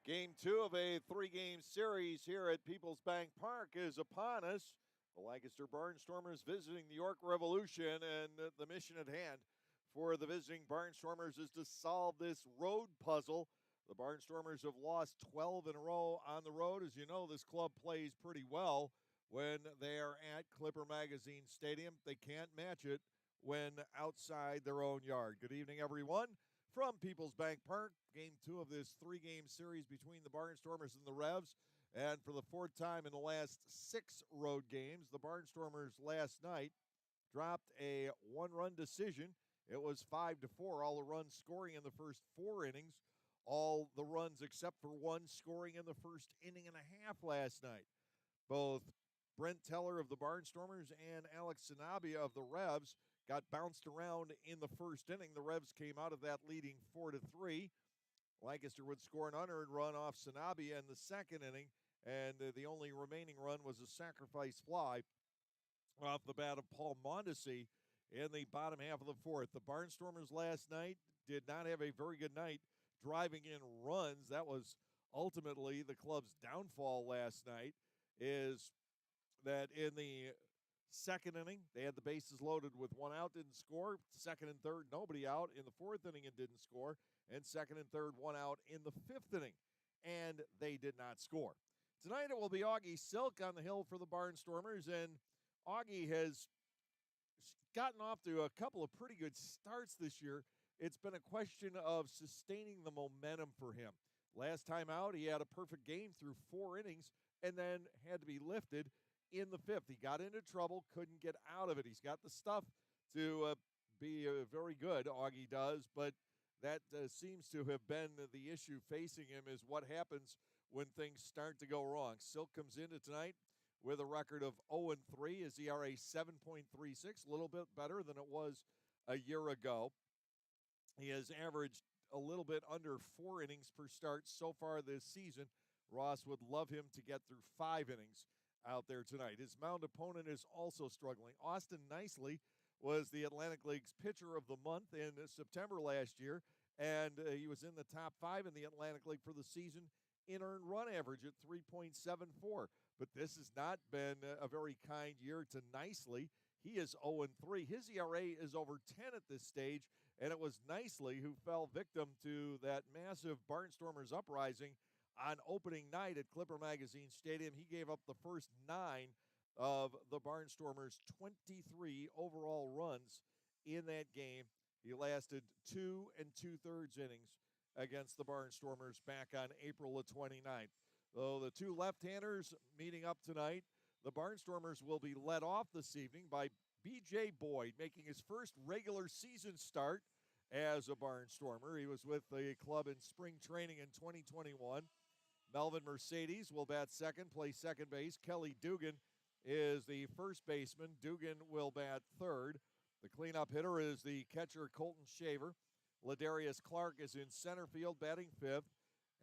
Game two of a three-game series here at Peoples Bank Park is upon us. The Lancaster Barnstormers visiting the York Revolution, and the mission at hand for the visiting Barnstormers is to solve this road puzzle. The Barnstormers have lost 12 in a row on the road. As you know, this club plays pretty well when they are at Clipper Magazine Stadium. They can't match it when outside their own yard. Good evening, everyone. From Peoples Bank Park, game two of this three-game series between the Barnstormers and the Revs. And for the fourth time in the last 6 road games, the Barnstormers last night dropped a one-run decision. It was 5-4, all the runs scoring in the first 4 innings. All the runs except for one scoring in the first inning and a half last night. Both Brent Teller of the Barnstormers and Alex Sanabia of the Revs got bounced around in the first inning. The Revs came out of that leading 4-3. Lancaster would score an unearned run off Sanabia in the second inning, and the only remaining run was a sacrifice fly off the bat of Paul Mondesi in the bottom half of the fourth. The Barnstormers last night did not have a very good night driving in runs. That was ultimately the club's downfall last night, is that in the second inning, they had the bases loaded with one out, didn't score. Second and third, nobody out. In the fourth inning, it didn't score. And second and third, one out in the fifth inning, and they did not score. Tonight it will be Augie Silk on the hill for the Barnstormers, and Augie has gotten off to a couple of pretty good starts this year. It's been a question of sustaining the momentum for him. Last time out, he had a perfect game through 4 innings and then had to be lifted in the fifth. He got into trouble, couldn't get out of it. He's got the stuff to be very good, Augie does, but that seems to have been the issue facing him, is what happens when things start to go wrong. Silk comes into tonight with a record of 0-3. His ERA 7.36, a little bit better than it was a year ago. He has averaged a little bit under 4 innings per start so far this season. Ross would love him to get through 5 innings out there tonight. His mound opponent is also struggling. Austin Nicely was the Atlantic League's pitcher of the month in September last year, and he was in the top 5 in the Atlantic League for the season in earned run average at 3.74. But this has not been a very kind year to Nicely. He is 0-3. His ERA is over 10 at this stage, and it was Nicely who fell victim to that massive Barnstormers uprising on opening night at Clipper Magazine Stadium. He gave up the first 9 of the Barnstormers' 23 overall runs in that game. He lasted 2 2/3 innings against the Barnstormers back on April the 29th. Though the two left-handers meeting up tonight, the Barnstormers will be led off this evening by B.J. Boyd, making his first regular season start as a Barnstormer. He was with the club in spring training in 2021. Melvin Mercedes will bat second, play second base. Kelly Dugan is the first baseman. Dugan will bat third. The cleanup hitter is the catcher Colton Shaver. Ladarius Clark is in center field, batting fifth.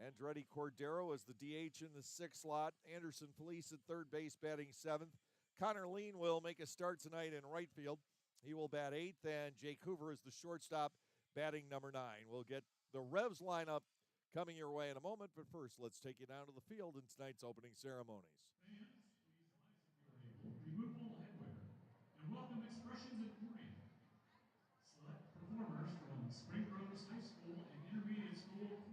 Andretti Cordero is the DH in the 6th slot. Anderson Felice at third base, batting 7th. Connor Lean will make a start tonight in right field. He will bat 8th, and Jake Hoover is the shortstop, batting number 9. We'll get the Revs lineup coming your way in a moment, but first, let's take you down to the field in tonight's opening ceremonies. Fans, please rise if you are able, remove all headwear, and welcome Expressions in Florian. Select performers from Spring Grove High School and Intermediate School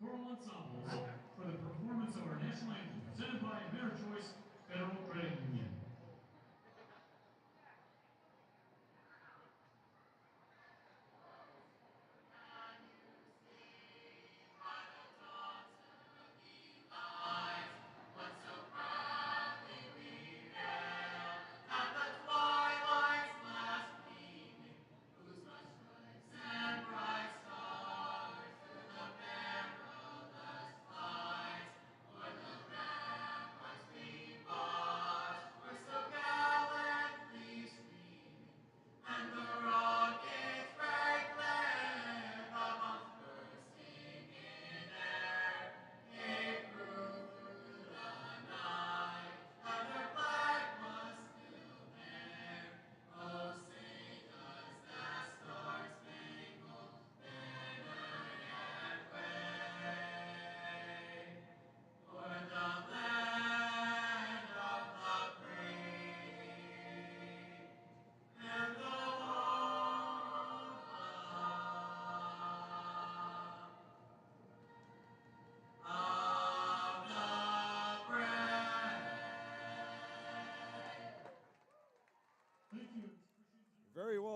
choral ensembles for the performance of our national anthem, presented by Americhoice Federal Credit Union.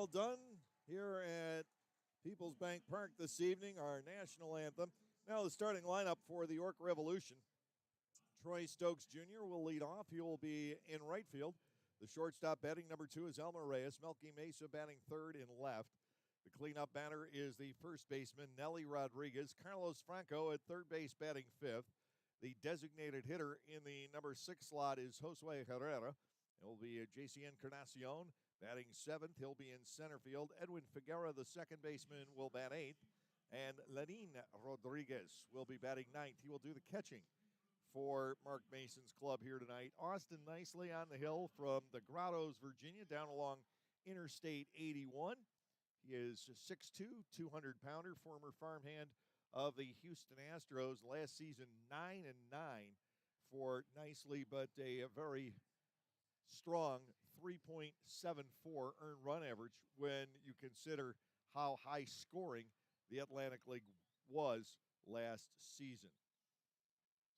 all done here at People's Bank Park this evening, our national anthem. Now the starting lineup for the York Revolution. Troy Stokes Jr. will lead off. He will be in right field. The shortstop batting number 2 is Elmer Reyes. Melky Mesa batting third in left. The cleanup batter is the first baseman, Nelly Rodriguez. Carlos Franco at third base batting fifth. The designated hitter in the number 6 slot is Josue Herrera. It will be J.C. Encarnacion batting seventh. He'll be in center field. Edwin Figueroa, the second baseman, will bat eighth. And Lenin Rodriguez will be batting ninth. He will do the catching for Mark Mason's club here tonight. Austin Nicely on the hill from the Grottos, Virginia, down along Interstate 81. He is 6'2", 200-pounder, former farmhand of the Houston Astros. Last season, 9-9 for Nicely, but a very strong 3.74 earned run average when you consider how high scoring the Atlantic League was last season.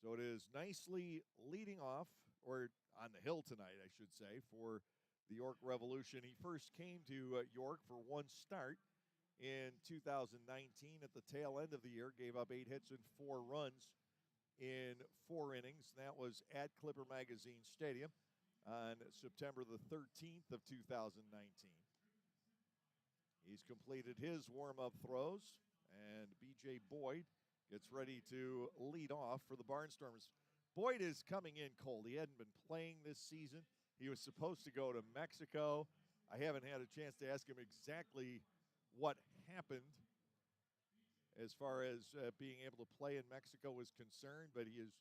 So it is Nicely leading off, or on the hill tonight, I should say, for the York Revolution. He first came to York for one start in 2019 at the tail end of the year, gave up 8 hits and 4 runs in 4 innings. That was at Clipper Magazine Stadium on September the 13th of 2019. He's completed his warm-up throws, and B.J. Boyd gets ready to lead off for the Barnstormers. Boyd is coming in cold. He hadn't been playing this season. He was supposed to go to Mexico. I haven't had a chance to ask him exactly what happened as far as being able to play in Mexico was concerned, but he is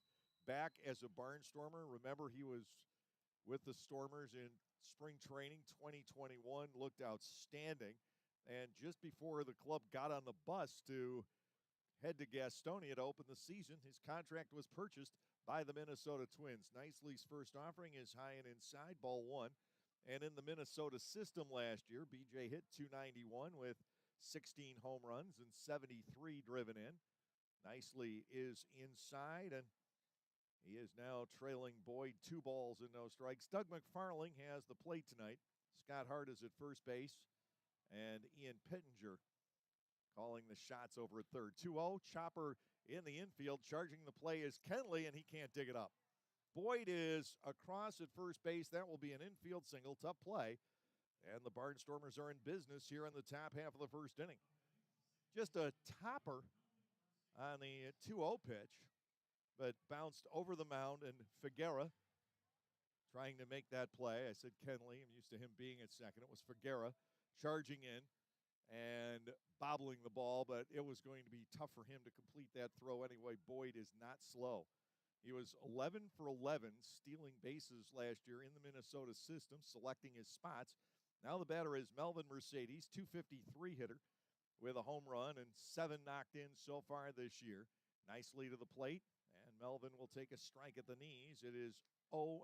back as a Barnstormer. Remember, he was with the Stormers in spring training 2021, looked outstanding. And just before the club got on the bus to head to Gastonia to open the season, his contract was purchased by the Minnesota Twins. Nicely's first offering is high and inside, ball 1. And in the Minnesota system last year, BJ hit .291 with 16 home runs and 73 driven in. Nicely is inside, and he is now trailing Boyd 2 balls and no strikes. Doug McFarling has the plate tonight. Scott Hart is at first base, and Ian Pittenger calling the shots over at third. 2-0, chopper in the infield. Charging the play is Kenley, and he can't dig it up. Boyd is across at first base. That will be an infield single. Tough play. And the Barnstormers are in business here in the top half of the first inning. Just a topper on the 2-0 pitch, but bounced over the mound, and Figueroa trying to make that play. I said Kenley. I'm used to him being at second. It was Figueroa charging in and bobbling the ball, but it was going to be tough for him to complete that throw anyway. Boyd is not slow. He was 11 for 11, stealing bases last year in the Minnesota system, selecting his spots. Now the batter is Melvin Mercedes, .253 hitter with a home run and 7 knocked in so far this year. Nicely to the plate, and Melvin will take a strike at the knees. It is 0-1.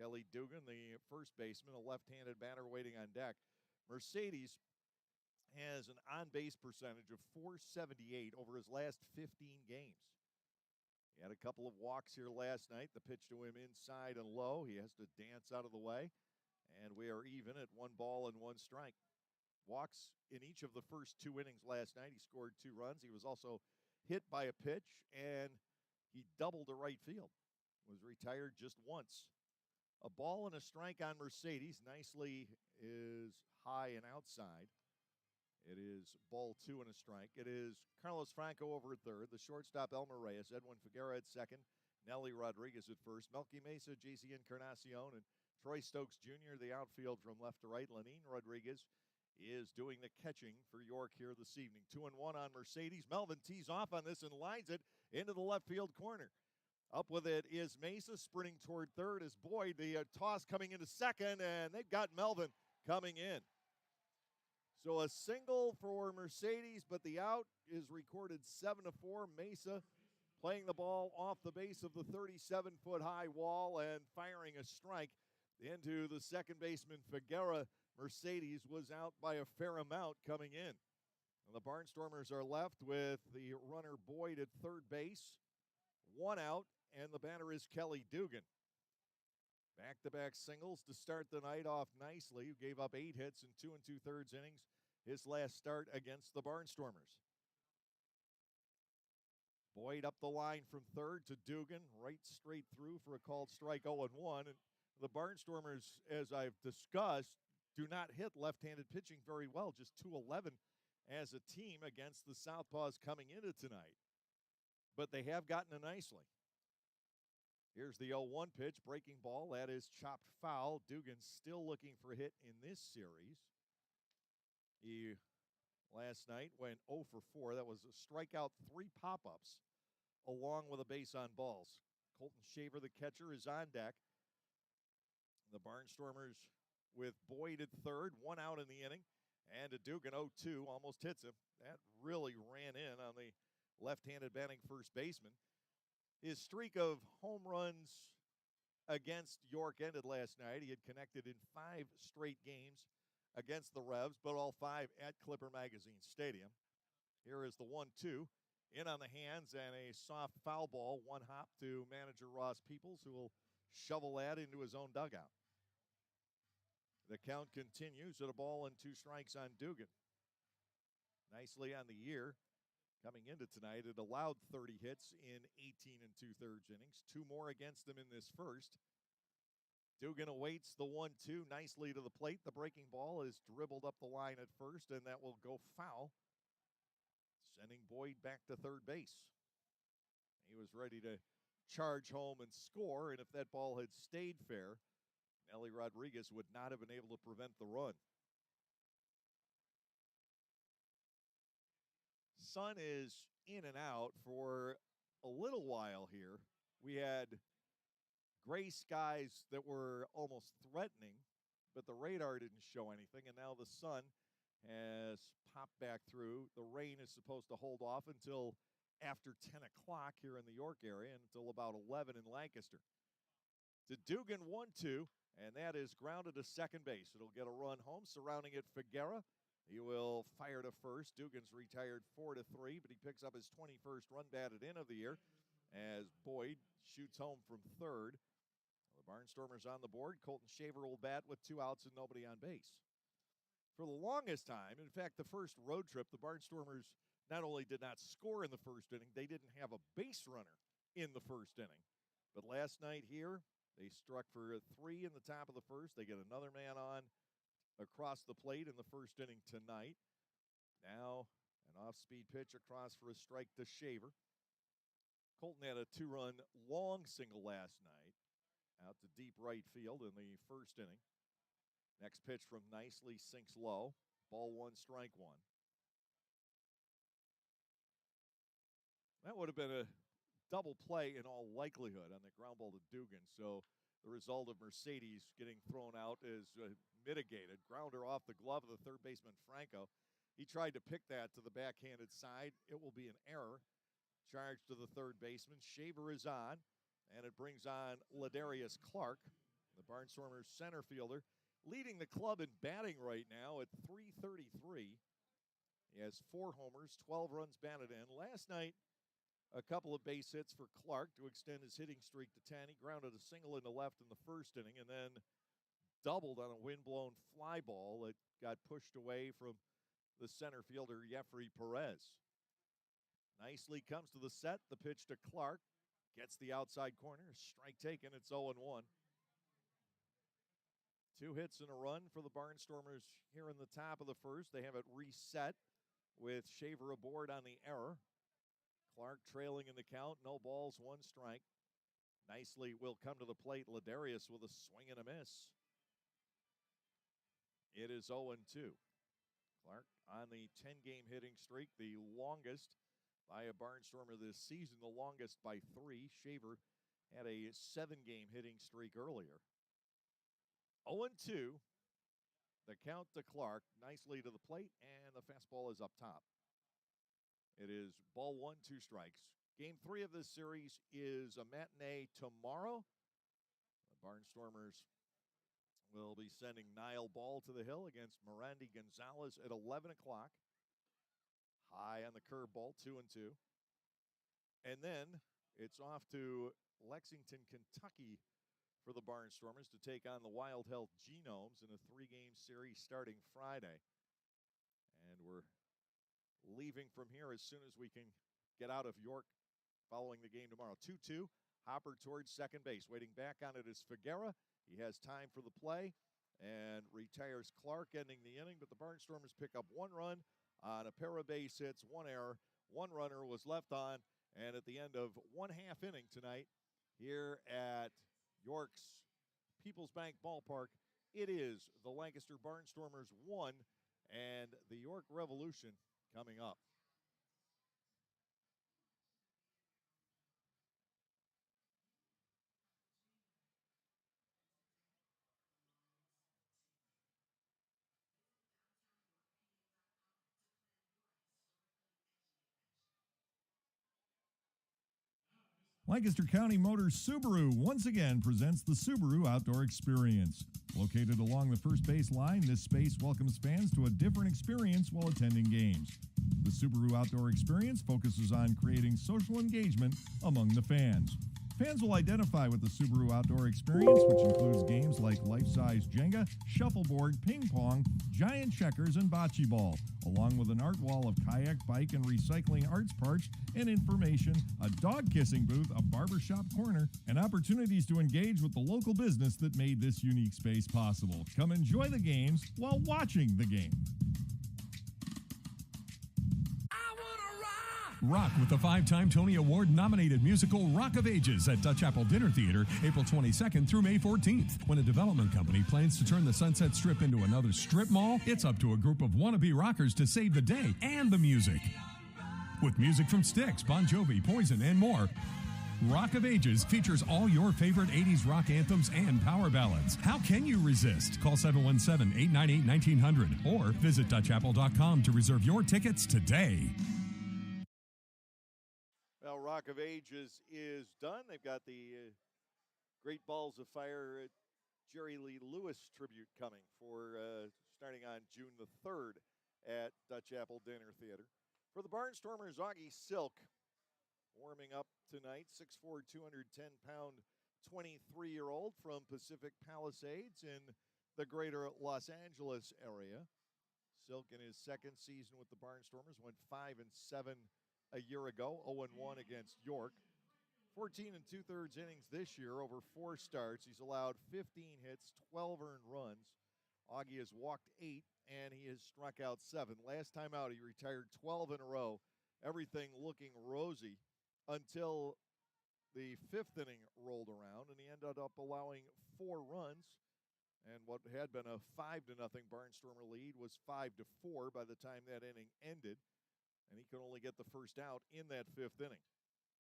Kelly Dugan, the first baseman, a left-handed batter waiting on deck. Mercedes has an on-base percentage of .478 over his last 15 games. He had a couple of walks here last night. The pitch to him inside and low. He has to dance out of the way, and we are even at 1 ball and 1 strike. Walks in each of the first 2 innings last night. He scored 2 runs. He was also hit by a pitch, and he doubled to right field. Was retired just once. A ball and a strike on Mercedes. Nicely is high and outside. It is ball 2 and a strike. It is Carlos Franco over at third. The shortstop, Elmer Reyes. Edwin Figueroa at second. Nelly Rodriguez at first. Melky Mesa, J.C. Encarnacion, and Troy Stokes Jr., the outfield from left to right. Lenin Rodriguez is doing the catching for York here this evening. 2-1 on Mercedes. Melvin tees off on this and lines it into the left field corner. Up with it is Mesa, sprinting toward third is Boyd. The toss coming into second, and they've got Melvin coming in. So a single for Mercedes, but the out is recorded 7-4. Mesa playing the ball off the base of the 37-foot-high wall and firing a strike into the second baseman, Figueroa. Mercedes was out by a fair amount coming in. And the Barnstormers are left with the runner Boyd at third base. 1 out, and the batter is Kelly Dugan. Back-to-back singles to start the night off nicely. Who gave up 8 hits in 2 2/3 innings his last start against the Barnstormers. Boyd up the line from third to Dugan, right straight through for a called strike 0-1. And the Barnstormers, as I've discussed, do not hit left-handed pitching very well, just 211 as a team against the Southpaws coming into tonight. But they have gotten it nicely. Here's the 0-1 pitch, breaking ball. That is chopped foul. Dugan still looking for a hit in this series. He last night went 0 for 4. That was a strikeout, 3 pop-ups, along with a base on balls. Colton Shaver, the catcher, is on deck. The Barnstormers with Boyd at third, 1 out in the inning. And a Dugan 0-2, almost hits him. That really ran in on the left-handed batting first baseman. His streak of home runs against York ended last night. He had connected in 5 straight games against the Revs, but all 5 at Clipper Magazine Stadium. Here is the 1-2. In on the hands and a soft foul ball, 1 hop to manager Ross Peoples, who will shovel that into his own dugout. The count continues at a ball and 2 strikes on Dugan. Nicely on the year. Coming into tonight, it allowed 30 hits in 18 2/3 innings. 2 more against them in this first. Dugan awaits the 1-2 nicely to the plate. The breaking ball is dribbled up the line at first, and that will go foul, sending Boyd back to third base. He was ready to charge home and score, and if that ball had stayed fair, Nelly Rodriguez would not have been able to prevent the run. Sun is in and out for a little while here. We had gray skies that were almost threatening, but the radar didn't show anything, and now the sun has popped back through. The rain is supposed to hold off until after 10 o'clock here in the York area and until about 11 in Lancaster. To Dugan, 1-2, and that is grounded to second base. It'll get a run home. Surrounding it, Figuera. He will fire to first. Dugan's retired 4-3, but he picks up his 21st run batted in of the year as Boyd shoots home from third. The Barnstormers on the board. Colton Shaver will bat with 2 outs and nobody on base. For the longest time, in fact, the first road trip, the Barnstormers not only did not score in the first inning, they didn't have a base runner in the first inning. But last night here, they struck for 3 in the top of the first. They get another man on across the plate in the first inning tonight. Now an off-speed pitch across for a strike to Shaver. Colton had a 2-run long single last night out to deep right field in the first inning. Next pitch from Nicely sinks low. Ball 1, strike 1. That would have been a double play in all likelihood on the ground ball to Dugan. So the result of Mercedes getting thrown out is mitigated. Grounder off the glove of the third baseman, Franco. He tried to pick that to the backhanded side. It will be an error. Charge to the third baseman. Shaver is on, and it brings on Ladarius Clark, the Barnstormers center fielder, leading the club in batting right now at .333. He has 4 homers, 12 runs batted in. Last night, a couple of base hits for Clark to extend his hitting streak to 10. He grounded a single into left in the first inning and then doubled on a wind-blown fly ball that got pushed away from the center fielder, Jeffrey Perez. Nicely comes to the set. The pitch to Clark. Gets the outside corner. Strike taken. It's 0-1. 2 hits and a run for the Barnstormers here in the top of the first. They have it reset with Shaver aboard on the error. Clark trailing in the count. No balls, 1 strike. Nicely will come to the plate. Ladarius with a swing and a miss. It is 0-2. Clark on the 10-game hitting streak, the longest by a Barnstormer this season, the longest by 3. Shaver had a 7-game hitting streak earlier. 0-2. The count to Clark, nicely to the plate, and the fastball is up top. It is ball 1, 2 strikes. Game 3 of this series is a matinee tomorrow. The Barnstormers will be sending Niall Ball to the hill against Mirandi Gonzalez at 11 o'clock. High on the curveball, 2-2. And then it's off to Lexington, Kentucky for the Barnstormers to take on the Wild Health Genomes in a 3-game series starting Friday. And we're leaving from here as soon as we can get out of York following the game tomorrow. 2-2, Hopper towards second base. Waiting back on it is Figuera. He has time for the play and retires Clark, ending the inning. But the Barnstormers pick up 1 run on a pair of base hits, 1 error. 1 runner was left on. And at the end of 1/2 inning tonight here at York's People's Bank Ballpark, it is the Lancaster Barnstormers 1 and the York Revolution coming up. Lancaster County Motors Subaru once again presents the Subaru Outdoor Experience. Located along the first base line, this space welcomes fans to a different experience while attending games. The Subaru Outdoor Experience focuses on creating social engagement among the fans. Fans will identify with the Subaru Outdoor Experience, which includes games like life-size Jenga, shuffleboard, ping pong, giant checkers, and bocce ball, along with an art wall of kayak, bike, and recycling arts parts and information, a dog-kissing booth, a barbershop corner, and opportunities to engage with the local business that made this unique space possible. Come enjoy the games while watching the game. Rock with the 5-time Tony Award-nominated musical Rock of Ages at Dutch Apple Dinner Theater, April 22nd through May 14th. When a development company plans to turn the Sunset Strip into another strip mall, it's up to a group of wannabe rockers to save the day and the music. With music from Styx, Bon Jovi, Poison, and more, Rock of Ages features all your favorite 80s rock anthems and power ballads. How can you resist? Call 717-898-1900 or visit DutchApple.com to reserve your tickets today. Well, Rock of Ages is done. They've got the Great Balls of Fire Jerry Lee Lewis tribute coming for starting on June the 3rd at Dutch Apple Dinner Theater. For the Barnstormers, Augie Silk warming up tonight, 6'4", 210-pound, 23-year-old from Pacific Palisades in the greater Los Angeles area. Silk in his second season with the Barnstormers went 5-7 a year ago, 0-1 against York. 14 2/3 innings this year over 4 starts. He's allowed 15 hits, 12 earned runs. Augie has walked 8, and he has struck out 7. Last time out, he retired 12 in a row. Everything looking rosy until the 5th inning rolled around, and he ended up allowing 4 runs. And what had been a 5-0 Barnstormer lead was 5-4 by the time that inning ended. And he could only get the first out in that 5th inning.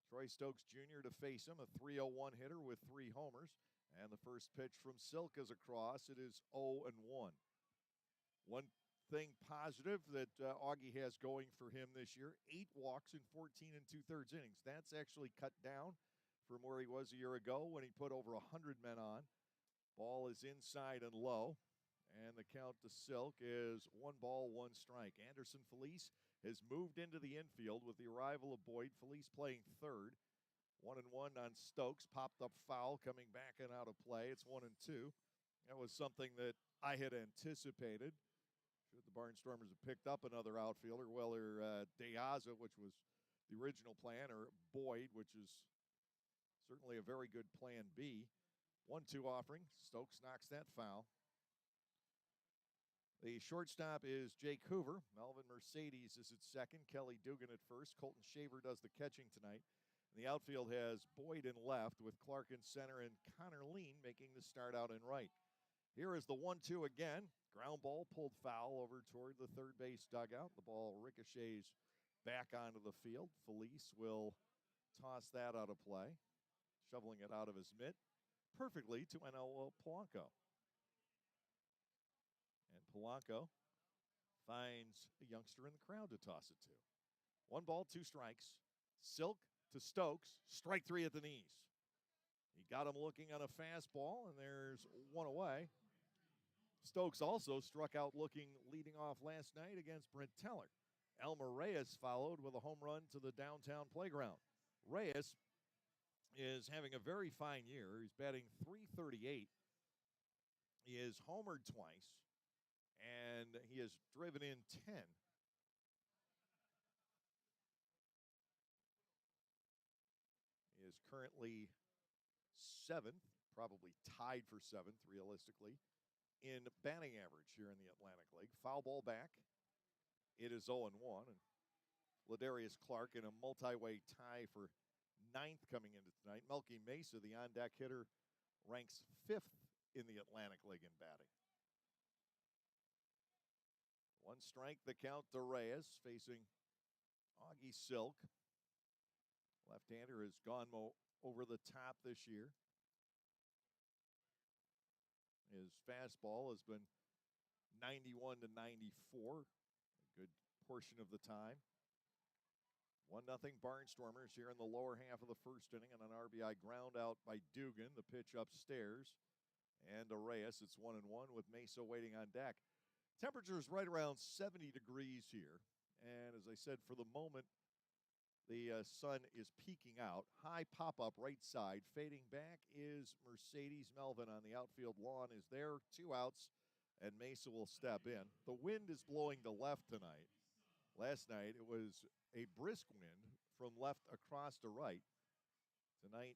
Troy Stokes Jr. to face him, a 301 hitter with 3 homers. And the first pitch from Silk is across. It is 0-1. One thing positive that Augie has going for him this year, 8 walks in 14 2/3 innings. That's actually cut down from where he was a year ago when he put over 100 men on. Ball is inside and low. And the count to Silk is 1 ball, 1 strike. Anderson Felice has moved into the infield with the arrival of Boyd. Felice playing third. 1-1 on Stokes. Popped up foul coming back and out of play. It's 1-2. That was something that I had anticipated. Should the Barnstormers have picked up another outfielder, whether Deaza, which was the original plan, or Boyd, which is certainly a very good plan B. 1-2 offering. Stokes knocks that foul. The shortstop is Jake Hoover. Melvin Mercedes is at second. Kelly Dugan at first. Colton Shaver does the catching tonight. And the outfield has Boyd in left with Clark in center and Connor Lean making the start out in right. Here is the 1-2 again. Ground ball pulled foul over toward the third base dugout. The ball ricochets back onto the field. Felice will toss that out of play, shoveling it out of his mitt perfectly to Eno Polanco. And Polanco finds a youngster in the crowd to toss it to. 1 ball, 2 strikes. Silk to Stokes, strike 3 at the knees. He got him looking on a fastball, and there's 1 away. Stokes also struck out looking leading off last night against Brent Teller. Elmer Reyes followed with a home run to the downtown playground. Reyes is having a very fine year. He's batting .338. He has homered twice, and he has driven in 10. He is currently seventh, probably tied for seventh, realistically, in batting average here in the Atlantic League. Foul ball back. It is 0-1. And Ladarius Clark in a multi-way tie for ninth coming into tonight. Melky Mesa, the on-deck hitter, ranks fifth in the Atlantic League in batting. One strike, the count to Reyes, facing Augie Silk. Left-hander has gone over the top this year. His fastball has been 91 to 94, a good portion of the time. 1-0 Barnstormers here in the lower half of the first inning on an RBI ground out by Dugan. The pitch upstairs. And to Reyes, it's 1-1 with Mesa waiting on deck. Temperature is right around 70 degrees here. And as I said, for the moment, the sun is peeking out. High pop-up right side. Fading back is Mercedes. Melvin on the outfield lawn is there. 2 outs, and Mesa will step in. The wind is blowing to left tonight. Last night, it was a brisk wind from left across to right. Tonight,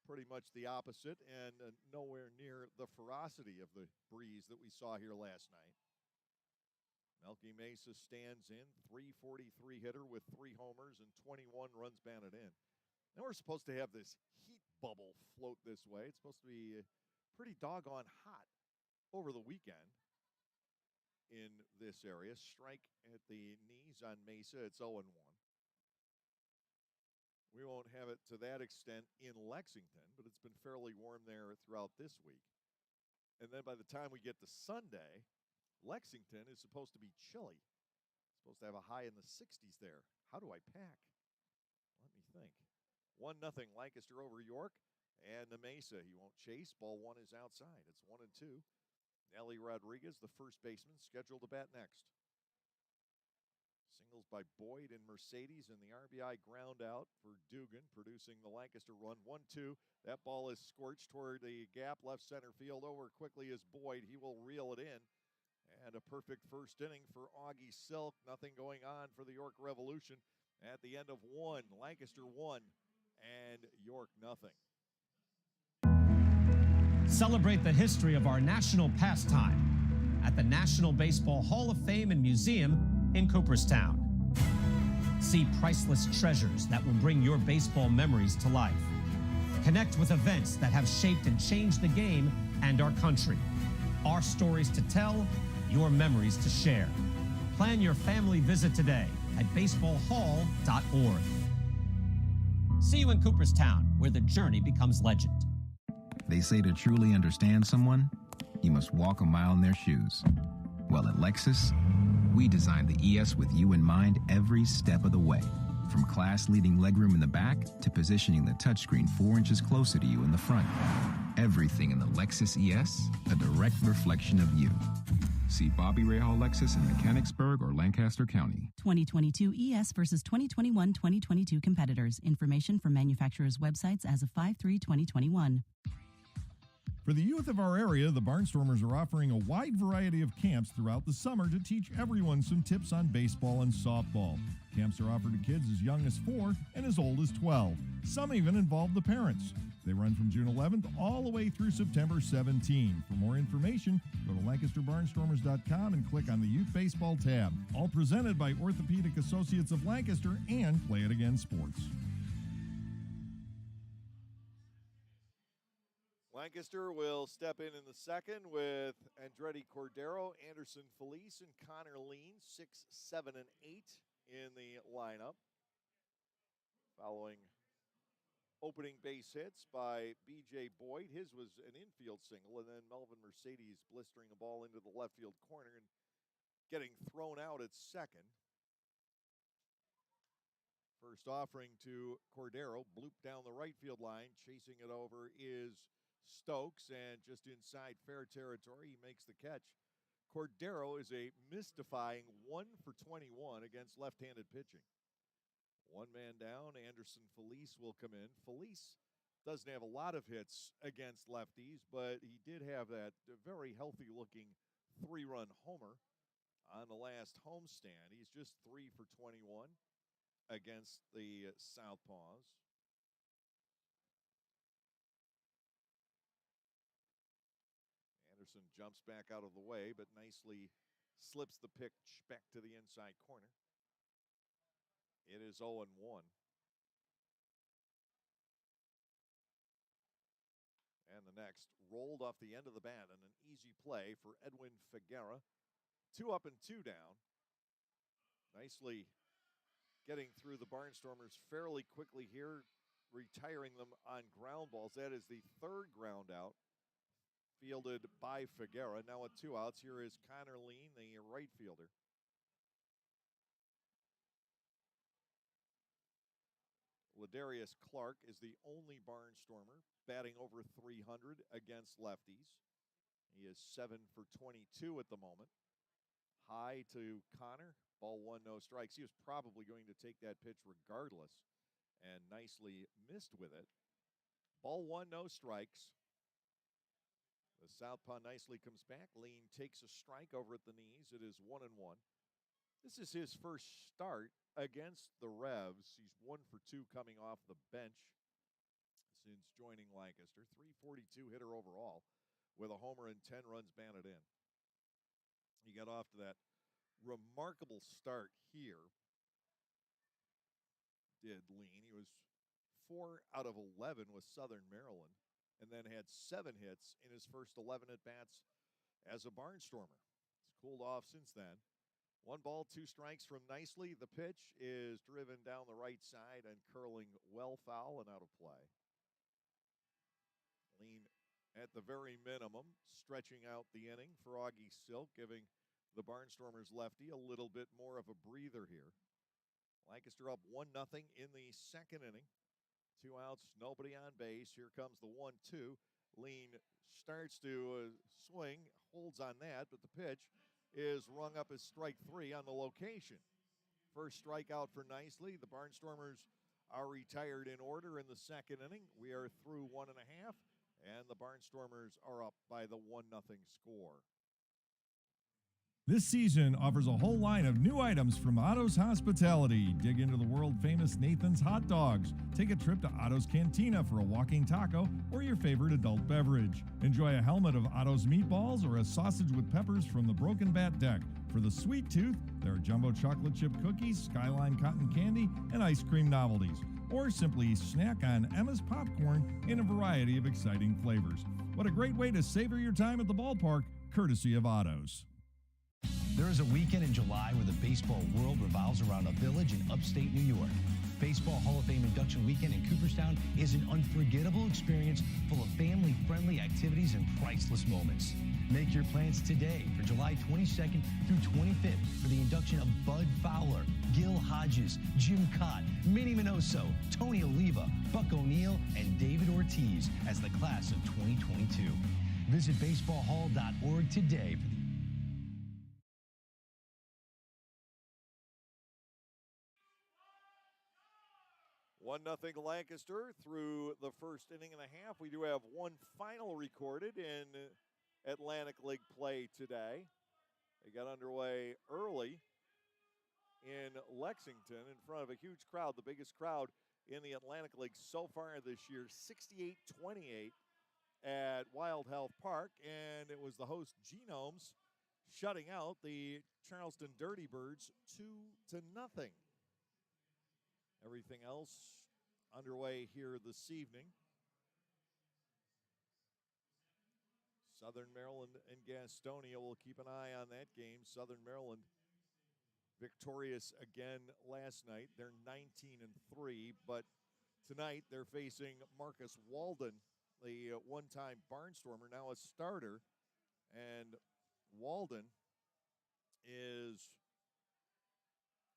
pretty much the opposite, and nowhere near the ferocity of the breeze that we saw here last night. Melky Mesa stands in, .343 hitter with 3 homers and 21 runs batted in. Now we're supposed to have this heat bubble float this way. It's supposed to be pretty doggone hot over the weekend in this area. Strike at the knees on Mesa. It's 0-1. We won't have it to that extent in Lexington, but it's been fairly warm there throughout this week. And then by the time we get to Sunday, Lexington is supposed to be chilly. It's supposed to have a high in the 60s there. How do I pack? Let me think. 1-0 Lancaster over York. And the Mesa, he won't chase. Ball 1 is outside. It's 1-2. Nelly Rodriguez, the first baseman, scheduled to bat next. Singles by Boyd and Mercedes, and the RBI ground out for Dugan, producing the Lancaster run. 1-2. That ball is scorched toward the gap left center field. Over quickly is Boyd. He will reel it in. And a perfect first inning for Augie Silk. Nothing going on for the York Revolution at the end of 1. Lancaster 1 and York nothing. Celebrate the history of our national pastime at the National Baseball Hall of Fame and Museum in Cooperstown. See priceless treasures that will bring your baseball memories to life. Connect with events that have shaped and changed the game and our country. Our stories to tell, your memories to share. Plan your family visit today at baseballhall.org. See you in Cooperstown, where the journey becomes legend. They say to truly understand someone, you must walk a mile in their shoes. Well, at Lexus, we designed the ES with you in mind every step of the way. From class-leading legroom in the back to positioning the touchscreen 4 inches closer to you in the front. Everything in the Lexus ES, a direct reflection of you. See Bobby Rahal Lexus in Mechanicsburg or Lancaster County. 2022 ES versus 2021-2022 competitors. Information from manufacturers' websites as of 5/3/2021. For the youth of our area, the Barnstormers are offering a wide variety of camps throughout the summer to teach everyone some tips on baseball and softball. Camps are offered to kids as young as 4 and as old as 12. Some even involve the parents. They run from June 11th all the way through September 17. For more information, go to LancasterBarnstormers.com and click on the Youth Baseball tab. All presented by Orthopedic Associates of Lancaster and Play It Again Sports. Lancaster will step in the second with Andretti Cordero, Anderson Felice, and Connor Lean, 6, 7, and 8 in the lineup. Following opening base hits by B.J. Boyd. His was an infield single, and then Melvin Mercedes blistering a ball into the left field corner and getting thrown out at second. First offering to Cordero, bloop down the right field line. Chasing it over is Stokes, and just inside fair territory, he makes the catch. Cordero is a mystifying 1 for 21 against left-handed pitching. One man down, Anderson Felice will come in. Felice doesn't have a lot of hits against lefties, but he did have that very healthy-looking 3-run homer on the last homestand. He's just 3 for 21 against the Southpaws. Anderson jumps back out of the way, but nicely slips the pitch back to the inside corner. It is 0-1. And the next rolled off the end of the bat and an easy play for Edwin Figuera. 2 up and 2 down. Nicely getting through the Barnstormers fairly quickly here, retiring them on ground balls. That is the 3rd ground out fielded by Figuera. Now with 2 outs, here is Connor Lean, the right fielder. Ladarius Clark is the only Barnstormer batting over 300 against lefties. He is 7 for 22 at the moment. High to Connor. Ball 1, no strikes. He was probably going to take that pitch regardless and nicely missed with it. Ball 1, no strikes. The southpaw nicely comes back. Lean takes a strike over at the knees. It is 1-1. This is his first start against the Revs. He's 1 for 2 coming off the bench since joining Lancaster. 342 hitter overall with a homer and 10 runs batted in. He got off to that remarkable start here. Did Lean. He was 4 out of 11 with Southern Maryland and then had 7 hits in his first 11 at-bats as a Barnstormer. He's cooled off since then. 1 ball, 2 strikes from Nicely. The pitch is driven down the right side and curling well foul and out of play. Lean at the very minimum, stretching out the inning for Augie Silk, giving the Barnstormers lefty a little bit more of a breather here. Lancaster up 1-0 in the 2nd inning. 2 outs, nobody on base. Here comes the 1-2. Lean starts to swing, holds on that, but the pitch is rung up as strike 3 on the location. First strikeout for Nicely. The Barnstormers are retired in order in the 2nd inning. We are through 1.5, and the Barnstormers are up by the 1-0 score. This season offers a whole line of new items from Otto's Hospitality. Dig into the world-famous Nathan's Hot Dogs. Take a trip to Otto's Cantina for a walking taco or your favorite adult beverage. Enjoy a helmet of Otto's meatballs or a sausage with peppers from the Broken Bat Deck. For the sweet tooth, there are jumbo chocolate chip cookies, Skyline cotton candy, and ice cream novelties. Or simply snack on Emma's popcorn in a variety of exciting flavors. What a great way to savor your time at the ballpark, courtesy of Otto's. There is a weekend in July where the baseball world revolves around a village in upstate New York. Baseball Hall of Fame Induction Weekend in Cooperstown is an unforgettable experience full of family-friendly activities and priceless moments. Make your plans today for July 22nd through 25th for the induction of Bud Fowler, Gil Hodges, Jim Cott, Minnie Minoso, Tony Oliva, Buck O'Neill, and David Ortiz as the class of 2022. Visit baseballhall.org today for the 1-0 Lancaster through the 1st inning and a half. We do have one final recorded in Atlantic League play today. They got underway early in Lexington in front of a huge crowd, the biggest crowd in the Atlantic League so far this year, 68-28 at Wild Health Park, and it was the host Genomes shutting out the Charleston Dirty Birds 2-0. Everything else underway here this evening. Southern Maryland and Gastonia, will keep an eye on that game. Southern Maryland victorious again last night. They're 19-3, but tonight they're facing Marcus Walden, the one-time Barnstormer, now a starter. And Walden is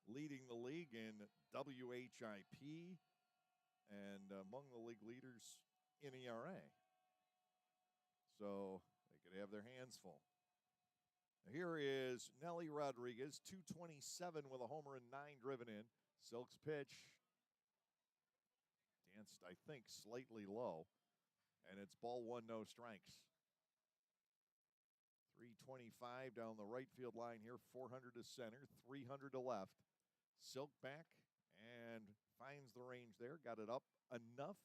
leading the league in WHIP and among the league leaders in ERA. So they could have their hands full. Here is Nelly Rodriguez, 227 with a homer and 9 driven in. Silk's pitch. Danced, I think, slightly low. And it's ball one, no strikes. 325 down the right field line here, 400 to center, 300 to left. Silk back and finds the range there. Got it up enough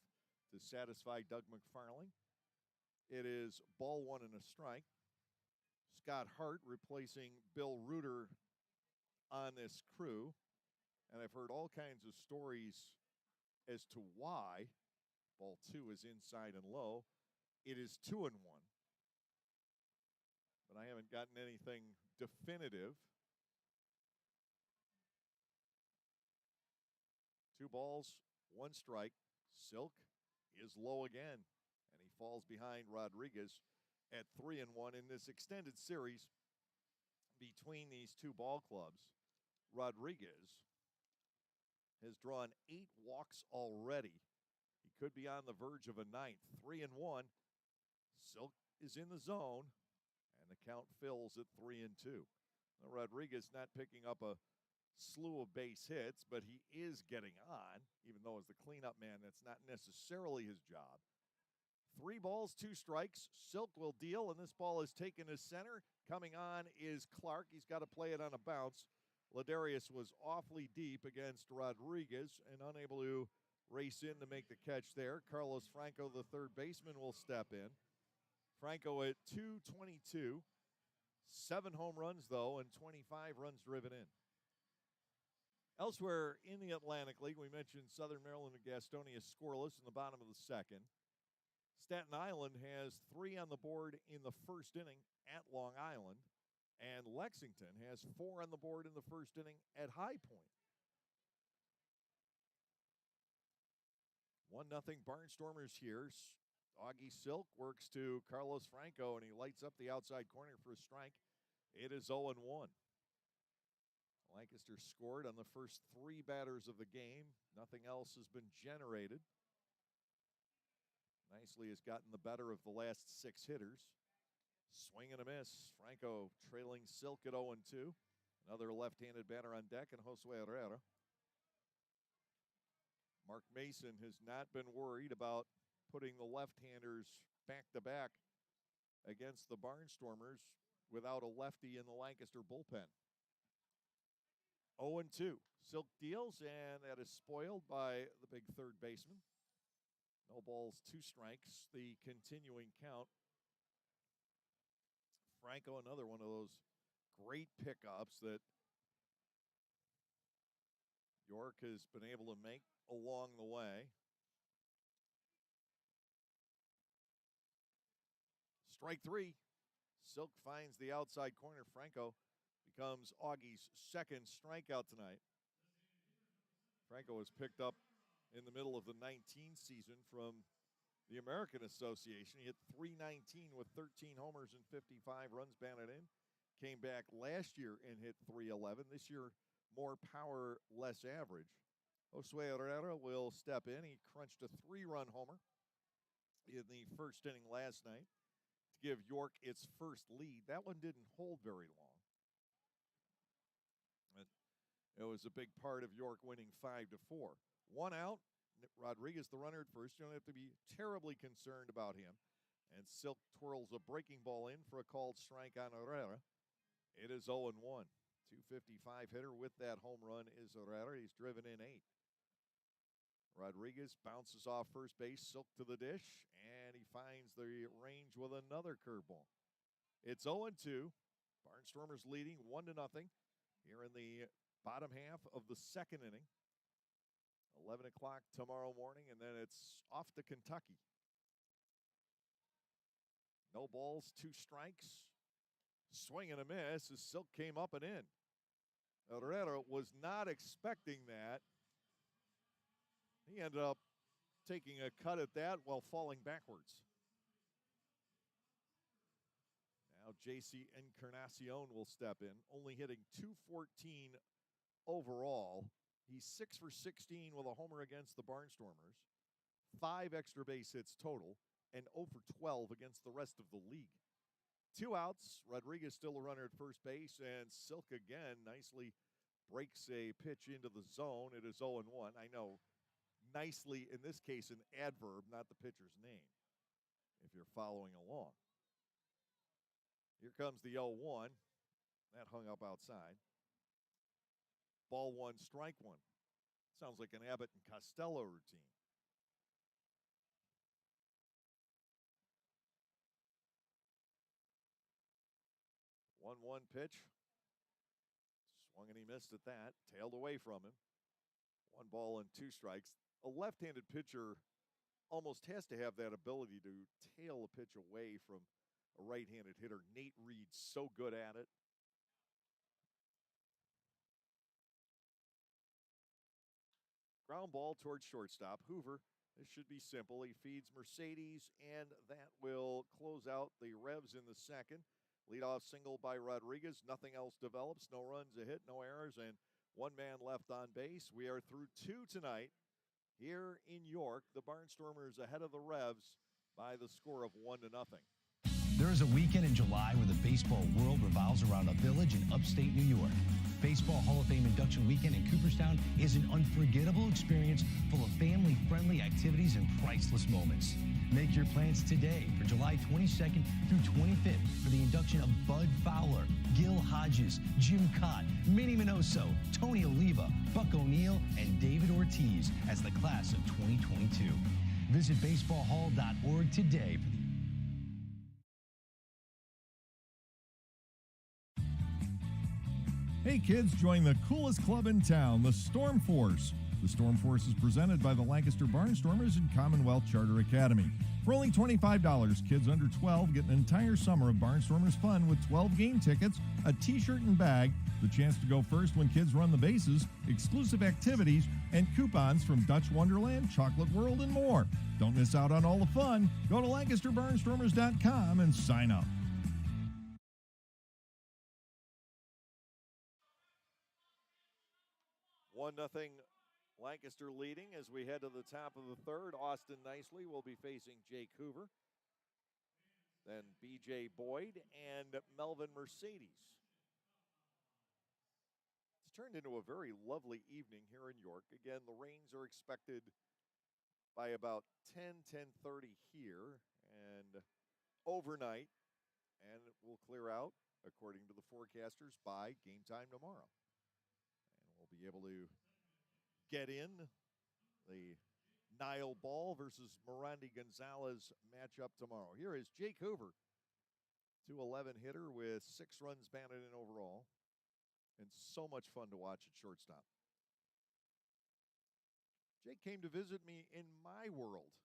to satisfy Doug McFarling. It is ball one and a strike. Scott Hart replacing Bill Reuter on this crew. And I've heard all kinds of stories as to why. Ball two is inside and low. It is 2-1. But I haven't gotten anything definitive. 2 balls, 1 strike. Silk is low again, and he falls behind Rodriguez at 3-1 in this extended series between these two ball clubs. Rodriguez has drawn 8 walks already. He could be on the verge of a ninth. 3-1. Silk is in the zone, and the count fills at 3-2. Now, Rodriguez not picking up a slew of base hits, but he is getting on, even though as the cleanup man, that's not necessarily his job. 3 balls, 2 strikes. Silk will deal, and this ball is taken to center. Coming on is Clark. He's got to play it on a bounce. Ladarius was awfully deep against Rodriguez and unable to race in to make the catch there. Carlos Franco, the third baseman, will step in. Franco at .222. 7 home runs, though, and 25 runs driven in. Elsewhere in the Atlantic League, we mentioned Southern Maryland and Gastonia scoreless in the bottom of the second. Staten Island has 3 on the board in the first inning at Long Island, and Lexington has 4 on the board in the first inning at High Point. 1-0 Barnstormers here. Augie Silk works to Carlos Franco, and he lights up the outside corner for a strike. It is 0-1. Lancaster scored on the first 3 batters of the game. Nothing else has been generated. Nicely has gotten the better of the last 6 hitters. Swing and a miss. Franco trailing Silk at 0-2. Another left-handed batter on deck, and Josue Herrera. Mark Mason has not been worried about putting the left-handers back-to-back against the Barnstormers without a lefty in the Lancaster bullpen. 0-2. Silk deals, and that is spoiled by the big third baseman. No balls, 2 strikes, the continuing count. Franco, another one of those great pickups that York has been able to make along the way. Strike 3. Silk finds the outside corner. Franco becomes Augie's second strikeout tonight. Franco was picked up in the middle of the 19 season from the American Association. He hit .319 with 13 homers and 55 runs batted in. Came back last year and hit .311. This year, more power, less average. Josue Herrera will step in. He crunched a 3-run homer in the first inning last night to give York its first lead. That one didn't hold very long. It was a big part of York winning 5-4. 1 out. Rodriguez, the runner at first. You don't have to be terribly concerned about him. And Silk twirls a breaking ball in for a called strike on Herrera. It is 0-1. 255 hitter with that home run is Herrera. He's driven in 8. Rodriguez bounces off first base. Silk to the dish, and he finds the range with another curveball. It's 0-2. Barnstormers leading 1-0 here in the bottom half of the second inning. 11 o'clock tomorrow morning, and then it's off to Kentucky. No balls, 2 strikes. Swing and a miss as Silk came up and in. Herrera was not expecting that. He ended up taking a cut at that while falling backwards. Now J.C. Encarnacion will step in, only hitting .214 overall. He's 6 for 16 with a homer against the Barnstormers, 5 extra base hits total, and 0 for 12 against the rest of the league. 2 outs. Rodriguez still a runner at first base, and Silk again nicely breaks a pitch into the zone. It is 0-1. I know nicely, in this case, an adverb, not the pitcher's name, if you're following along. Here comes the 0-1. That hung up outside. Ball one, strike one. Sounds like an Abbott and Costello routine. One pitch. Swung and he missed at that. Tailed away from him. 1 ball and 2 strikes. A left-handed pitcher almost has to have that ability to tail a pitch away from a right-handed hitter. Nate Reed's so good at it. Ground ball towards shortstop. Hoover, this should be simple. He feeds Mercedes, and that will close out the Revs in the second. Leadoff single by Rodriguez. Nothing else develops. No runs, a hit, no errors, and 1 man left on base. We are through 2 tonight here in York. The Barnstormers ahead of the Revs by the score of 1-0. There is a weekend in July where the baseball world revolves around a village in upstate New York. Baseball Hall of Fame induction weekend in Cooperstown is an unforgettable experience full of family-friendly activities and priceless moments. Make your plans today for July 22nd through 25th for the induction of Bud Fowler, Gil Hodges, Jim Cott, Minnie Minoso, Tony Oliva, Buck O'Neill, and David Ortiz as the class of 2022. Visit baseballhall.org today for the Hey kids, join the coolest club in town, the Storm Force. The Storm Force is presented by the Lancaster Barnstormers and Commonwealth Charter Academy. For only $25, kids under 12 get an entire summer of Barnstormers fun with 12 game tickets, a t-shirt and bag, the chance to go first when kids run the bases, exclusive activities, and coupons from Dutch Wonderland, Chocolate World, and more. Don't miss out on all the fun. Go to LancasterBarnstormers.com and sign up. 1-0 Lancaster leading as we head to the top of the third. Austin Nicely will be facing Jake Hoover. Then B.J. Boyd and Melvin Mercedes. It's turned into a very lovely evening here in York. Again, the rains are expected by about 10:30 here and overnight. And it will clear out, according to the forecasters, by game time tomorrow. And we'll be able to get in the Nile Ball versus Mirandi Gonzalez matchup tomorrow. Here is Jake Hoover, 211 hitter with 6 runs batted in overall, and so much fun to watch at shortstop. Jake came to visit me in my world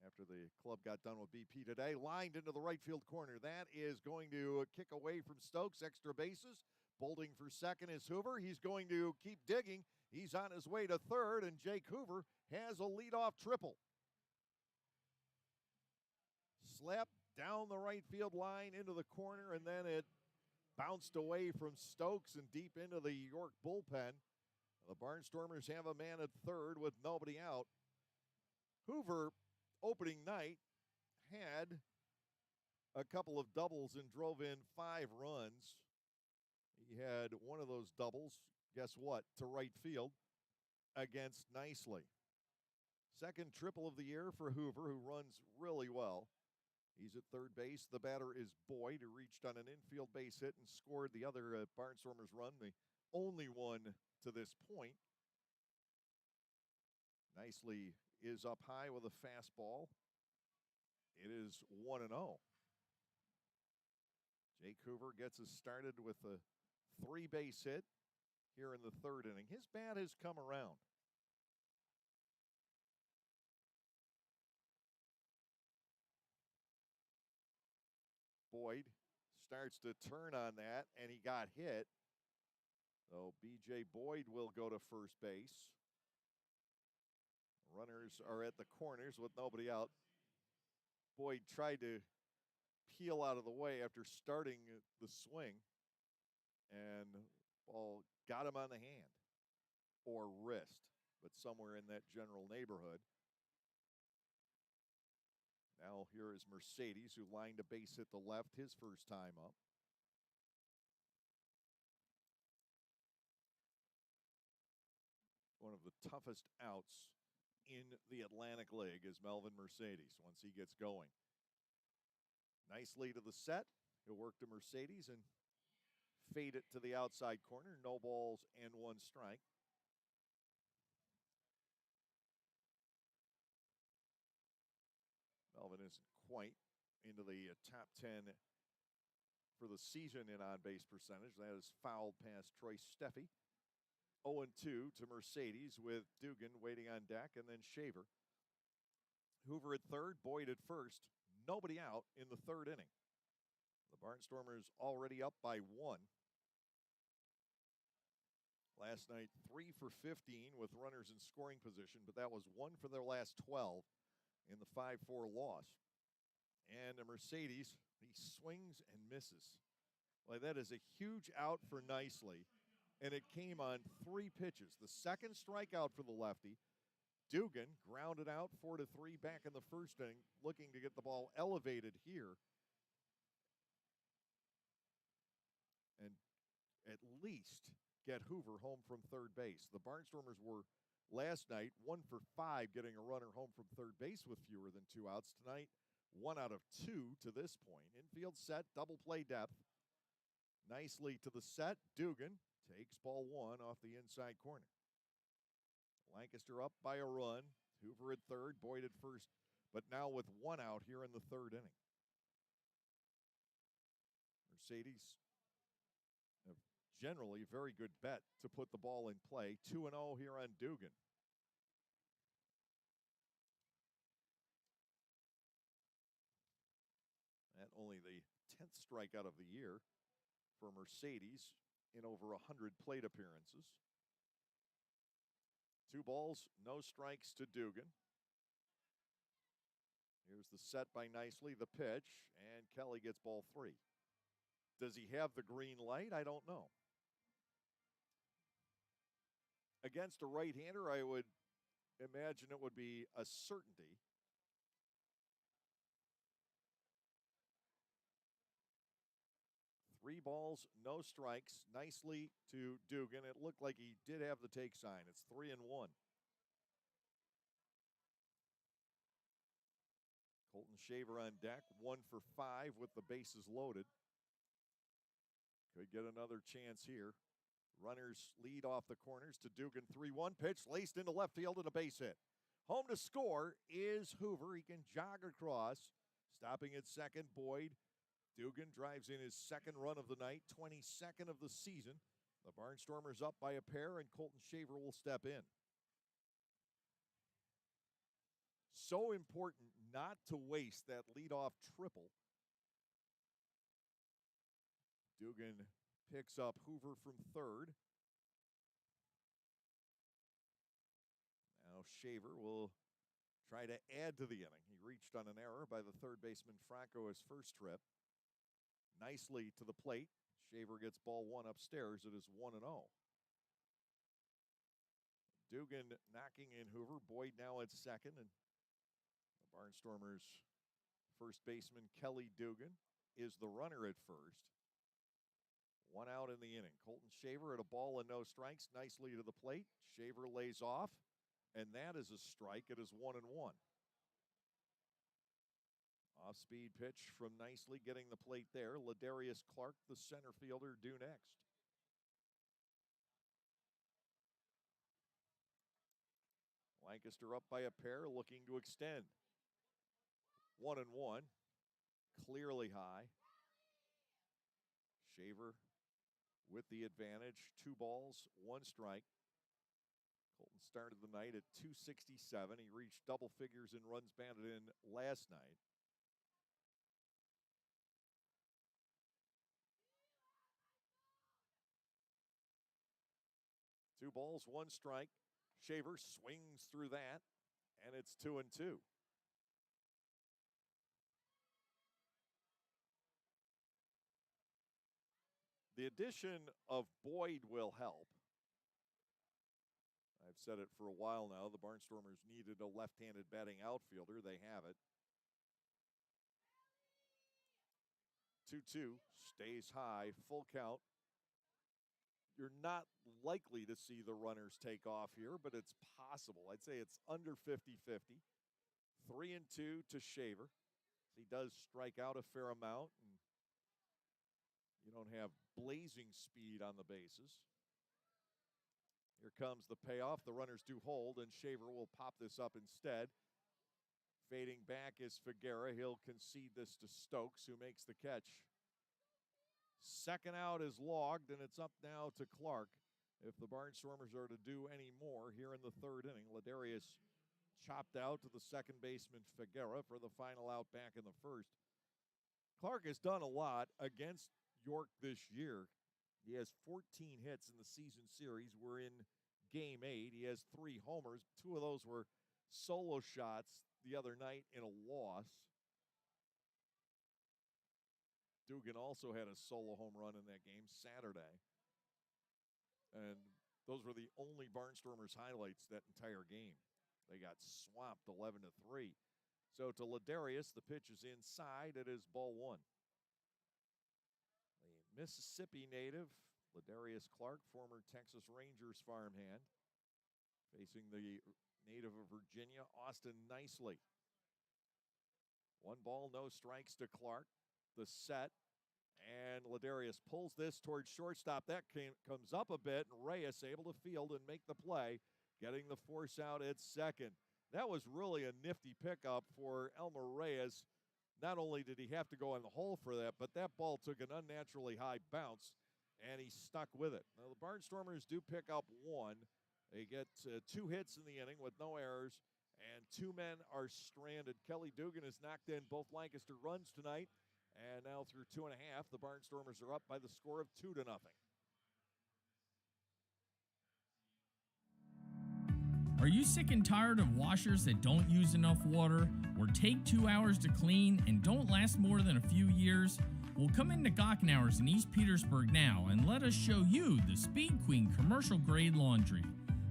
after the club got done with BP today. Lined into the right field corner. That is going to kick away from Stokes. Extra bases. Bolting for second is Hoover. He's going to keep digging. He's on his way to third, and Jake Hoover has a leadoff triple. Slapped down the right field line into the corner, and then it bounced away from Stokes and deep into the York bullpen. The Barnstormers have a man at third with nobody out. Hoover, opening night, had a couple of doubles and drove in 5 runs. He had one of those doubles, guess what, to right field against Nicely. Second triple of the year for Hoover, who runs really well. He's at third base. The batter is Boyd, who reached on an infield base hit and scored the other Barnstormers run, the only one to this point. Nicely is up high with a fastball. It is 1-0. Jake Hoover gets us started with a 3-base hit here in the third inning. His bat has come around. Boyd starts to turn on that, and he got hit. So B.J. Boyd will go to first base. Runners are at the corners with nobody out. Boyd tried to peel out of the way after starting the swing, and ball got him on the hand or wrist, but somewhere in that general neighborhood. Now here is Mercedes, who lined a base hit to left his first time up. One of the toughest outs in the Atlantic League is Melvin Mercedes once he gets going. Nicely to the set. He'll work to Mercedes and fade it to the outside corner. No balls and one strike. Melvin isn't quite into the top 10 for the season in on-base percentage. That is fouled past Troy Steffi. 0-2 to Mercedes with Dugan waiting on deck, and then Shaver. Hoover at third, Boyd at first. Nobody out in the third inning. The Barnstormers already up by 1. Last night, 3 for 15 with runners in scoring position, but that was 1 for their last 12 in the 5-4 loss. And a Mercedes, he swings and misses. Like, that is a huge out for Nicely, and it came on 3 pitches. The second strikeout for the lefty. Dugan grounded out 4-3 back in the first inning, looking to get the ball elevated here. And at least get Hoover home from third base. The Barnstormers were last night 1 for 5 getting a runner home from third base with fewer than 2 outs. Tonight, 1 out of 2 to this point. Infield set, double play depth. Nicely to the set. Dugan takes ball 1 off the inside corner. Lancaster up by a run. Hoover at third, Boyd at first, but now with 1 out here in the third inning. Mercedes, a generally very good bet to put the ball in play. 2-0 here on Dugan. That only the 10th strikeout of the year for Mercedes in over 100 plate appearances. 2 balls, no strikes to Dugan. Here's the set by Nicely, the pitch, and Kelly gets ball 3. Does he have the green light? I don't know. Against a right-hander, I would imagine it would be a certainty. Three balls, no strikes. Nicely to Dugan. It looked like he did have the take sign. It's 3-1. Colton Shaver on deck, 1 for 5 with the bases loaded. Could get another chance here. Runners lead off the corners to Dugan. 3-1 pitch laced into left field and a base hit. Home to score is Hoover. He can jog across. Stopping at second, Boyd. Dugan drives in his second run of the night, 22nd of the season. The Barnstormers up by a pair, and Colton Shaver will step in. So important not to waste that leadoff triple. Dugan picks up Hoover from third. Now Shaver will try to add to the inning. He reached on an error by the third baseman Franco his first trip. Nicely to the plate. Shaver gets ball 1 upstairs. It is 1-0. Dugan knocking in Hoover. Boyd now at second. And the Barnstormers' first baseman Kelly Dugan is the runner at first. 1 out in the inning. Colton Shaver at a ball and no strikes. Nicely to the plate. Shaver lays off. And that is a strike. It is 1-1. Off-speed pitch from Nicely getting the plate there. Ladarius Clark, the center fielder, due next. Lancaster up by a pair, looking to extend. 1-1. Clearly high. Shaver with the advantage. 2 balls, 1 strike. Colton started the night at 267. He reached double figures in runs batted in last night. Two balls, 1 strike. Shaver swings through that, and it's 2-2. The addition of Boyd will help. I've said it for a while now. The Barnstormers needed a left-handed batting outfielder. They have it. 2-2, stays high, full count. you're not likely to see the runners take off here, but it's possible. I'd say it's under 50-50. 3-2 to Shaver. He does strike out a fair amount, and you don't have blazing speed on the bases. Here comes the payoff. The runners do hold, and Shaver will pop this up instead. Fading back is Figuera. He'll concede this to Stokes, who makes the catch. Second out is logged, and it's up now to Clark. If the Barnstormers are to do any more here in the third inning, Ladarius chopped out to the second baseman Figuera for the final out back in the first. Clark has done a lot against York this year. He has 14 hits in the season series. We're in game 8. He has 3 homers. 2 of those were solo shots the other night in a loss. Dugan also had a solo home run in that game Saturday. And those were the only Barnstormers highlights that entire game. They got swamped 11-3. So to Ladarius, the pitch is inside. It is ball 1. The Mississippi native, Ladarius Clark, former Texas Rangers farmhand, facing the native of Virginia, Austin Nicely. 1 ball, no strikes to Clark. The set, and Ladarius pulls this towards shortstop. That comes up a bit, and Reyes able to field and make the play, getting the force out at second. That was really a nifty pickup for Elmer Reyes. Not only did he have to go in the hole for that, but that ball took an unnaturally high bounce, and he stuck with it. Now, the Barnstormers do pick up 1. They get 2 hits in the inning with no errors, and 2 men are stranded. Kelly Dugan has knocked in both Lancaster runs tonight, and now through 2.5, the Barnstormers are up by the score of 2-0. Are you sick and tired of washers that don't use enough water, or take 2 hours to clean and don't last more than a few years? Well, come into Gockenauer's in East Petersburg now and let us show you the Speed Queen commercial grade laundry.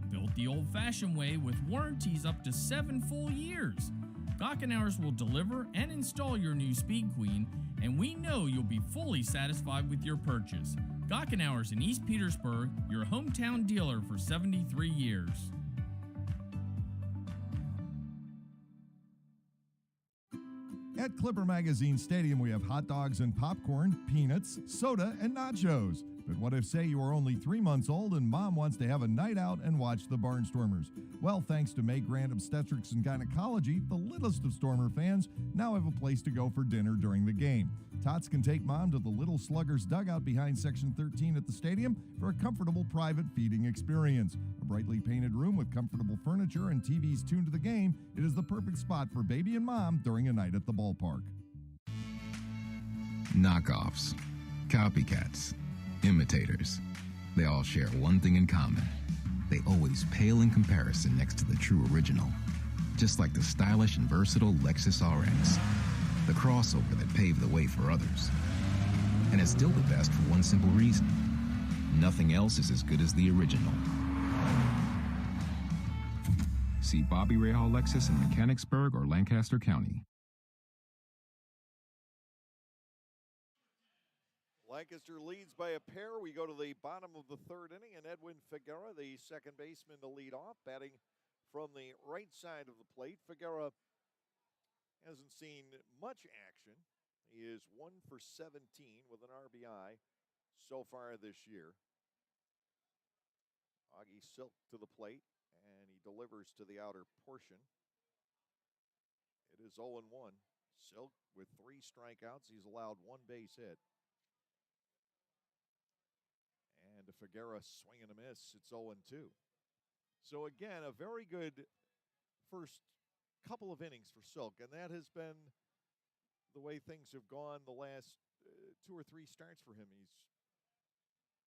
Built the old-fashioned way with warranties up to 7 full years. Gockenauer's will deliver and install your new Speed Queen, and we know you'll be fully satisfied with your purchase. Gockenauer's in East Petersburg, your hometown dealer for 73 years. At Clipper Magazine Stadium, we have hot dogs and popcorn, peanuts, soda, and nachos. But what if, say, you are only 3 months old and mom wants to have a night out and watch the Barnstormers? Well, thanks to May Grant Obstetrics and Gynecology, the littlest of Stormer fans now have a place to go for dinner during the game. Tots can take mom to the Little Sluggers dugout behind Section 13 at the stadium for a comfortable private feeding experience. A brightly painted room with comfortable furniture and TVs tuned to the game, it is the perfect spot for baby and mom during a night at the ballpark. Knockoffs, copycats, imitators. They all share one thing in common. They always pale in comparison next to the true original. Just like the stylish and versatile Lexus RX. The crossover that paved the way for others. And it's still the best for one simple reason. Nothing else is as good as the original. See Bobby Rahal Lexus in Mechanicsburg or Lancaster County. Lancaster leads by a pair. We go to the bottom of the third inning, and Edwin Figuera, the second baseman, to lead off, batting from the right side of the plate. Figuera hasn't seen much action. He is 1 for 17 with an RBI so far this year. Augie Silk to the plate, and he delivers to the outer portion. It is 0-1. Silk with 3 strikeouts. He's allowed 1 base hit. And Figuera swing and a miss. It's 0-2. So again, a very good first couple of innings for Silk, and that has been the way things have gone the last 2 or 3 starts for him. He's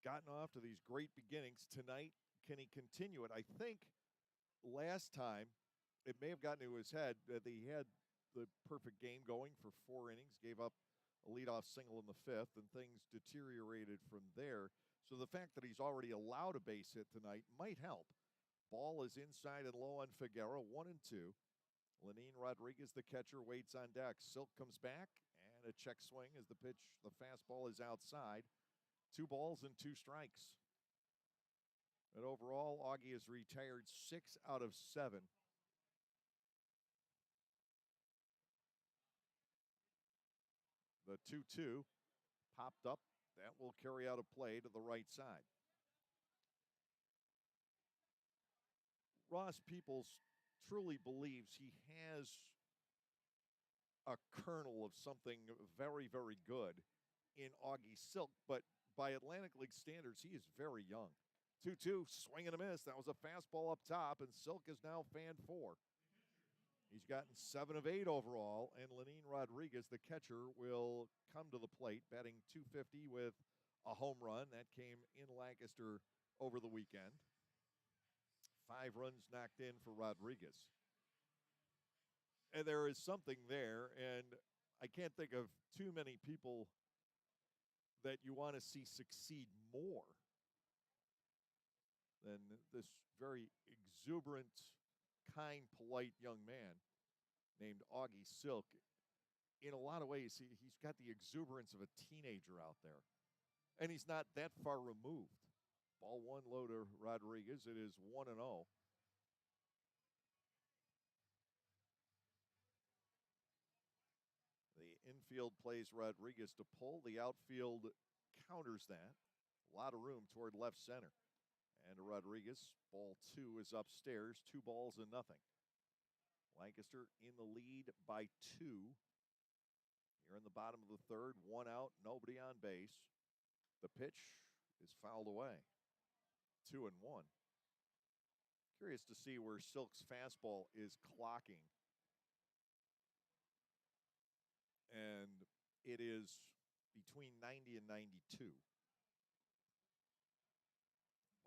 gotten off to these great beginnings. Tonight, can he continue it? I think last time it may have gotten to his head that he had the perfect game going for 4 innings, gave up a leadoff single in the 5th, and things deteriorated from there. So the fact that he's already allowed a base hit tonight might help. Ball is inside and low on Figuera, 1-2. Lenine Rodriguez, the catcher, waits on deck. Silk comes back, and a check swing as the pitch, the fastball is outside. 2 balls and 2 strikes. And overall, Augie has retired 6 out of 7. The 2-2 popped up. That will carry out a play to the right side. Ross Peoples truly believes he has a kernel of something very, very good in Augie Silk, but by Atlantic League standards, he is very young. 2-2, swing and a miss. That was a fastball up top, and Silk is now fanned 4. He's gotten 7 of 8 overall, and Lenin Rodriguez, the catcher, will come to the plate, batting .250 with a home run. That came in Lancaster over the weekend. 5 runs knocked in for Rodriguez. And there is something there, and I can't think of too many people that you want to see succeed more than this very exuberant, kind, polite young man named Augie Silk. In a lot of ways, he's got the exuberance of a teenager out there. And he's not that far removed. Ball 1 low to Rodriguez. It is 1-0. The infield plays Rodriguez to pull. The outfield counters that. A lot of room toward left center. And to Rodriguez, ball 2 is upstairs, 2 balls and nothing. Lancaster in the lead by 2. Here in the bottom of the third, 1 out, nobody on base. The pitch is fouled away. 2-1. Curious to see where Silk's fastball is clocking. And it is between 90 and 92.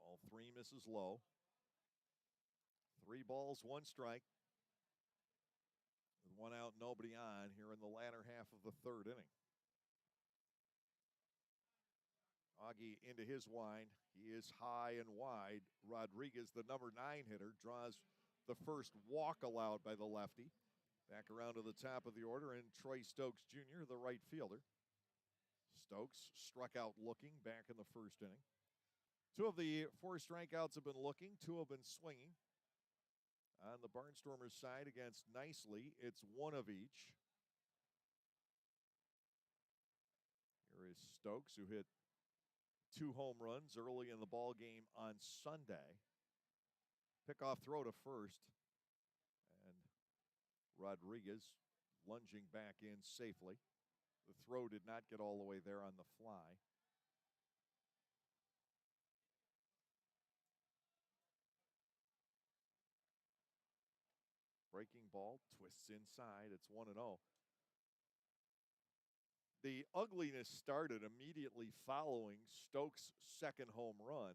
Ball 3 misses low. 3 balls, 1 strike. With 1 out, nobody on here in the latter half of the third inning. Augie into his wind. He is high and wide. Rodriguez, the number 9 hitter, draws the first walk allowed by the lefty. Back around to the top of the order, and Troy Stokes Jr., the right fielder. Stokes struck out looking back in the first inning. 2 of the 4 strikeouts have been looking. 2 have been swinging. On the Barnstormers side against Nicely, it's 1 of each. Here is Stokes, who hit 2 home runs early in the ball game on Sunday. Pickoff throw to first. And Rodriguez lunging back in safely. The throw did not get all the way there on the fly. Breaking ball, twists inside. It's 1-0. The ugliness started immediately following Stokes' second home run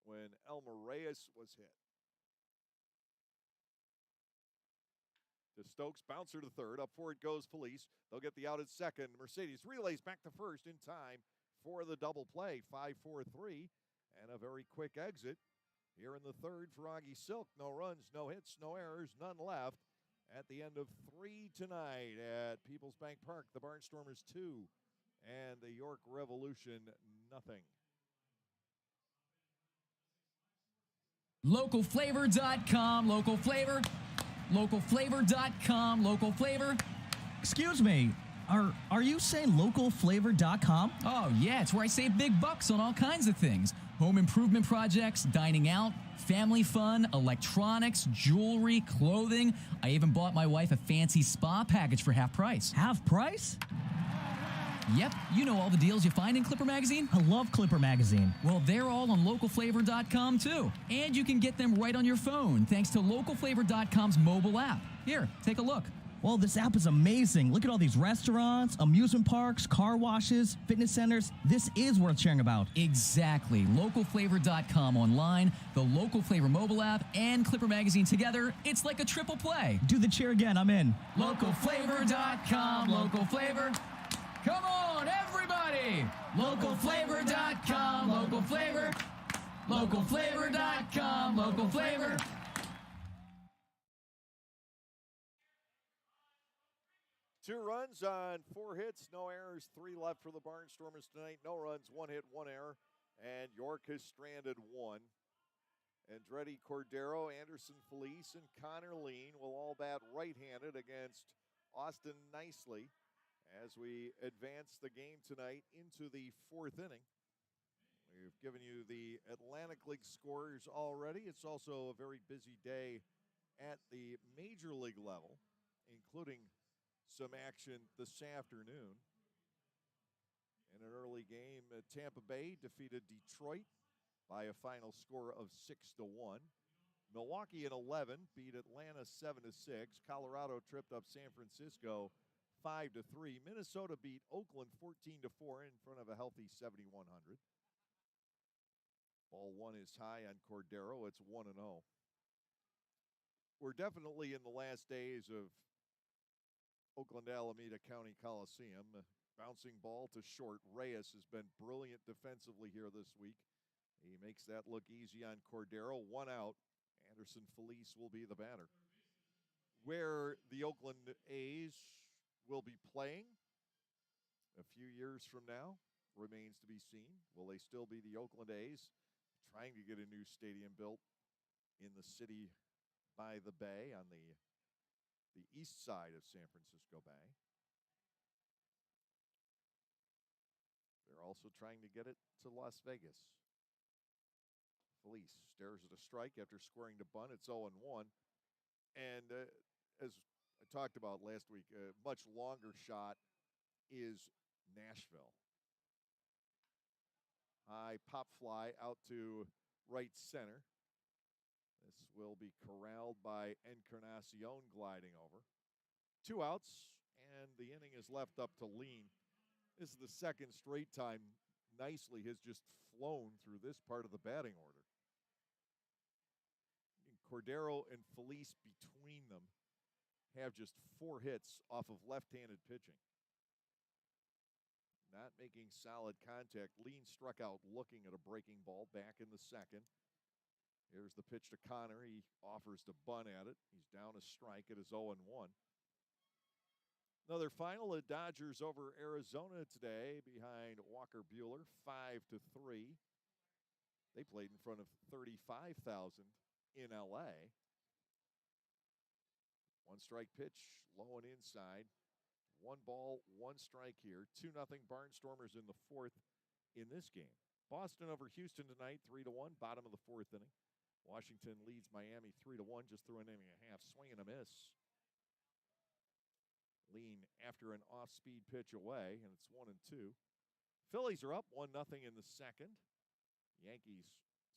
when Elmer Reyes was hit. To Stokes, bouncer to third. Up for it goes Felice. They'll get the out at second. Mercedes relays back to first in time for the double play. 5-4-3 and a very quick exit here in the third for Augie Silk. No runs, no hits, no errors, none left. At the end of 3 tonight at Peoples Bank Park, the Barnstormers 2 and the York Revolution nothing. Localflavor.com, local flavor. Localflavor.com, local flavor. Excuse me, are you saying localflavor.com? Oh, yeah, it's where I save big bucks on all kinds of things. Home improvement projects, dining out, family fun, electronics, jewelry, clothing. I even bought my wife a fancy spa package for half price. Half price? Yep, you know all the deals you find in Clipper Magazine. I love Clipper Magazine. Well, they're all on localflavor.com too. And you can get them right on your phone thanks to localflavor.com's mobile app. Here, take a look. Well, this app is amazing. Look at all these restaurants, amusement parks, car washes, fitness centers. This is worth sharing about. Exactly. Localflavor.com online, the Local Flavor mobile app, and Clipper Magazine together. It's like a triple play. Do the cheer again. I'm in. Localflavor.com, local flavor. Come on, everybody! Localflavor.com, local flavor. Localflavor.com, local flavor. Two runs on 4 hits, no errors, 3 left for the Barnstormers tonight. No runs, 1 hit, 1 error, and York has stranded 1. Andretti Cordero, Anderson Felice, and Connor Lean will all bat right-handed against Austin Nicely as we advance the game tonight into the fourth inning. We've given you the Atlantic League scores already. It's also a very busy day at the Major League level, including some action this afternoon. In an early game, Tampa Bay defeated Detroit by a final score of 6-1. Milwaukee in 11 beat Atlanta 7-6. Colorado tripped up San Francisco 5-3. Minnesota beat Oakland 14-4 in front of a healthy 7,100. Ball one is high on Cordero. It's 1-0. We're definitely in the last days of Oakland Alameda County Coliseum. Bouncing ball to short. Reyes has been brilliant defensively here this week. He makes that look easy on Cordero. 1 out. Anderson Felice will be the batter. Where the Oakland A's will be playing a few years from now remains to be seen. Will they still be the Oakland A's? Trying to get a new stadium built in the city by the bay on the east side of San Francisco Bay. They're also trying to get it to Las Vegas. Felice stares at a strike after scoring to bunt. It's 0-1. And as I talked about last week, a much longer shot is Nashville. High pop fly out to right center. This will be corralled by Encarnacion gliding over. 2 outs, and the inning is left up to Lean. This is the second straight time Nicely has just flown through this part of the batting order. Cordero and Felice between them have just 4 hits off of left-handed pitching. Not making solid contact. Lean struck out looking at a breaking ball back in the second. Here's the pitch to Connor. He offers to bunt at it. He's down a strike. It is 0-1. Another final at Dodgers over Arizona today behind Walker Buehler, 5-3. They played in front of 35,000 in L.A. 1 strike pitch, low and inside. 1 ball, 1 strike here. 2-0 Barnstormers in the fourth in this game. Boston over Houston tonight, 3-1, bottom of the fourth inning. Washington leads Miami 3-1, just through an inning and a half. Swing and a miss. Lean after an off-speed pitch away, and it's 1-2. Phillies are up 1-0 in the second. Yankees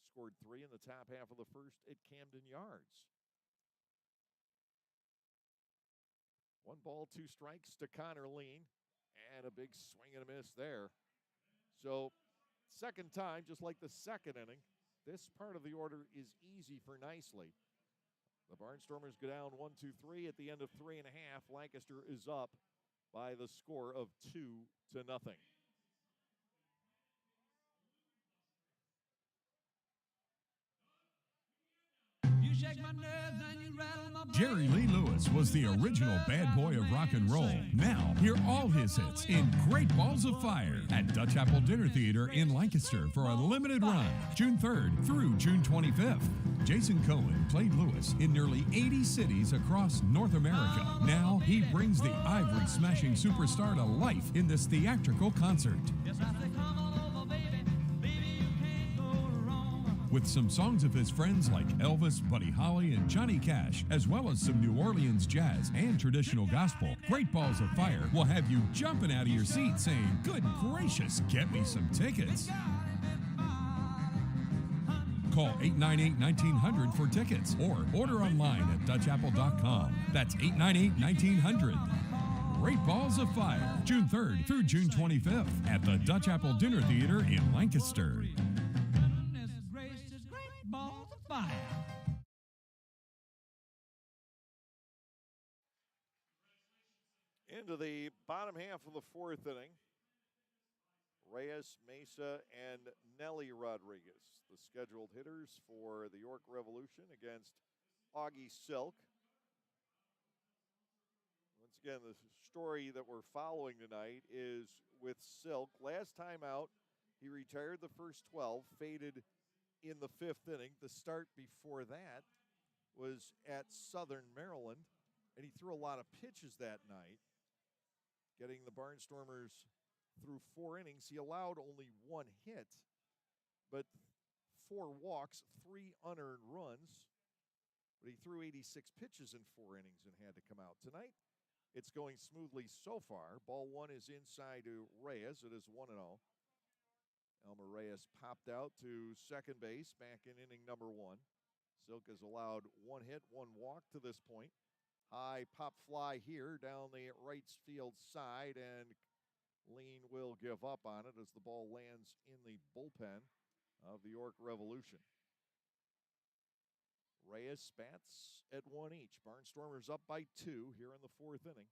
scored 3 in the top half of the first at Camden Yards. 1 ball, 2 strikes to Connor Lean, and a big swing and a miss there. So, second time, just like the second inning, this part of the order is easy for Nicely. The Barnstormers go down 1-2-3 at the end of 3.5. Lancaster is up by the score of 2-0. Jerry Lee Lewis was the original bad boy of rock and roll. Now, hear all his hits in Great Balls of Fire at Dutch Apple Dinner Theater in Lancaster for a limited run, June 3rd through June 25th. Jason Cohen played Lewis in nearly 80 cities across North America. Now, he brings the ivory smashing superstar to life in this theatrical concert. With some songs of his friends like Elvis, Buddy Holly, and Johnny Cash, as well as some New Orleans jazz and traditional gospel, Great Balls of Fire will have you jumping out of your seat saying, "Good gracious, get me some tickets." Call 898-1900 for tickets or order online at DutchApple.com. That's 898-1900. Great Balls of Fire, June 3rd through June 25th at the Dutch Apple Dinner Theater in Lancaster. Into the bottom half of the fourth inning. Reyes, Mesa, and Nelly Rodriguez, the scheduled hitters for the York Revolution against Augie Silk. Once again, the story that we're following tonight is with Silk. Last time out, he retired the first 12, faded in the 5th inning. The start before that was at Southern Maryland, and he threw a lot of pitches that night, getting the Barnstormers through 4 innings. He allowed only 1 hit, but 4 walks, 3 unearned runs. But he threw 86 pitches in 4 innings and had to come out. Tonight, it's going smoothly so far. Ball 1 is inside to Reyes. It is 1-0. Elmer Reyes popped out to second base back in inning number 1. Silk has allowed 1 hit, 1 walk to this point. High pop fly here down the right field side, and Lean will give up on it as the ball lands in the bullpen of the York Revolution. Reyes spats at 1 each. Barnstormers up by 2 here in the 4th inning.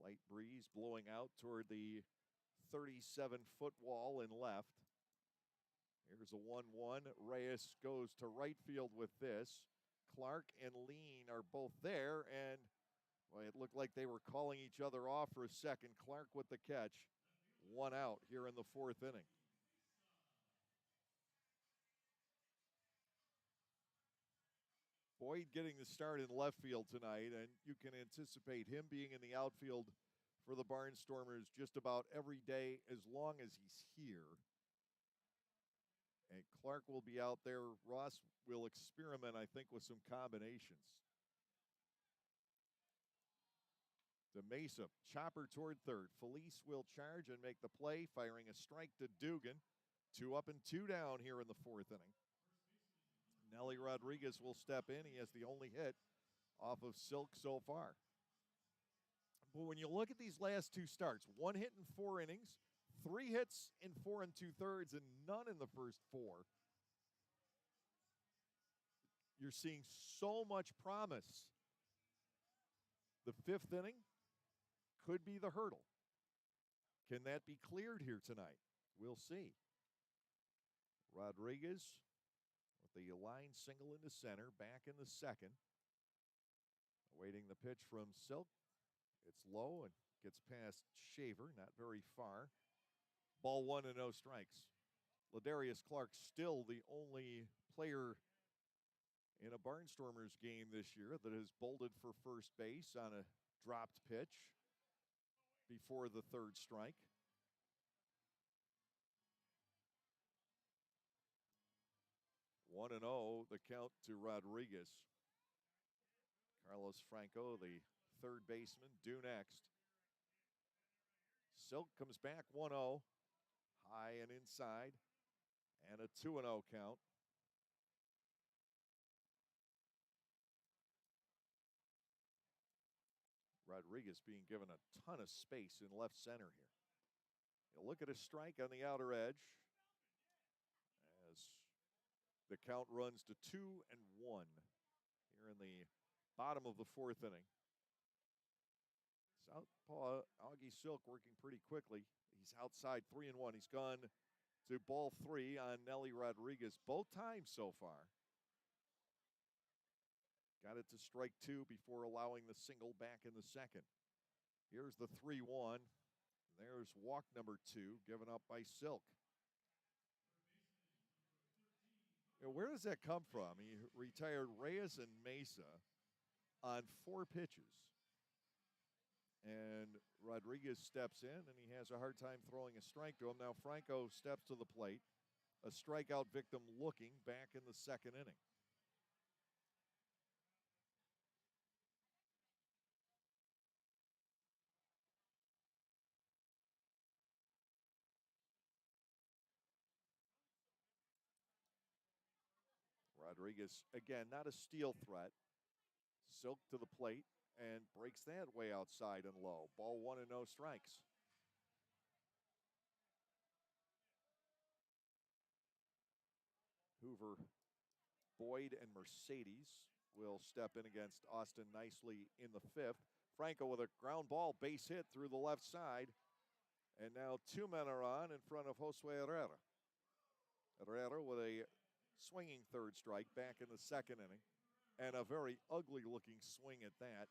Light breeze blowing out toward the 37-foot wall in left. Here's a 1-1. Reyes goes to right field with this. Clark and Lean are both there, and boy, it looked like they were calling each other off for a second. Clark with the catch. 1 out here in the 4th inning. Boyd getting the start in left field tonight, and you can anticipate him being in the outfield for the Barnstormers just about every day as long as he's here. And Clark will be out there. Ross will experiment, I think, with some combinations. To Mesa, chopper toward third. Felice will charge and make the play, firing a strike to Dugan. 2 up and 2 down here in the 4th inning. Nelly Rodriguez will step in. He has the only hit off of Silk so far. But when you look at these last 2 starts, 1 hit in 4 innings, 3 hits in 4 2/3, and none in the first 4. You're seeing so much promise. The 5th inning could be the hurdle. Can that be cleared here tonight? We'll see. Rodriguez with the line single into center, back in the 2nd. Awaiting the pitch from Silk. It's low and gets past Shaver, not very far. Ball 1 and no strikes. Ladarius Clark still the only player in a Barnstormers game this year that has bolted for first base on a dropped pitch before the 3rd strike. One and 0, the count to Rodriguez. Carlos Franco, the 3rd baseman, due next. Silk comes back 1-0, high and inside, and a 2-0 count. Rodriguez being given a ton of space in left center here. He'll look at a strike on the outer edge as the count runs to 2-1 here in the bottom of the 4th inning. Southpaw Augie Silk working pretty quickly. He's outside 3-1. He's gone to ball 3 on Nelly Rodriguez both times so far. Got it to strike 2 before allowing the single back in the 2nd. Here's the 3-1. There's walk number 2 given up by Silk. You know, where does that come from? He retired Reyes and Mesa on 4 pitches. And Rodriguez steps in, and he has a hard time throwing a strike to him. Now Franco steps to the plate. A strikeout victim looking back in the 2nd inning. Rodriguez, again, not a steal threat. Silk to the plate and breaks that way outside and low. Ball 1 and no strikes. Hoover, Boyd, and Mercedes will step in against Austin nicely in the 5th. Franco with a ground ball base hit through the left side. And now 2 men are on in front of Josue Herrera. Herrera with a swinging 3rd strike back in the 2nd inning. And a very ugly looking swing at that.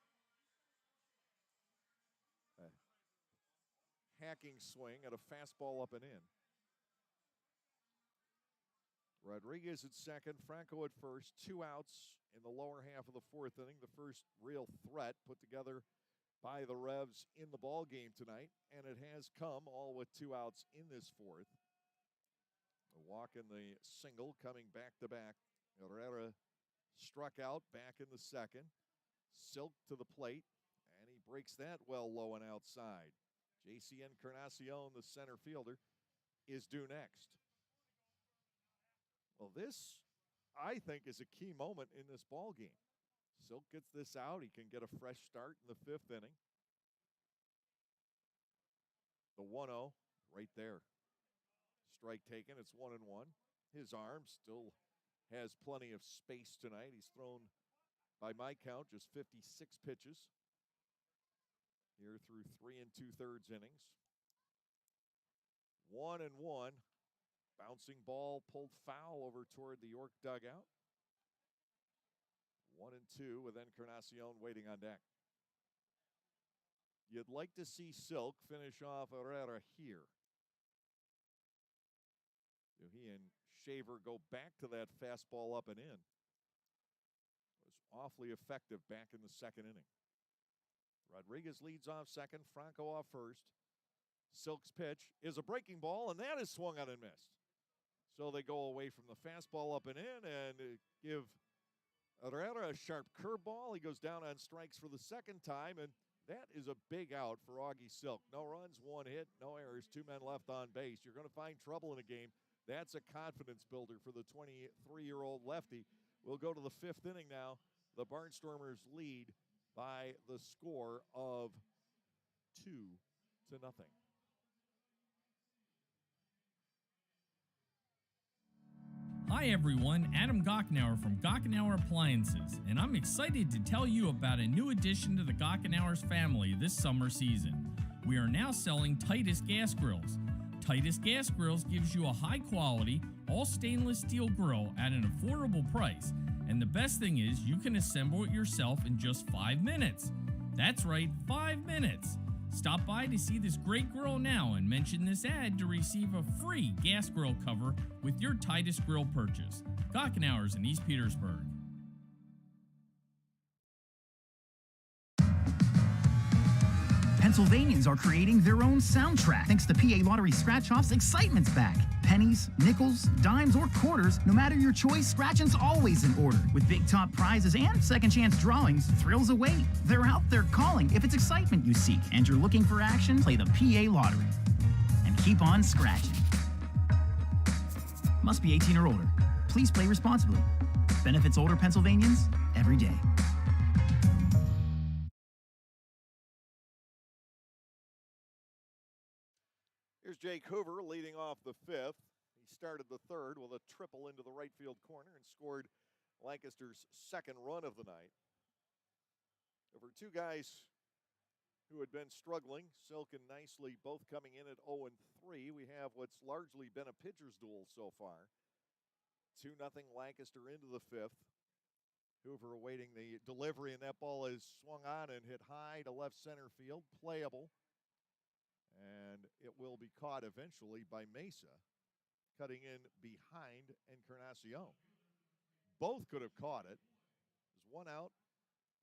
hacking swing at a fastball up and in. Rodriguez at second, Franco at first, 2 outs in the lower half of the fourth inning. The first real threat put together by the Revs in the ball game tonight, and it has come all with 2 outs in this fourth. A walk in the single coming back to back. Herrera struck out back in the second. Silk to the plate, and he breaks that well low and outside. J.C. Encarnacion, the center fielder, is due next. Well, this, I think, is a key moment in this ball game. Silk gets this out. He can get a fresh start in the fifth inning. The 1-0 right there. Strike taken. It's 1-1. His arm still has plenty of space tonight. He's thrown, by my count, just 56 pitches here through 3 2/3 innings. 1-1. Bouncing ball pulled foul over toward the York dugout. 1-2 with Encarnacion waiting on deck. You'd like to see Silk finish off Herrera here. Do he and Shaver go back to that fastball up and in? It was awfully effective back in the second inning. Rodriguez leads off second, Franco off first. Silk's pitch is a breaking ball, and that is swung on and missed. So they go away from the fastball up and in and give Herrera a sharp curveball. He goes down on strikes for the second time, and that is a big out for Augie Silk. No runs, 1 hit, no errors, 2 men left on base. You're going to find trouble in a game. That's a confidence builder for the 23-year-old lefty. We'll go to the fifth inning now. The Barnstormers lead by the score of 2-0. Hi everyone, Adam Gochenauer from Gochenauer Appliances, and I'm excited to tell you about a new addition to the Gochenauer's family this summer season. We are now selling Titus gas grills. Titus gas grills gives you a high quality, all stainless steel grill at an affordable price, and the best thing is you can assemble it yourself in just 5 minutes. That's right, 5 minutes. Stop by to see this great grill now and mention this ad to receive a free gas grill cover with your Titus grill purchase. Gochenauer's in East Petersburg. Pennsylvanians are creating their own soundtrack. Thanks to PA Lottery Scratch-Offs, excitement's back. Pennies, nickels, dimes, or quarters, no matter your choice, scratching's always in order. With big top prizes and second chance drawings, thrills await. They're out there calling if it's excitement you seek and you're looking for action, play the PA Lottery. And keep on scratching. Must be 18 or older. Please play responsibly. Benefits older Pennsylvanians every day. Here's Jake Hoover leading off the fifth. He started the third with a triple into the right field corner and scored Lancaster's second run of the night. Over 2 guys who had been struggling, Silk and Nicely both coming in at 0-3. We have what's largely been a pitcher's duel so far. 2-0 Lancaster into the fifth. Hoover awaiting the delivery, and that ball is swung on and hit high to left center field, playable. And it will be caught eventually by Mesa, cutting in behind Encarnacion. Both could have caught it. There's 1 out,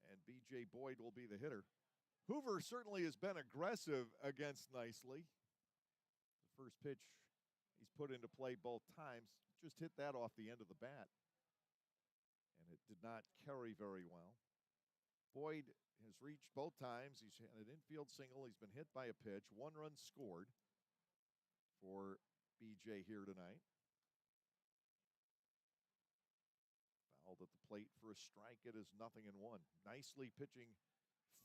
and B.J. Boyd will be the hitter. Hoover certainly has been aggressive against Nicely. The first pitch he's put into play both times, just hit that off the end of the bat. And it did not carry very well. Boyd has reached both times. He's had an infield single. He's been hit by a pitch. 1 run scored for BJ here tonight. Fouled at the plate for a strike. It is 0-1. Nicely pitching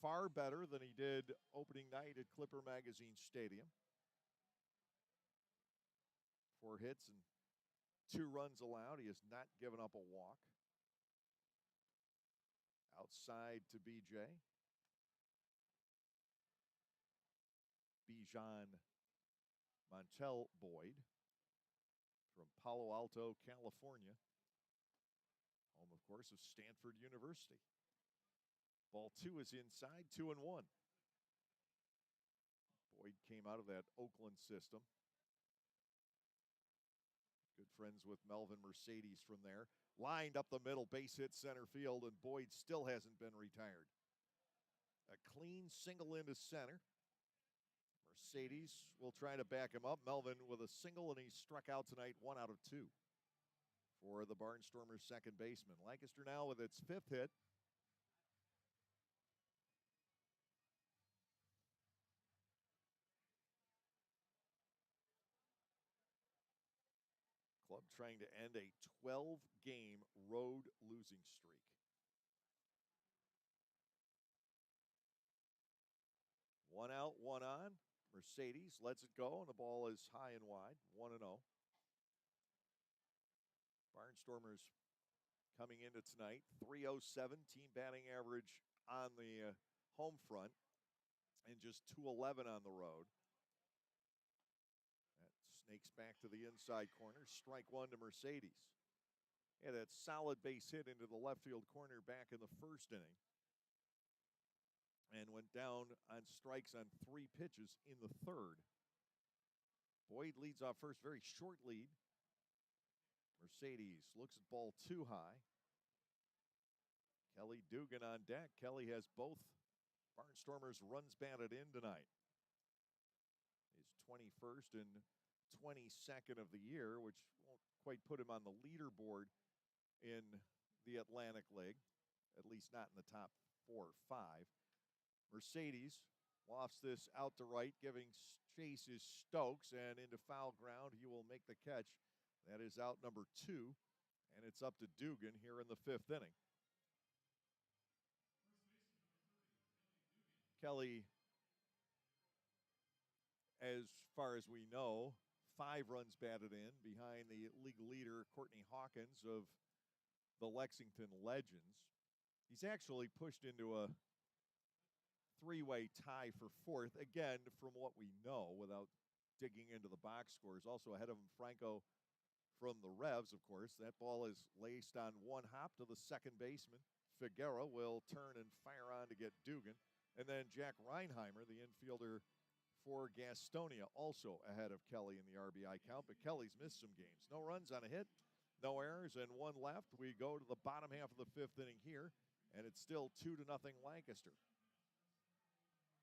far better than he did opening night at Clipper Magazine Stadium. 4 hits and 2 runs allowed. He has not given up a walk. Outside to BJ. Bijan Montel Boyd from Palo Alto, California. Home, of course, of Stanford University. Ball 2 is inside, 2-1. Boyd came out of that Oakland system. Good friends with Melvin Mercedes from there. Lined up the middle, base hit center field, and Boyd still hasn't been retired. A clean single into center. Mercedes will try to back him up. Melvin with a single, and he struck out tonight, 1 out of 2 for the Barnstormers' second baseman. Lancaster now with its 5th hit. Club trying to end a 12-game road losing streak. 1 out, 1 on. Mercedes lets it go, and the ball is high and wide, 1-0. Barnstormers coming into tonight, 307 team batting average on the home front, and just 211 on the road. That snakes back to the inside corner. Strike one to Mercedes. Yeah, that solid base hit into the left field corner back in the first inning. And went down on strikes on 3 pitches in the third. Boyd leads off first, very short lead. Mercedes looks at ball too high. Kelly Dugan on deck. Kelly has both Barnstormers runs batted in tonight. His 21st and 22nd of the year, which won't quite put him on the leaderboard in the Atlantic League, at least not in the top 4 or 5. Mercedes lofts this out to right, giving chase is Stokes, and into foul ground, he will make the catch. That is out number 2, and it's up to Dugan here in the 5th inning. Kelly, as far as we know, 5 runs batted in behind the league leader, Courtney Hawkins of the Lexington Legends. He's actually pushed into a 3-way tie for 4th, again, from what we know, without digging into the box scores. Also ahead of him, Franco from the Revs, of course. That ball is laced on 1 hop to the second baseman. Figueroa will turn and fire on to get Dugan. And then Jack Reinheimer, the infielder for Gastonia, also ahead of Kelly in the RBI count. But Kelly's missed some games. No runs on a hit, no errors, and 1 left. We go to the bottom half of the 5th inning here, and it's still 2-0 Lancaster.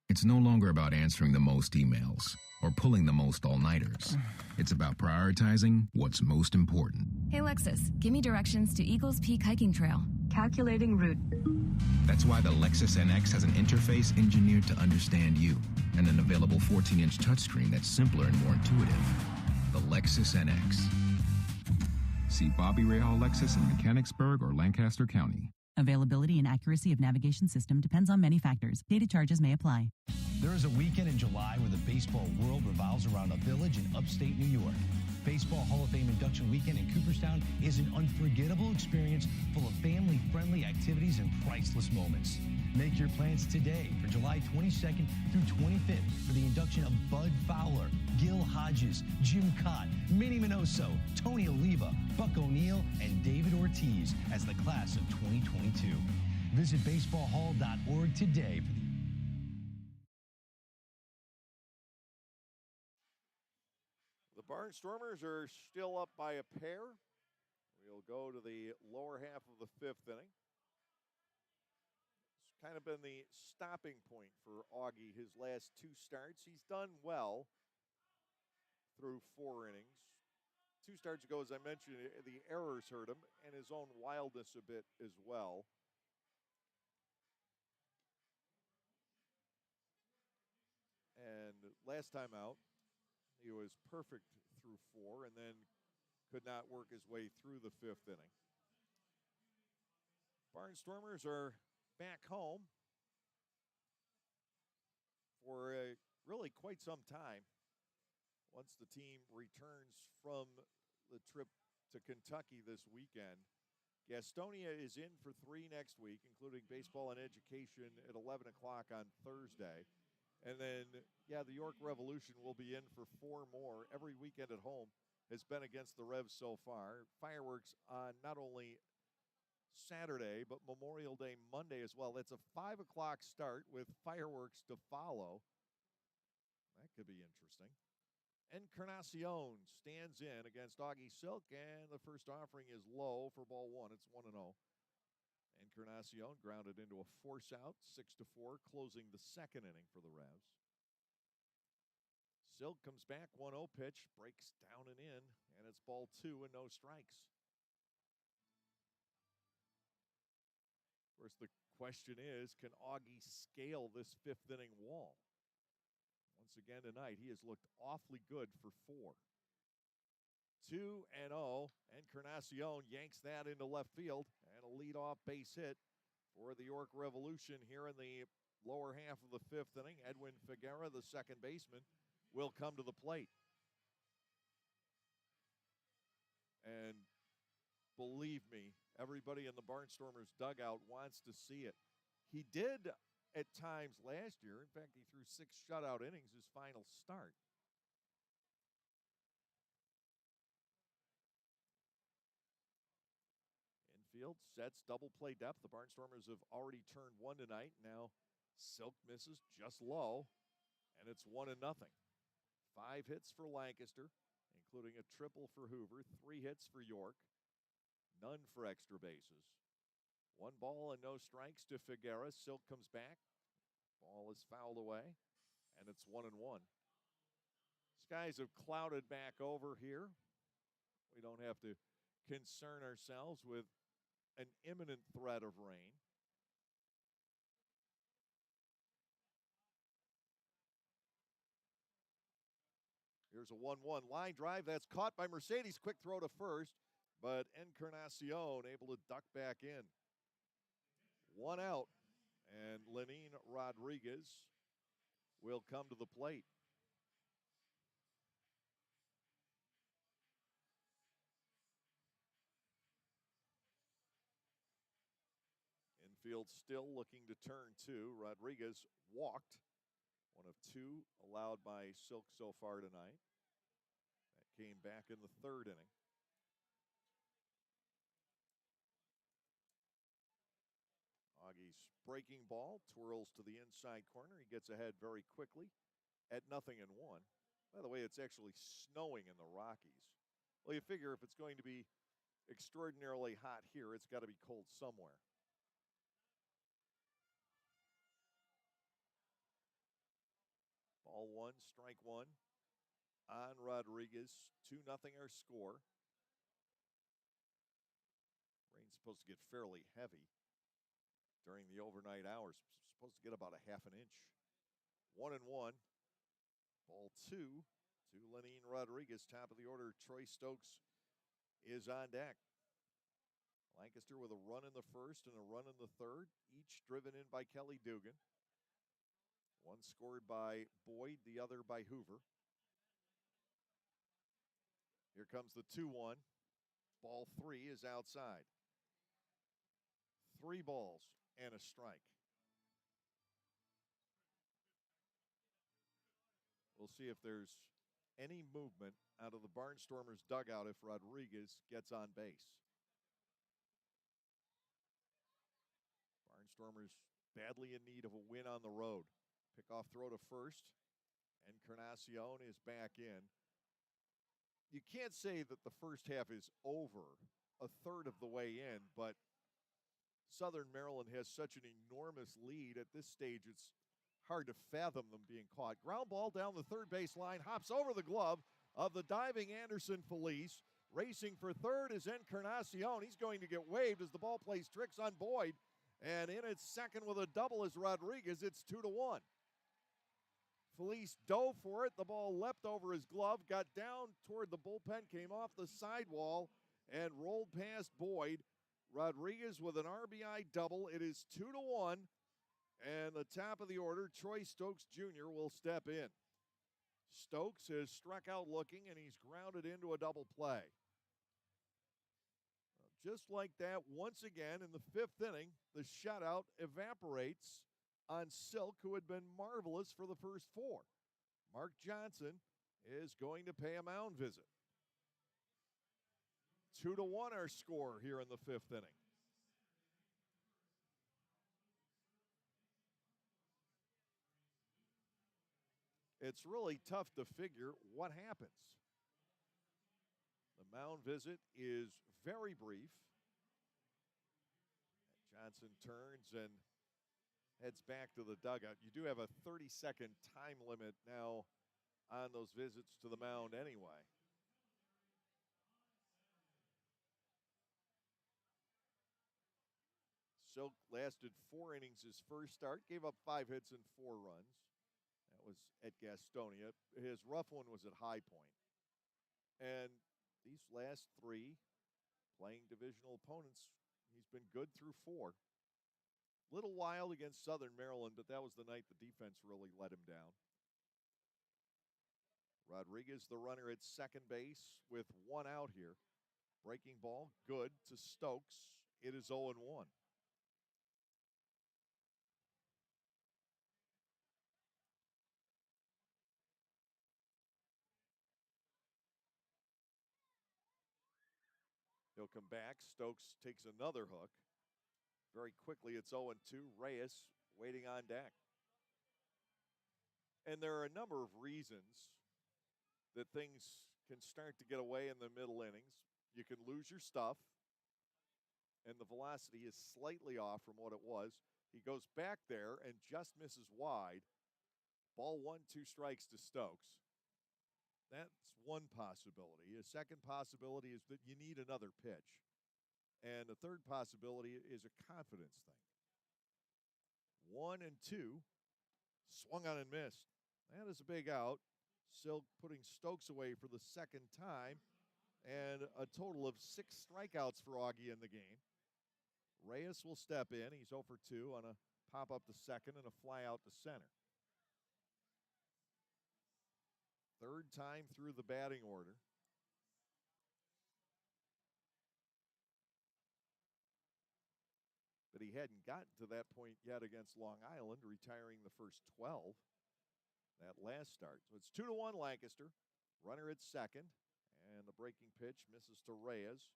It's no longer about answering the most emails or pulling the most all-nighters. It's about prioritizing what's most important. Hey, Lexus, give me directions to Eagles Peak Hiking Trail. Calculating route. That's why the Lexus NX has an interface engineered to understand you and an available 14-inch touchscreen that's simpler and more intuitive. The Lexus NX. See Bobby Rahal Lexus in Mechanicsburg or Lancaster County. Availability and accuracy of navigation system depends on many factors. Data charges may apply. There is a weekend in July where the baseball world revolves around a village in upstate New York. Baseball Hall of Fame induction weekend in Cooperstown is an unforgettable experience full of family-friendly activities and priceless moments. Make your plans today for July 22nd through 25th for the induction of Bud Fowler, Gil Hodges, Jim Cott, Minnie Minoso, Tony Oliva, Buck O'Neill, and David Ortiz as the class of 2022. Visit baseballhall.org today for the Barnstormers are still up by a pair. We'll go to the lower half of the 5th inning. It's kind of been the stopping point for Augie his last 2 starts. He's done well through 4 innings. 2 starts ago, as I mentioned, the errors hurt him and his own wildness a bit as well. And last time out, he was perfect through 4 and then could not work his way through the 5th inning. Barnstormers are back home for really quite some time once the team returns from the trip to Kentucky this weekend. Gastonia is in for 3 next week, including baseball and education at 11 o'clock on Thursday. And then, the York Revolution will be in for 4 more. Every weekend at home has been against the Revs so far. Fireworks on not only Saturday, but Memorial Day Monday as well. That's a 5 o'clock start with fireworks to follow. That could be interesting. Encarnacion stands in against Augie Silk, and the first offering is low for ball one. It's 1-0. Encarnacion grounded into a force out, 6-4, closing the second inning for the Revs. Silk comes back, 1-0 pitch, breaks down and in, and it's ball two and no strikes. Of course, the question is, can Augie scale this fifth inning wall? Once again tonight, he has looked awfully good for 4. 2-0, Encarnacion yanks that into left field, and a leadoff base hit for the York Revolution here in the lower half of the fifth inning. Edwin Figuera, the second baseman, will come to the plate. And believe me, everybody in the Barnstormers dugout wants to see it. He did at times last year. In fact, he threw 6 shutout innings his final start. Infield sets double play depth. The Barnstormers have already turned 1 tonight. Now Silk misses just low, and it's 1-0. 5 hits for Lancaster, including a triple for Hoover, 3 hits for York, none for extra bases. 1 ball and no strikes to Figuera. Silk comes back. Ball is fouled away, and it's 1-1. Skies have clouded back over here. We don't have to concern ourselves with an imminent threat of rain. Here's a 1-1 line drive that's caught by Mercedes. Quick throw to first, but Encarnacion able to duck back in. 1 out, and Lenin Rodriguez will come to the plate. Infield still looking to turn 2. Rodriguez walked. 1 of 2 allowed by Silk so far tonight. That came back in the third inning. Augie's breaking ball twirls to the inside corner. He gets ahead very quickly at 0-1. By the way, it's actually snowing in the Rockies. Well, you figure if it's going to be extraordinarily hot here, it's got to be cold somewhere. Ball 1, strike 1 on Rodriguez. 2-0 our score. Rain's supposed to get fairly heavy during the overnight hours. Supposed to get about a half an inch. 1-1. Ball 2 to Lenin Rodriguez. Top of the order, Troy Stokes is on deck. Lancaster with a run in the first and a run in the third, each driven in by Kelly Dugan. One scored by Boyd, the other by Hoover. Here comes the 2-1. Ball 3 is outside. 3 balls and a strike. We'll see if there's any movement out of the Barnstormers dugout if Rodriguez gets on base. Barnstormers badly in need of a win on the road. Pickoff throw to first. Encarnacion is back in. You can't say that the first half is over a third of the way in, but Southern Maryland has such an enormous lead at this stage, it's hard to fathom them being caught. Ground ball down the third base line, hops over the glove of the diving Anderson Felice. Racing for third is Encarnacion. He's going to get waved as the ball plays tricks on Boyd. And in its second with a double is Rodriguez. It's 2-1. Felice dove for it. The ball leapt over his glove, got down toward the bullpen, came off the sidewall, and rolled past Boyd. Rodriguez with an RBI double. It is 2-1. And the top of the order, Troy Stokes Jr. will step in. Stokes has struck out looking, and he's grounded into a double play. Just like that, once again in the fifth inning, the shutout evaporates on Silk, who had been marvelous for the first 4. Mark Johnson is going to pay a mound visit. 2-1 our score here in the fifth inning. it's really tough to figure what happens. The mound visit is very brief. Johnson turns and heads back to the dugout. You do have a 30-second time limit now on those visits to the mound anyway. Silk lasted 4 innings his first start, gave up 5 hits and 4 runs. That was at Gastonia. His rough one was at High Point. And these last 3 playing divisional opponents, he's been good through 4. Little wild against Southern Maryland, but that was the night the defense really let him down. Rodriguez, the runner at second base with 1 out here. Breaking ball, good to Stokes. It is 0-1. He'll come back. Stokes takes another hook. Very quickly, it's 0-2. Reyes waiting on deck. And there are a number of reasons that things can start to get away in the middle innings. You can lose your stuff, and the velocity is slightly off from what it was. He goes back there and just misses wide. Ball 1, 2 strikes to Stokes. That's one possibility. A second possibility is that you need another pitch. And the third possibility is a confidence thing. 1 and 2, swung on and missed. That is a big out. Silk putting Stokes away for the second time, and a total of 6 strikeouts for Augie in the game. Reyes will step in. He's 0 for 2 on a pop up to second and a fly out to center. Third time through the batting order. But he hadn't gotten to that point yet against Long Island, retiring the first 12 that last start. So it's 2-1 Lancaster. Runner at second. And the breaking pitch misses to Reyes.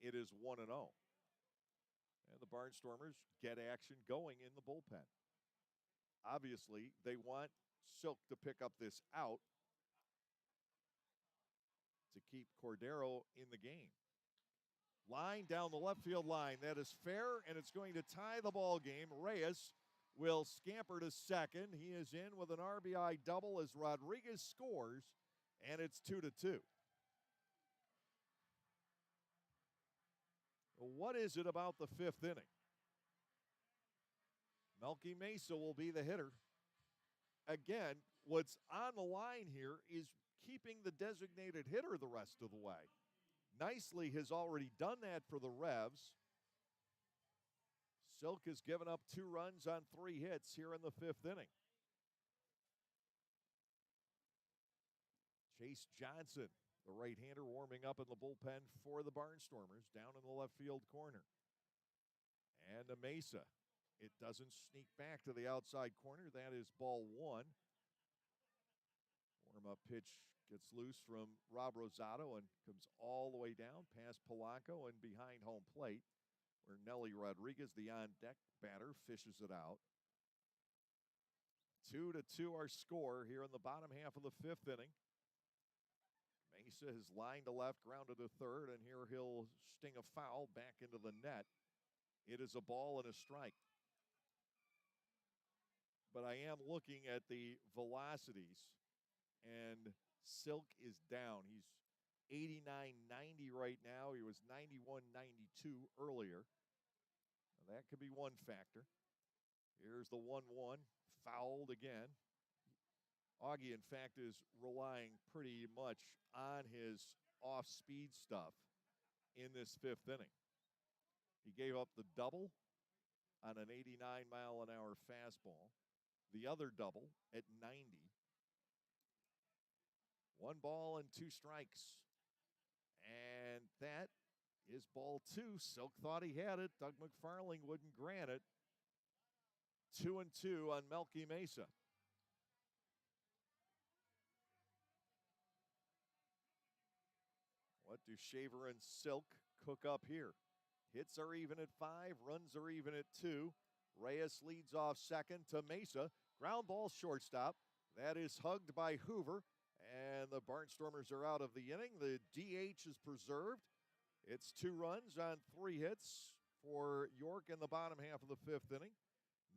It is 1-0. And the Barnstormers get action going in the bullpen. Obviously, they want Silk to pick up this out to keep Cordero in the game. Line down the left field line. That is fair, and it's going to tie the ball game. Reyes will scamper to second. He is in with an RBI double as Rodriguez scores, and it's 2-2. What is it about the 5th inning? Melky Mesa will be the hitter. Again, what's on the line here is keeping the designated hitter the rest of the way. Nicely has already done that for the Revs. Silk has given up 2 runs on 3 hits here in the 5th inning. Chase Johnson, the right-hander, warming up in the bullpen for the Barnstormers down in the left field corner. And a Mesa. It doesn't sneak back to the outside corner. That is ball 1. Warm-up pitch gets loose from Rob Rosato and comes all the way down past Polanco and behind home plate, where Nelly Rodriguez, the on-deck batter, fishes it out. 2-2 our score here in the bottom half of the 5th inning. Mesa has lined to left, grounded to third, and here he'll sting a foul back into the net. It is a ball and a strike. But I am looking at the velocities, and Silk is down. He's 89.90 right now. He was 91.92 earlier. Now, that could be one factor. Here's the 1-1, fouled again. Augie, in fact, is relying pretty much on his off-speed stuff in this 5th inning. He gave up the double on an 89-mile-an-hour fastball. The other double at 90. 1 ball and 2 strikes. And that is ball 2. Silk thought he had it. Doug McFarling wouldn't grant it. 2-2 on Melky Mesa. What do Shaver and Silk cook up here? Hits are even at 5. Runs are even at 2. Reyes leads off second to Mesa. Ground ball shortstop. That is hugged by Hoover, and the Barnstormers are out of the inning. The DH is preserved. It's 2 runs on 3 hits for York in the bottom half of the 5th inning.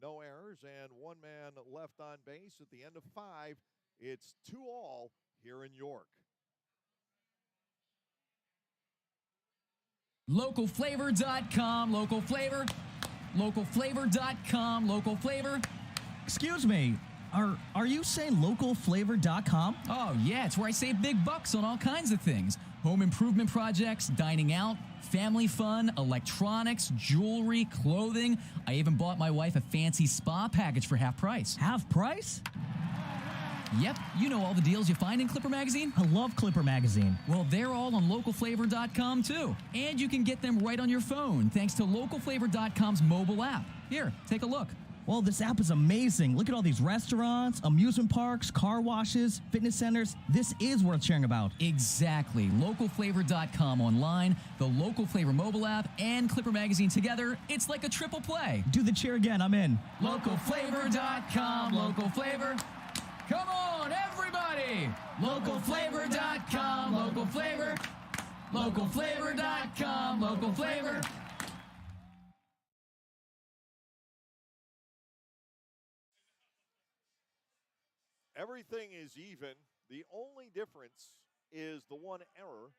No errors and 1 man left on base at the end of 5. It's 2-all here in York. Localflavor.com, local flavor, localflavor.com, local flavor. Excuse me, are you saying localflavor.com? Oh, yeah, it's where I save big bucks on all kinds of things. Home improvement projects, dining out, family fun, electronics, jewelry, clothing. I even bought my wife a fancy spa package for half price. Half price? Yep, you know all the deals you find in Clipper Magazine. I love Clipper Magazine. Well, they're all on localflavor.com too. And you can get them right on your phone thanks to localflavor.com's mobile app. Here, take a look. Well, this app is amazing. Look at all these restaurants, amusement parks, car washes, fitness centers. This is worth sharing about. Exactly. Localflavor.com online, the Local Flavor mobile app, and Clipper Magazine together. It's like a triple play. Do the cheer again. I'm in. Localflavor.com, local flavor. Come on, everybody! Localflavor.com, local flavor. Localflavor.com, local flavor. Everything is even. The only difference is the 1 error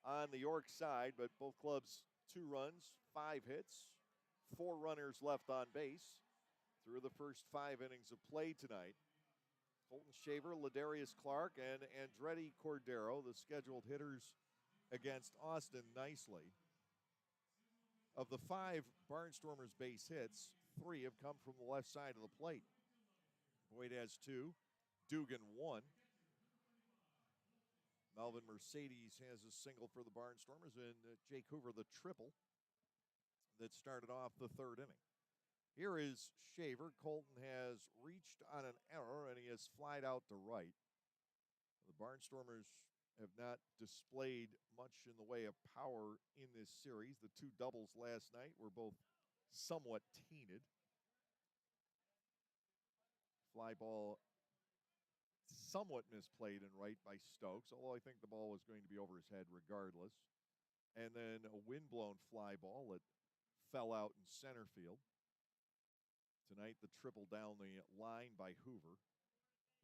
on the York side, but both clubs 2 runs, 5 hits, 4 runners left on base through the first 5 innings of play tonight. Colton Shaver, Ladarius Clark, and Andretti Cordero, the scheduled hitters against Austin nicely. Of the 5 Barnstormers base hits, 3 have come from the left side of the plate. Boyd has 2. Dugan 1. Melvin Mercedes has a single for the Barnstormers, and Jake Hoover the triple that started off the 3rd inning. Here is Shaver. Colton has reached on an error, and he has flied out to right. The Barnstormers have not displayed much in the way of power in this series. The 2 doubles last night were both somewhat tainted. Fly ball somewhat misplayed in right by Stokes, although I think the ball was going to be over his head regardless. And then a windblown fly ball that fell out in center field. Tonight, the triple down the line by Hoover.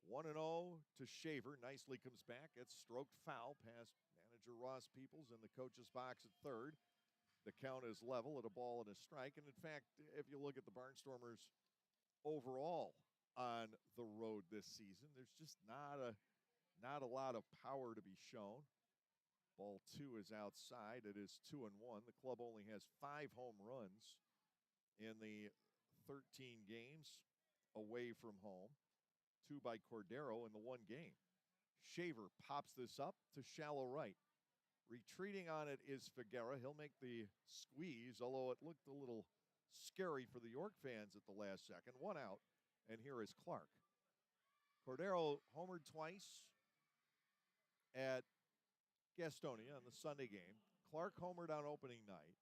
1-0 to Shaver. Nicely comes back. It's stroked foul past manager Ross Peoples in the coach's box at 3rd. The count is level at a ball and a strike. And in fact, if you look at the Barnstormers overall on the road this season, there's just not a lot of power to be shown. Ball 2 is outside. It is 2-1. The club only has 5 home runs in the 13 games away from home. 2 by Cordero in the 1 game. Shaver pops this up to shallow right. Retreating on it is Figuera. He'll make the squeeze, although it looked a little scary for the York fans at the last second. 1 out, and here is Clark. Cordero homered twice at Gastonia on the Sunday game. Clark homered on opening night.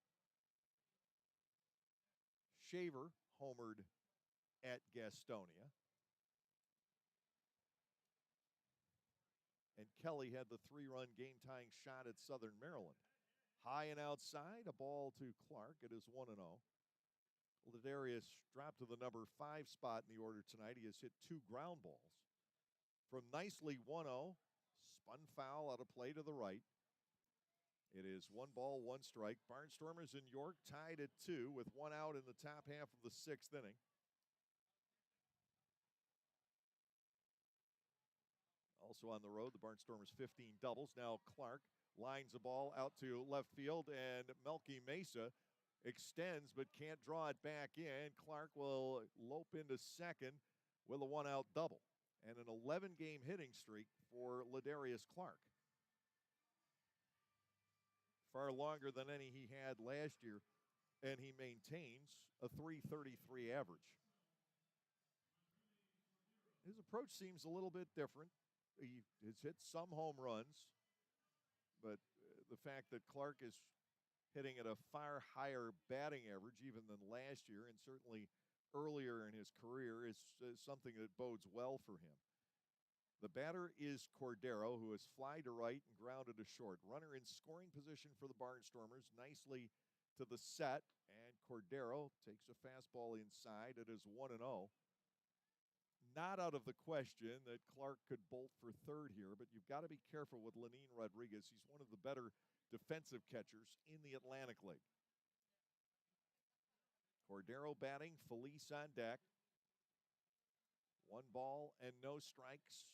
Shaver homered at Gastonia. And Kelly had the 3-run game-tying shot at Southern Maryland. High and outside, a ball to Clark. It is 1-0. Ladarius dropped to the number 5 spot in the order tonight. He has hit 2 ground balls. From nicely 1-0, spun foul out of play to the right. It is 1 ball, 1 strike. Barnstormers in York tied at 2 with 1 out in the top half of the 6th inning. Also on the road, the Barnstormers 15 doubles. Now Clark lines the ball out to left field, and Melky Mesa extends but can't draw it back in. Clark will lope into second with a 1-out double and an 11-game hitting streak for Ladarius Clark. Far longer than any he had last year, and he maintains a .333 average. His approach seems a little bit different. He has hit some home runs, but the fact that Clark is hitting at a far higher batting average even than last year, and certainly earlier in his career, is something that bodes well for him. The batter is Cordero, who has fly to right and grounded to short. Runner in scoring position for the Barnstormers, nicely to the set, and Cordero takes a fastball inside. It is 1-0. Not out of the question that Clark could bolt for third here, but you've got to be careful with Lenin Rodriguez. He's one of the better defensive catchers in the Atlantic League. Cordero batting, Felice on deck. 1 ball and no strikes.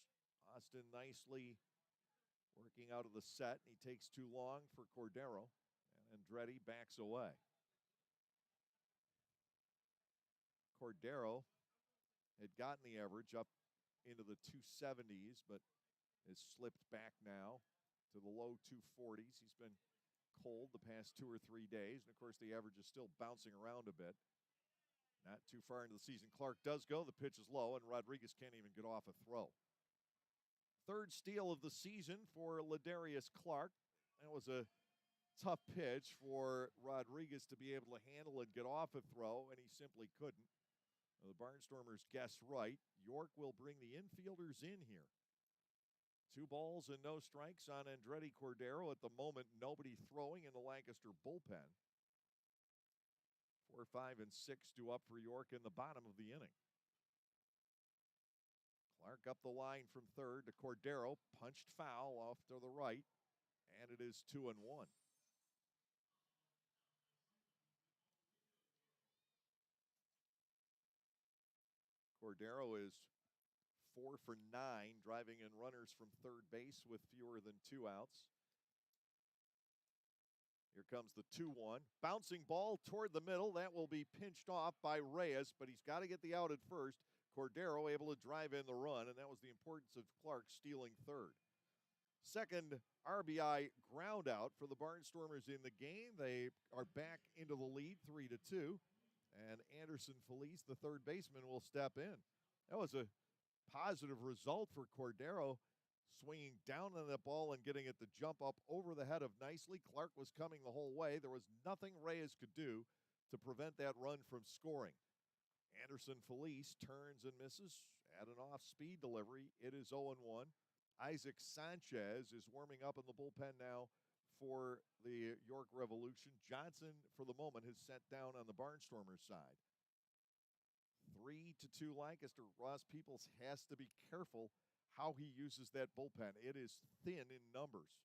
Austin nicely working out of the set. He takes too long for Cordero, and Andretti backs away. Cordero had gotten the average up into the 270s, but has slipped back now to the low 240s. He's been cold the past 2 or 3 days, and of course the average is still bouncing around a bit. Not too far into the season. Clark does go. The pitch is low, and Rodriguez can't even get off a throw. Third steal of the season for Ladarius Clark. That was a tough pitch for Rodriguez to be able to handle and get off a throw, and he simply couldn't. The Barnstormers guessed right. York will bring the infielders in here. 2 balls and no strikes on Andretti Cordero. At the moment, nobody throwing in the Lancaster bullpen. 4, 5, and 6 due up for York in the bottom of the inning. Clark up the line from third to Cordero, punched foul off to the right, and it is 2-1. Cordero is 4 for 9, driving in runners from third base with fewer than 2 outs. Here comes the 2-1. Bouncing ball toward the middle. That will be pinched off by Reyes, but he's got to get the out at first. Cordero able to drive in the run, and that was the importance of Clark stealing third. Second RBI ground out for the Barnstormers in the game. They are back into the lead, 3-2. And Anderson Felice, the third baseman, will step in. That was a positive result for Cordero, swinging down on that ball and getting it to jump up over the head of nicely. Clark was coming the whole way. There was nothing Reyes could do to prevent that run from scoring. Anderson Felice turns and misses at an off-speed delivery. It is 0-1. Isaac Sanchez is warming up in the bullpen now for the York Revolution. Johnson, for the moment, has sat down on the Barnstormers side. 3-2 Lancaster. Ross Peoples has to be careful how he uses that bullpen. It is thin in numbers,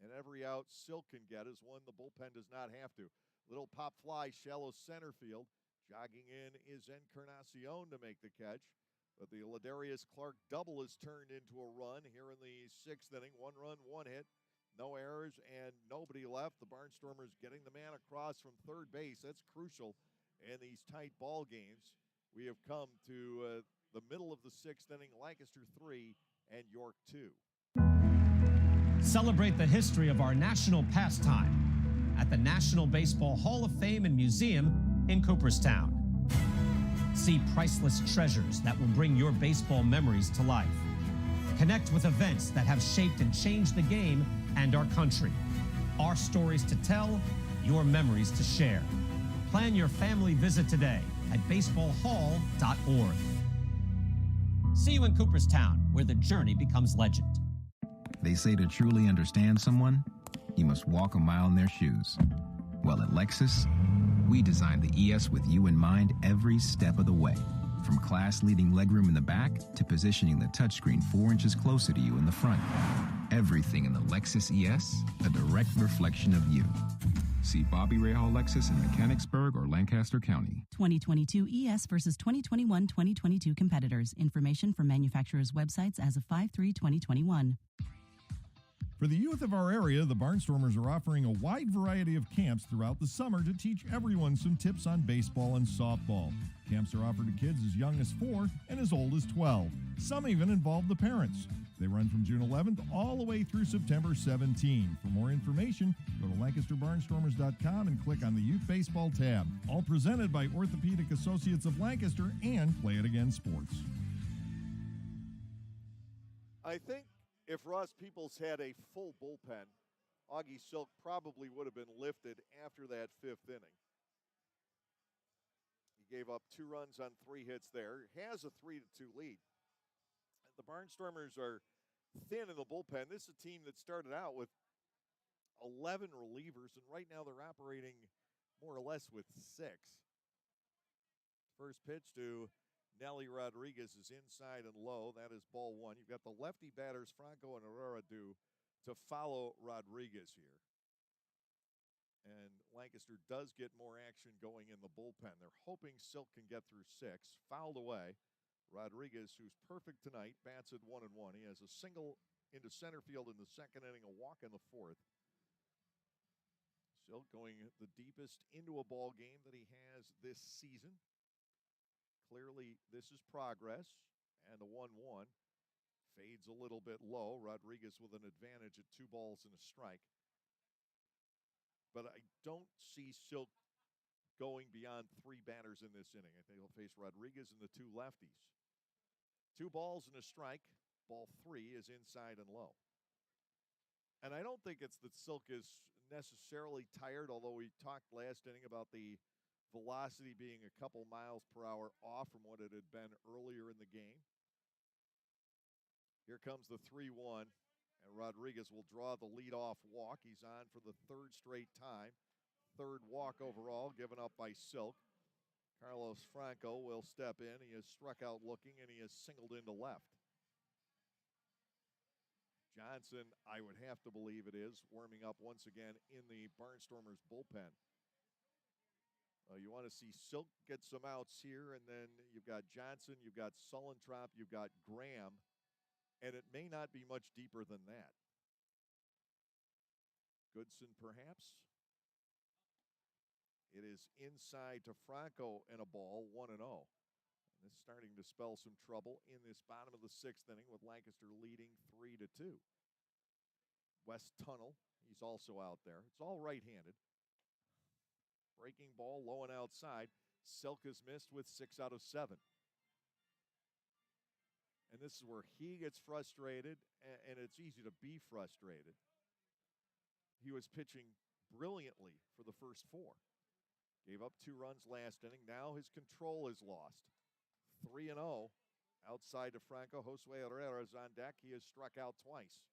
and every out Silk can get is one the bullpen does not have to. Little pop fly, shallow center field. Jogging in is Encarnacion to make the catch, but the Ladarius Clark double is turned into a run here in the 6th inning. 1 run, 1 hit, no errors, and nobody left. The Barnstormers getting the man across from third base. That's crucial in these tight ball games. We have come to the middle of the 6th inning. Lancaster 3 and York 2. Celebrate the history of our national pastime at the National Baseball Hall of Fame and Museum in Cooperstown. See priceless treasures that will bring your baseball memories to life. Connect with events that have shaped and changed the game and our country. Our stories to tell, your memories to share. Plan your family visit today at baseballhall.org. See you in Cooperstown, where the journey becomes legend. They say to truly understand someone, you must walk a mile in their shoes. Well, at Lexus, we designed the ES with you in mind every step of the way. From class-leading legroom in the back to positioning the touchscreen 4 inches closer to you in the front. Everything in the Lexus ES, a direct reflection of you. See Bobby Rahal Lexus in Mechanicsburg or Lancaster County. 2022 ES versus 2021-2022 competitors. Information from manufacturers' websites as of 5/3/2021. For the youth of our area, the Barnstormers are offering a wide variety of camps throughout the summer to teach everyone some tips on baseball and softball. Camps are offered to kids as young as 4 and as old as 12. Some even involve the parents. They run from June 11th all the way through September 17. For more information, go to LancasterBarnstormers.com and click on the Youth Baseball tab. All presented by Orthopedic Associates of Lancaster and Play It Again Sports. I think if Ross Peoples had a full bullpen, Augie Silk probably would have been lifted after that 5th inning. He gave up 2 runs on 3 hits there. Has a 3-2 lead. the Barnstormers are thin in the bullpen. This is a team that started out with 11 relievers, and right now they're operating more or less with 6. First pitch to Nelly Rodriguez is inside and low. That is ball one. You've got the lefty batters, Franco and Herrera, to follow Rodriguez here. And Lancaster does get more action going in the bullpen. They're hoping Silk can get through 6. Fouled away. Rodriguez, who's perfect tonight, bats at 1-1. He has a single into center field in the second inning, a walk in the fourth. Silk going the deepest into a ball game that he has this season. Clearly, this is progress, and the 1-1 fades a little bit low. Rodriguez with an advantage at 2 balls and a strike. But I don't see Silk going beyond 3 batters in this inning. I think he'll face Rodriguez and the 2 lefties. 2 balls and a strike. Ball 3 is inside and low. And I don't think it's that Silk is necessarily tired, although we talked last inning about the velocity being a couple miles per hour off from what it had been earlier in the game. Here comes the 3-1, and Rodriguez will draw the leadoff walk. He's on for the 3rd straight time. 3rd walk overall given up by Silk. Carlos Franco will step in. He has struck out looking, and he has singled into left. Johnson, I would have to believe it is, warming up once again in the Barnstormers bullpen. You want to see Silk get some outs here, and then you've got Johnson, you've got Sullentrop, you've got Graham, and it may not be much deeper than that. Goodson, perhaps. It is inside to Franco and a ball, 1-0. And this is starting to spell some trouble in this bottom of the 6th inning with Lancaster leading 3-2. West Tunnel, he's also out there. It's all right-handed. Breaking ball low and outside. Silk has missed with 6 out of 7. And this is where he gets frustrated, and it's easy to be frustrated. He was pitching brilliantly for the first 4. Gave up 2 runs last inning. Now his control is lost. 3-0. Outside to Franco. Josue Herrera is on deck. He has struck out twice.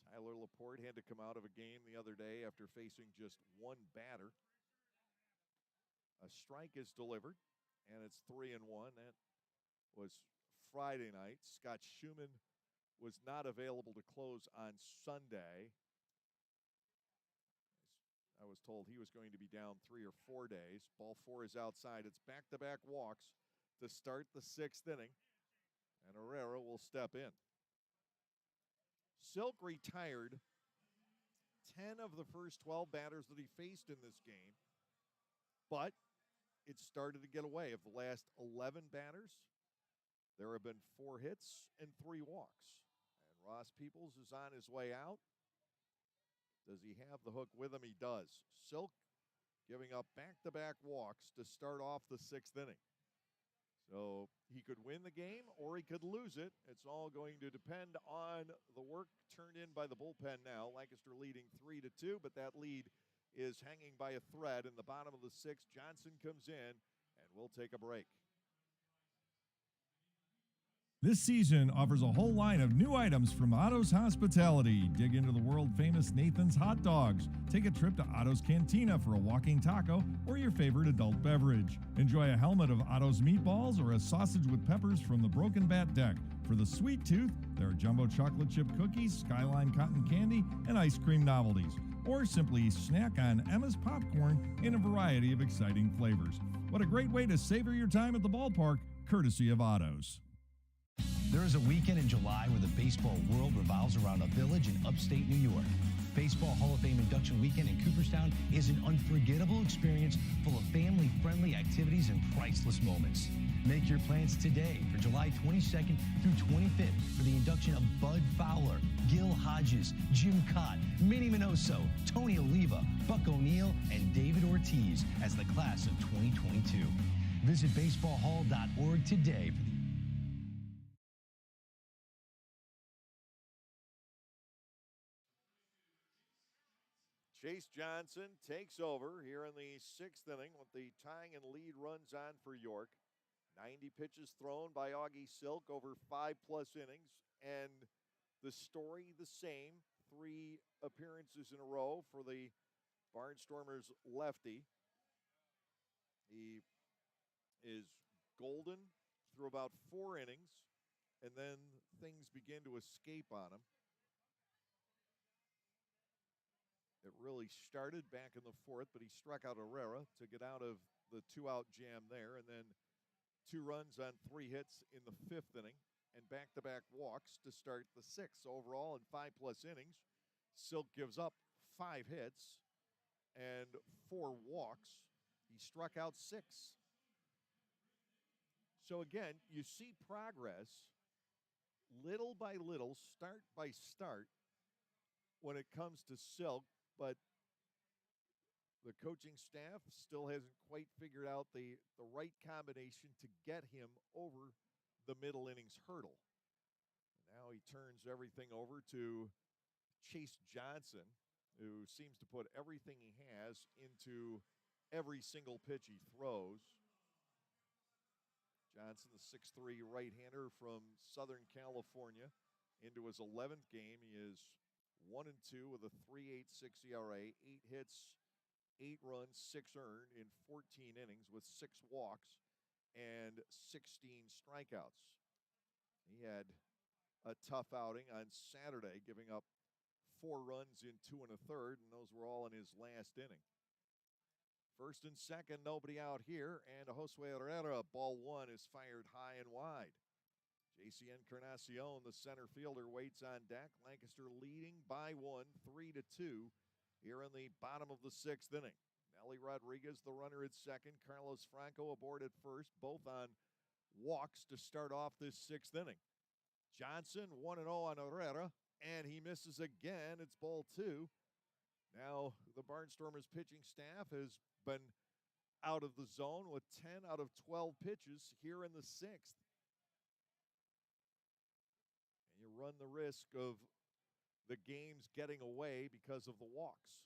Tyler Laporte had to come out of a game the other day after facing just 1 batter. A strike is delivered, and it's 3-1. That was Friday night. Scott Schumann was not available to close on Sunday. I was told he was going to be down 3 or 4 days. Ball 4 is outside. It's back-to-back walks to start the 6th inning, and Herrera will step in. Silk retired 10 of the first 12 batters that he faced in this game, but it started to get away. Of the last 11 batters, there have been 4 hits and 3 walks. And Ross Peoples is on his way out. Does he have the hook with him? He does. Silk giving up back-to-back walks to start off the 6th inning. So he could win the game or he could lose it. It's all going to depend on the work turned in by the bullpen now. Lancaster leading 3-2, but that lead is hanging by a thread in the bottom of the 6th. Johnson comes in, and we'll take a break. This season offers a whole line of new items from Otto's Hospitality. Dig into the world-famous Nathan's Hot Dogs. Take a trip to Otto's Cantina for a walking taco or your favorite adult beverage. Enjoy a helmet of Otto's meatballs or a sausage with peppers from the Broken Bat Deck. For the sweet tooth, there are jumbo chocolate chip cookies, Skyline cotton candy, and ice cream novelties. Or simply snack on Emma's popcorn in a variety of exciting flavors. What a great way to savor your time at the ballpark, courtesy of Otto's. There is a weekend in July where the baseball world revolves around a village in upstate New York. Baseball Hall of Fame induction weekend in Cooperstown is an unforgettable experience full of family-friendly activities and priceless moments. Make your plans today for July 22nd through 25th for the induction of Bud Fowler, Gil Hodges, Jim Cott, Minnie Minoso, Tony Oliva, Buck O'Neill, and David Ortiz as the class of 2022. Visit baseballhall.org today for the Chase Johnson takes over here in the 6th inning with the tying and lead runs on for York. 90 pitches thrown by Augie Silk over 5+ innings, and the story the same. 3 appearances in a row for the Barnstormers lefty. He is golden through about 4 innings, and then things begin to escape on him. It really started back in the 4th, but he struck out Herrera to get out of the 2-out jam there, and then 2 runs on 3 hits in the 5th inning, and back-to-back walks to start the 6th. So overall, in 5+ innings, Silk gives up 5 hits and 4 walks. He struck out 6. So again, you see progress little by little, start by start, when it comes to Silk, but the coaching staff still hasn't quite figured out the right combination to get him over the middle innings hurdle. Now he turns everything over to Chase Johnson, who seems to put everything he has into every single pitch he throws. Johnson, the 6'3" right-hander from Southern California, into his 11th game. He is 1-2 with a 3.86 ERA, 8 hits, 8 runs, 6 earned in 14 innings with 6 walks and 16 strikeouts. He had a tough outing on Saturday, giving up 4 runs in 2 1/3, and those were all in his last inning. First and second, nobody out here, and Josue Herrera, ball 1, is fired high and wide. J.C. Encarnacion, the center fielder, waits on deck. Lancaster leading by 1, 3-2, here in the bottom of the 6th inning. Nelly Rodriguez, the runner at second. Carlos Franco aboard at first, both on walks to start off this 6th inning. Johnson, 1-0 on Herrera, and he misses again. It's ball 2. Now, the Barnstormers pitching staff has been out of the zone with 10 out of 12 pitches here in the 6th. And you run the risk of the games getting away because of the walks.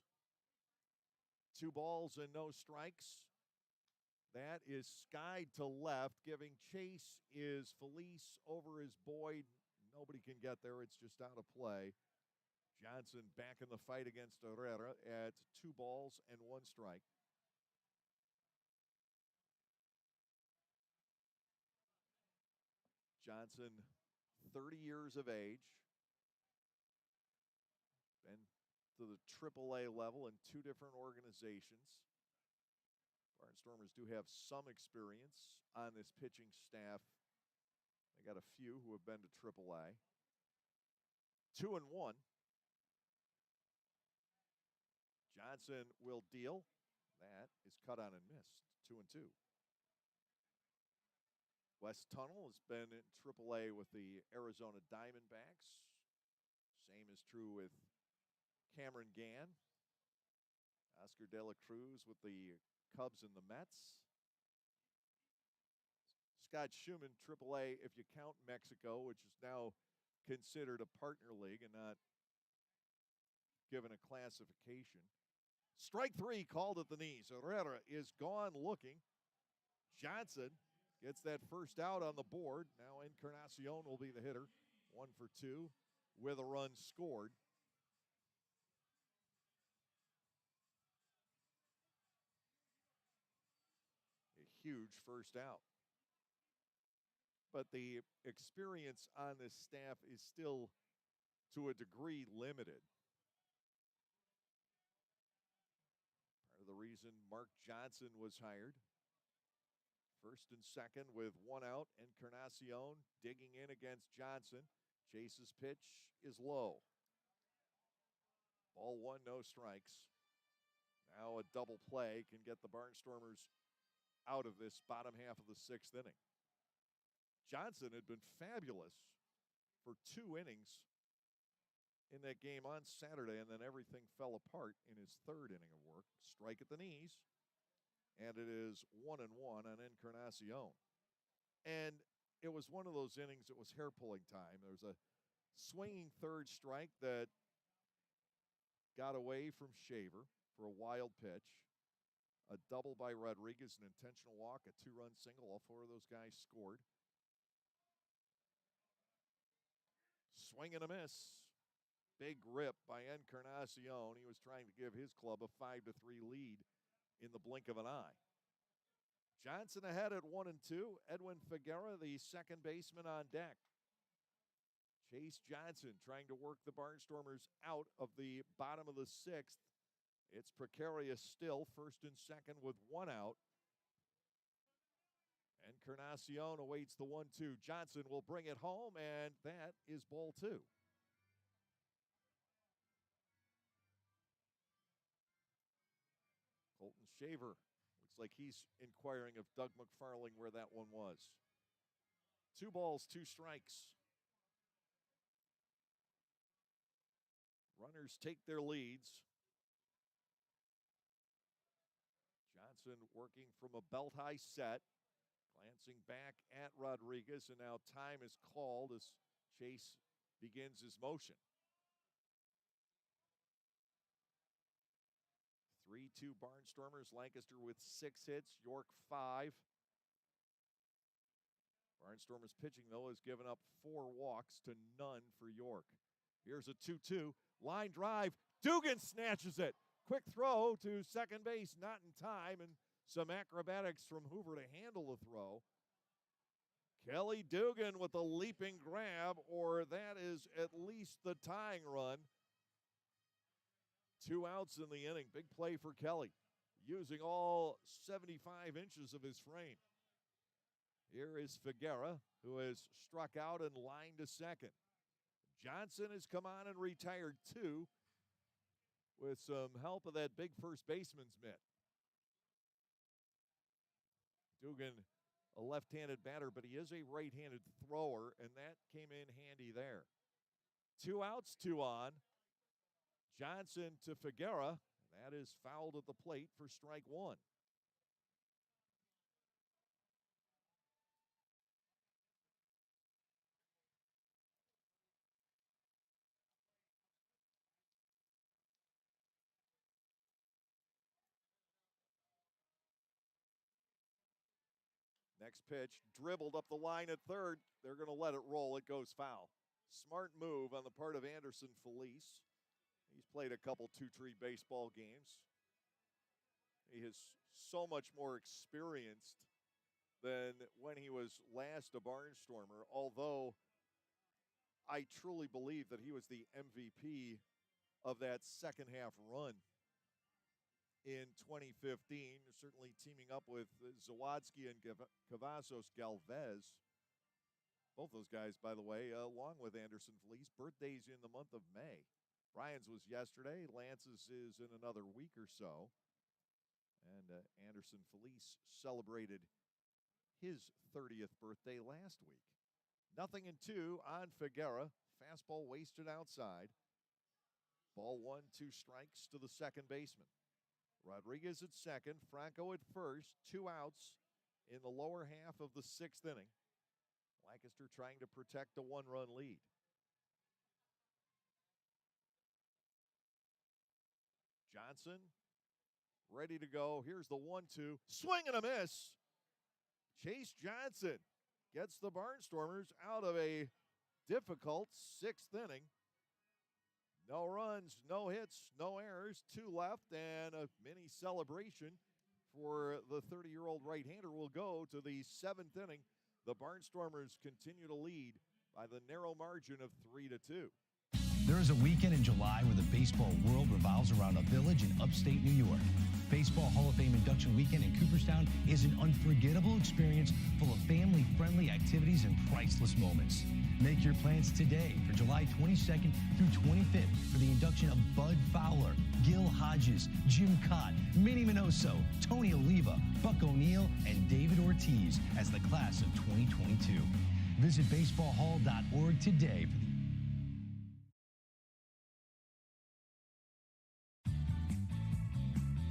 2 balls and no strikes. That is skied to left. Giving chase is Felice over his Boyd. Nobody can get there. It's just out of play. Johnson back in the fight against Herrera at 2 balls and 1 strike. Johnson, 30 years of age. Been to the AAA level in 2 different organizations. Barnstormers do have some experience on this pitching staff. They got a few who have been to AAA. 2-1. Johnson will deal. That is cut on and missed. 2-2. West Tunnel has been in AAA with the Arizona Diamondbacks. Same is true with Cameron Gann. Oscar De La Cruz with the Cubs and the Mets. Scott Schumann, AAA, if you count Mexico, which is now considered a partner league and not given a classification. Strike 3 called at the knees. Herrera is gone looking. Johnson gets that first out on the board. Now Encarnacion will be the hitter. 1 for 2 with a run scored. A huge first out. But the experience on this staff is still, to a degree, limited. Part of the reason Mark Johnson was hired. First and second with 1 out. Encarnacion digging in against Johnson. Chase's pitch is low. Ball 1, no strikes. Now a double play can get the Barnstormers out of this bottom half of the 6th inning. Johnson had been fabulous for 2 innings in that game on Saturday, and then everything fell apart in his 3rd inning of work. Strike at the knees, and it is 1-1 on Encarnacion. And it was one of those innings that was hair-pulling time. There was a swinging 3rd strike that got away from Shaver for a wild pitch. A double by Rodriguez, an intentional walk, a two-run single. All four of those guys scored. Swing and a miss. Big rip by Encarnacion. He was trying to give his club a 5-3 lead in the blink of an eye. Johnson ahead at 1-2. Edwin Figuera, the second baseman, on deck. Chase Johnson trying to work the Barnstormers out of the bottom of the sixth. It's precarious still, first and second with one out. Encarnacion awaits the 1-2. Johnson will bring it home, and that is ball two. Colton Shaver looks like he's inquiring of Doug McFarling where that one was. 2 balls, 2 strikes. Runners take their leads. Johnson working from a belt-high set. Glancing back at Rodriguez, and now time is called as Chase begins his motion. 3-2 Barnstormers. Lancaster with 6 hits, York 5. Barnstormers pitching, though, has given up 4 walks to none for York. Here's a 2-2. Line drive. Dugan snatches it. Quick throw to second base, not in time, and some acrobatics from Hoover to handle the throw. Kelly Dugan with a leaping grab, or that is at least the tying run. 2 outs in the inning. Big play for Kelly, using all 75 inches of his frame. Here is Figuera, who has struck out and lined to second. Johnson has come on and retired 2 with some help of that big first baseman's mitt. Dugan, a left-handed batter, but he is a right-handed thrower, and that came in handy there. 2 outs, 2 on. Johnson to Figuera. That is fouled at the plate for strike 1. Next pitch, dribbled up the line at third. They're going to let it roll. It goes foul. Smart move on the part of Anderson Felice. He's played a couple two-tree baseball games. He is so much more experienced than when he was last a Barnstormer, although I truly believe that he was the MVP of that second half run in 2015, certainly teaming up with Zawadski and Cavazos Galvez. Both those guys, by the way, along with Anderson Felice, birthdays in the month of May. Ryan's was yesterday. Lance's is in another week or so. And Anderson Felice celebrated his 30th birthday last week. 0-2 on Figuera. Fastball wasted outside. Ball 1, 2 strikes to the second baseman. Rodriguez at second, Franco at first, 2 outs in the lower half of the 6th inning. Lancaster trying to protect a 1-run lead. Johnson ready to go. Here's the 1-2. Swing and a miss. Chase Johnson gets the Barnstormers out of a difficult 6th inning. No runs, no hits, no errors, 2 left, and a mini celebration for the 30-year-old right-hander will go to the 7th inning. The Barnstormers continue to lead by the narrow margin of 3-2. There is a weekend in July where the baseball world revolves around a village in upstate New York. Baseball Hall of Fame Induction Weekend in Cooperstown is an unforgettable experience full of family-friendly activities and priceless moments. Make your plans today for July 22nd through 25th for the induction of Bud Fowler, Gil Hodges, Jim Cott, Minnie Minoso, Tony Oliva, Buck O'Neill, and David Ortiz as the class of 2022. Visit baseballhall.org today for the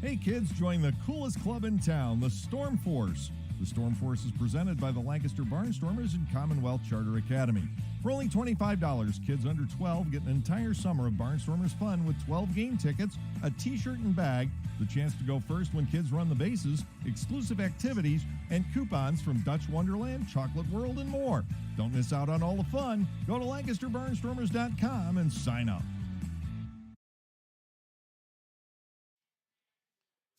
Hey kids, join the coolest club in town, the Storm Force. The Storm Force is presented by the Lancaster Barnstormers and Commonwealth Charter Academy. For only $25, kids under 12 get an entire summer of Barnstormers fun with 12 game tickets, a t-shirt and bag, the chance to go first when kids run the bases, exclusive activities, and coupons from Dutch Wonderland, Chocolate World, and more. Don't miss out on all the fun. Go to LancasterBarnstormers.com and sign up.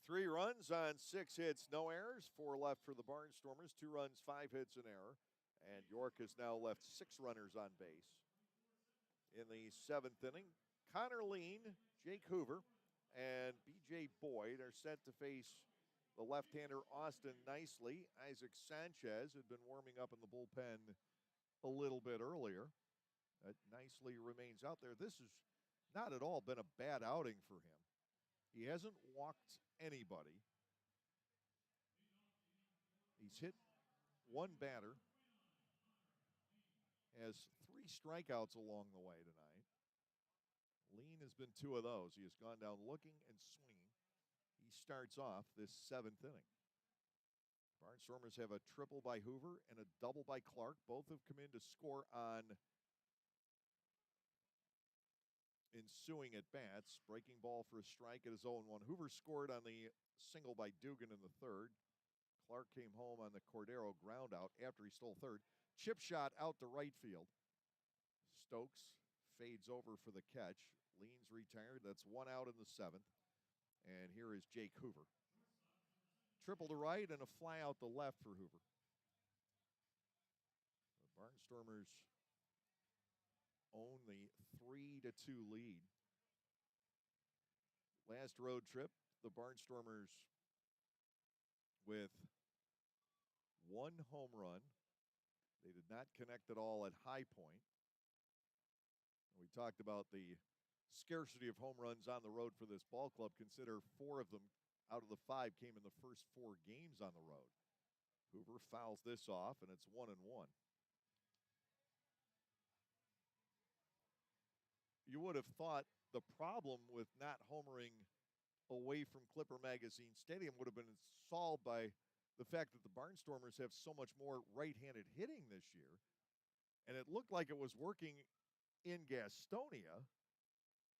3 runs on 6 hits, no errors. 4 left for the Barnstormers. 2 runs, 5 hits, an error. And York has now left 6 runners on base. In the 7th inning, Connor Lean, Jake Hoover, and B.J. Boyd are set to face the left-hander Austin Nicely. Isaac Sanchez had been warming up in the bullpen a little bit earlier. Nicely remains out there. This has not at all been a bad outing for him. He hasn't walked anybody. He's hit 1 batter. Has 3 strikeouts along the way tonight. Lean has been 2 of those. He has gone down looking and swinging. He starts off this 7th inning. Barnstormers have a triple by Hoover and a double by Clark. Both have come in to score on ensuing at bats. Breaking ball for a strike at his 0-1. Hoover scored on the single by Dugan in the 3rd. Clark came home on the Cordero ground out after he stole 3rd. Chip shot out to right field. Stokes fades over for the catch. Lean's retired. That's 1 out in the 7th. And here is Jake Hoover. Triple to right and a fly out to left for Hoover. The Barnstormers own the 3-2 lead. Last road trip, the Barnstormers with 1 home run. They did not connect at all at High Point. We talked about the scarcity of home runs on the road for this ball club. Consider 4 of them out of the 5 came in the first 4 games on the road. Hoover fouls this off, and it's 1-1. You would have thought the problem with not homering away from Clipper Magazine Stadium would have been solved by the fact that the Barnstormers have so much more right-handed hitting this year. And it looked like it was working in Gastonia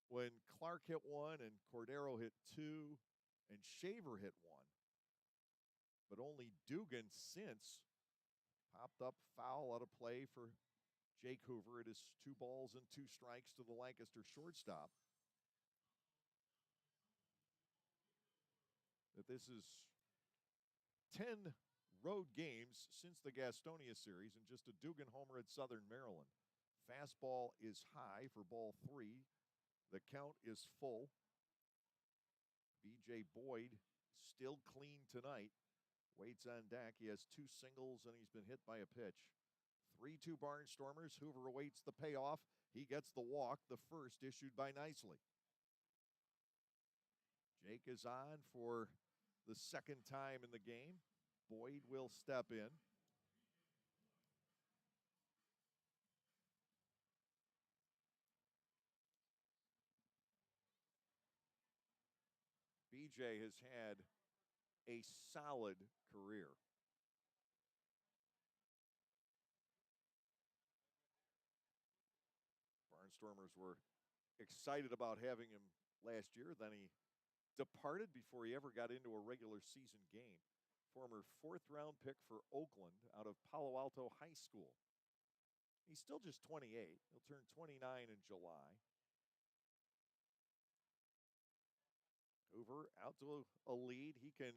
when Clark hit 1 and Cordero hit 2 and Shaver hit 1. But only Dugan since popped up foul out of play for Jake Hoover. It is 2 balls and 2 strikes to the Lancaster shortstop. That this is 10 road games since the Gastonia series and just a Dugan homer at Southern Maryland. Fastball is high for ball 3. The count is full. B.J. Boyd still clean tonight. Waits on deck. He has 2 singles and he's been hit by a pitch. 3-2 Barnstormers. Hoover awaits the payoff. He gets the walk, the first issued by Nicely. Jake is on for the 2nd time in the game. Boyd will step in. BJ has had a solid career. Barnstormers were excited about having him last year. Then he departed before he ever got into a regular season game. Former 4th-round pick for Oakland out of Palo Alto High School. He's still just 28. He'll turn 29 in July. Hoover out to a lead. He can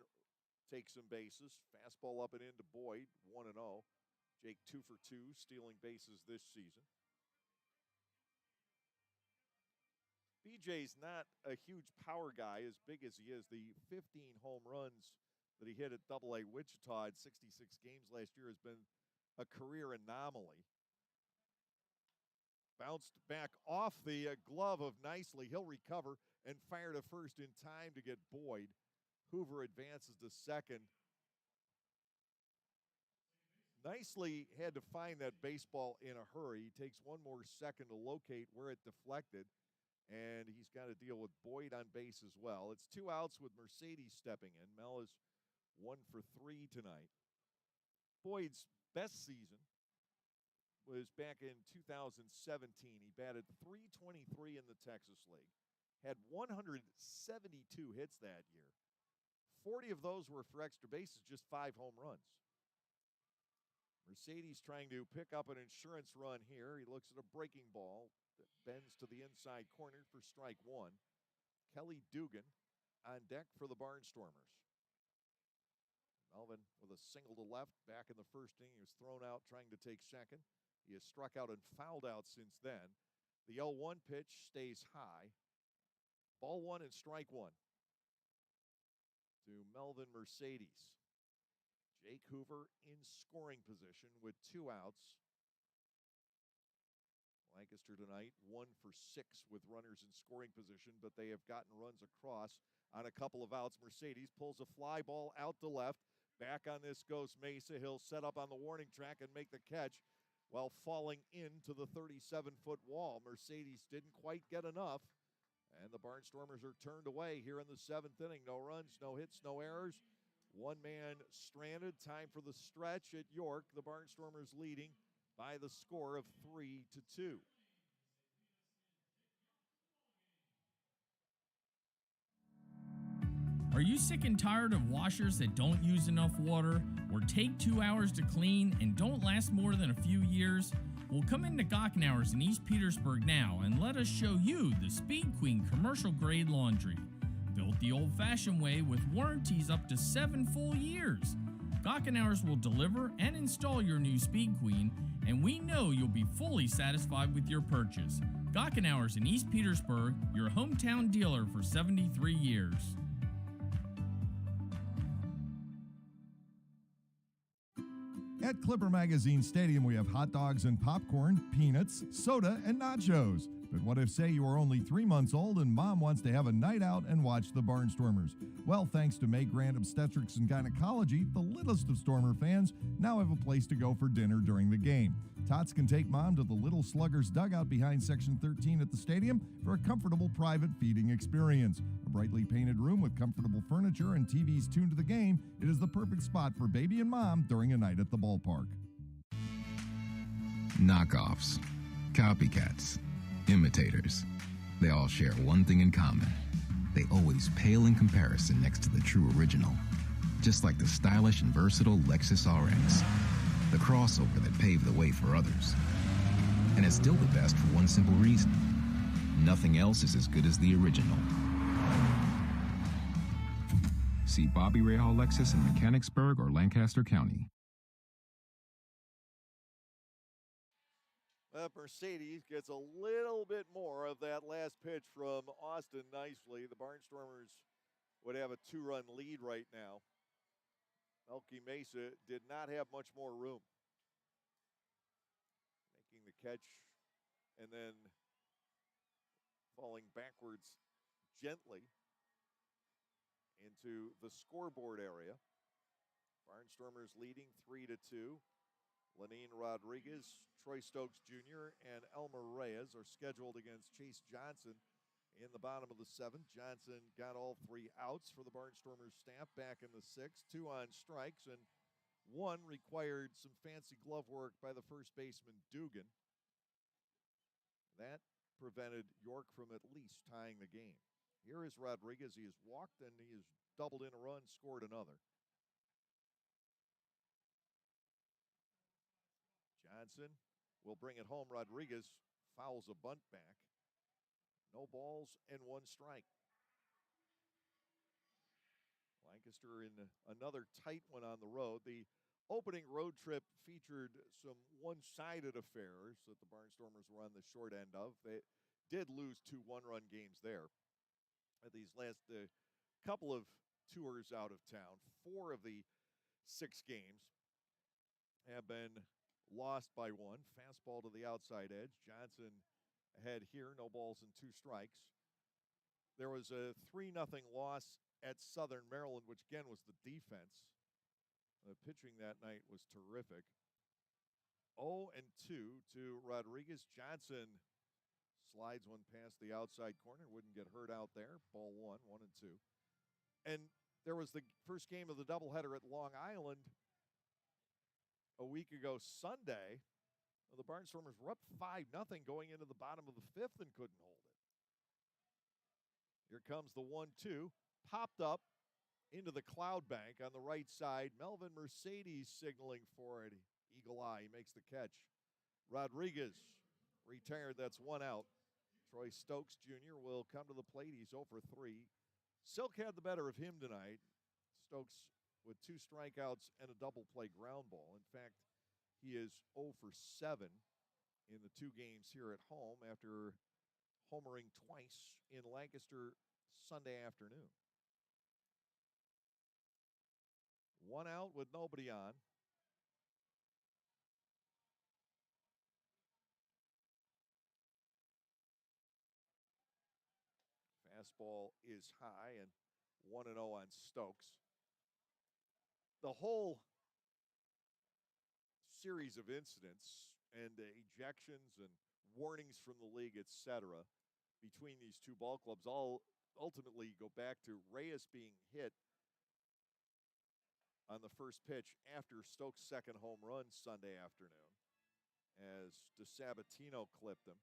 take some bases. Fastball up and into Boyd, 1-0. Jake 2 for 2, stealing bases this season. BJ's not a huge power guy, as big as he is. The 15 home runs that he hit at AA Wichita in 66 games last year has been a career anomaly. Bounced back off the glove of Nicely. He'll recover and fire to first in time to get Boyd. Hoover advances to second. Nicely had to find that baseball in a hurry. He takes 1 more second to locate where it deflected. And he's got to deal with Boyd on base as well. It's 2 outs with Mercedes stepping in. Mel is 1 for 3 tonight. Boyd's best season was back in 2017. He batted .323 in the Texas League, had 172 hits that year. 40 of those were for extra bases, just 5 home runs. Mercedes trying to pick up an insurance run here. He looks at a breaking ball that bends to the inside corner for strike one. Kelly Dugan on deck for the Barnstormers. Melvin with a single to left back in the first inning. He was thrown out trying to take second. He has struck out and fouled out since then. The 0-1 pitch stays high. Ball one and strike one to Melvin Mercedes. Jake Hoover in scoring position with 2 outs. Lancaster tonight 1 for 6 with runners in scoring position, but they have gotten runs across on a couple of outs. Mercedes pulls a fly ball out to left. Back on this goes Mesa. He'll set up on the warning track and make the catch while falling into the 37-foot wall. Mercedes didn't quite get enough, and the Barnstormers are turned away here in the 7th inning. No runs, no hits, no errors. One man stranded. Time for the stretch at York. The Barnstormers leading by the score of 3-2. Are you sick and tired of washers that don't use enough water or take 2 hours to clean and don't last more than a few years? Well, come into Gockenauer's in East Petersburg now and let us show you the Speed Queen commercial grade laundry. Built the old-fashioned way with warranties up to 7 full years. Gockenauer's will deliver and install your new Speed Queen, and we know you'll be fully satisfied with your purchase. Gockenauer's in East Petersburg, your hometown dealer for 73 years. At Clipper Magazine Stadium, we have hot dogs and popcorn, peanuts, soda, and nachos. But what if, say, you are only 3 months old and mom wants to have a night out and watch the Barnstormers? Well, thanks to May Grant Obstetrics and Gynecology, the littlest of Stormer fans now have a place to go for dinner during the game. Tots can take mom to the Little Sluggers dugout behind Section 13 at the stadium for a comfortable private feeding experience. A brightly painted room with comfortable furniture and TVs tuned to the game, it is the perfect spot for baby and mom during a night at the ballpark. Knockoffs, copycats, imitators. They all share one thing in common. They always pale in comparison next to the true original. Just like the stylish and versatile Lexus RX. The crossover that paved the way for others. And it's still the best for one simple reason. Nothing else is as good as the original. See Bobby Rahal Lexus in Mechanicsburg or Lancaster County. Mercedes gets a little bit more of that last pitch from Austin nicely. The Barnstormers would have a 2-run lead right now. Melky Mesa did not have much more room. Making the catch and then falling backwards gently into the scoreboard area. Barnstormers leading 3-2. Lenine Rodriguez, Troy Stokes Jr., and Elmer Reyes are scheduled against Chase Johnson in the bottom of the 7th. Johnson got all 3 outs for the Barnstormers staff back in the 6th, 2 on strikes, and 1 required some fancy glove work by the first baseman Dugan. That prevented York from at least tying the game. Here is Rodriguez. He has walked and he has doubled in a run, scored another. Johnson will bring it home. Rodriguez fouls a bunt back. No balls and 1 strike. Lancaster in another tight one on the road. The opening road trip featured some one-sided affairs that the Barnstormers were on the short end of. They did lose 2 one-run games there. At these last couple of tours out of town, 4 of the 6 games have been lost by 1. Fastball to the outside edge. Johnson ahead here, no balls and 2 strikes. There was a 3-0 loss at Southern Maryland, which again was the defense. The pitching that night was terrific. 0-2 to Rodriguez. Johnson slides one past the outside corner. Wouldn't get hurt out there. Ball 1, 1-2. And there was the first game of the doubleheader at Long Island. a week ago Sunday. Well, the Barnstormers were up 5-0 going into the bottom of the fifth and couldn't hold it. Here comes the 1-2. Popped up into the cloud bank on the right side. Melvin Mercedes signaling for it. Eagle eye, he makes the catch. Rodriguez retired. That's one out. Troy Stokes Jr. will come to the plate. He's 0 for 3. Silk had the better of him tonight. Stokes with 2 strikeouts and a double play ground ball. In fact, he is 0 for 7 in the 2 games here at home after homering twice in Lancaster Sunday afternoon. 1 out with nobody on. Fastball is high and 1-0 on Stokes. The whole series of incidents and ejections and warnings from the league, etc., between these 2 ball clubs all ultimately go back to Reyes being hit on the first pitch after Stokes' second home run Sunday afternoon as DeSabatino clipped him.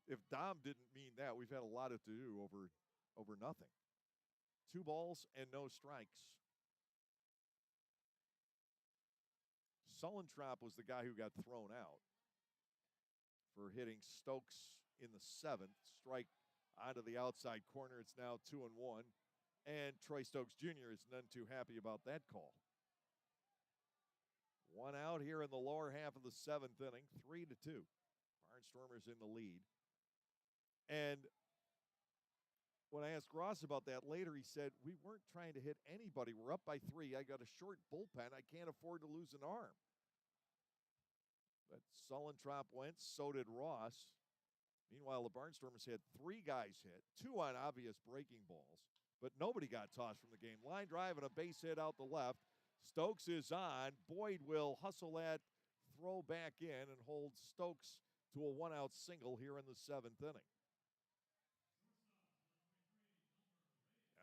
If Dom didn't mean that, we've had a lot to do over nothing. 2 balls and no strikes. Sullentrop was the guy who got thrown out for hitting Stokes in the 7th. Strike onto the outside corner. It's now 2-1. And Troy Stokes Jr. is none too happy about that call. 1 out here in the lower half of the 7th inning, 3-2. Barnstormers in the lead. And when I asked Ross about that later, he said, we weren't trying to hit anybody. We're up by 3. I got a short bullpen. I can't afford to lose an arm. But Sullentrop went, so did Ross. Meanwhile, the Barnstormers had 3 guys hit, 2 on obvious breaking balls, but nobody got tossed from the game. Line drive and a base hit out the left. Stokes is on. Boyd will hustle that throw back in and hold Stokes to a 1-out single here in the 7th inning.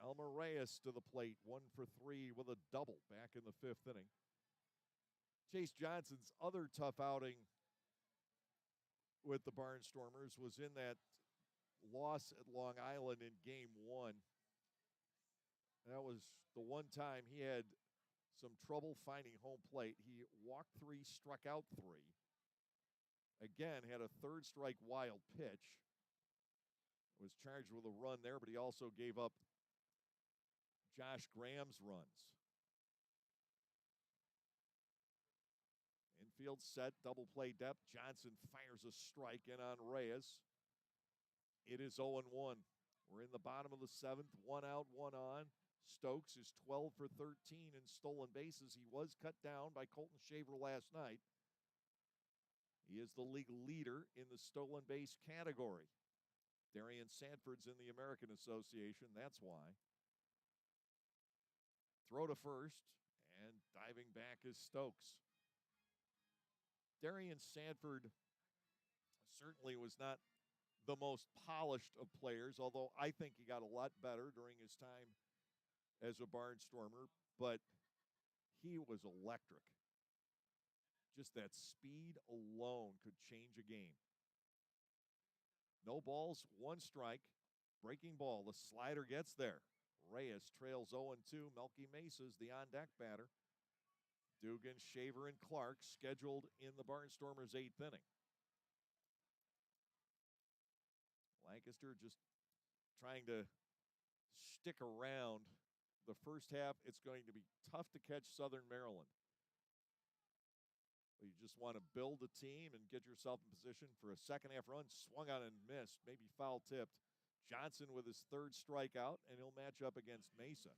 Elmer Reyes to the plate, 1 for 3 with a double back in the 5th inning. Chase Johnson's other tough outing with the Barnstormers was in that loss at Long Island in Game 1. That was the one time he had some trouble finding home plate. He walked 3, struck out 3. Again, had a 3rd strike wild pitch. Was charged with a run there, but he also gave up Josh Graham's runs. Infield set, double play depth. Johnson fires a strike in on Reyes. It is 0-1. We're in the bottom of the 7th, 1 out, 1 on. Stokes is 12 for 13 in stolen bases. He was cut down by Colton Shaver last night. He is the league leader in the stolen base category. Darian Sanford's in the American Association, that's why. Throw to first, and diving back is Stokes. Darian Sanford certainly was not the most polished of players, although I think he got a lot better during his time as a Barnstormer, but he was electric. Just that speed alone could change a game. No balls, 1 strike. Breaking ball, the slider gets there. Reyes trails 0-2. Melky Mesa's the on-deck batter. Dugan, Shaver, and Clark scheduled in the Barnstormers' 8th inning. Lancaster just trying to stick around. The first half, it's going to be tough to catch Southern Maryland. You just want to build a team and get yourself in position for a second half run. Swung on and missed, maybe foul tipped. Johnson with his 3rd strikeout, and he'll match up against Mesa.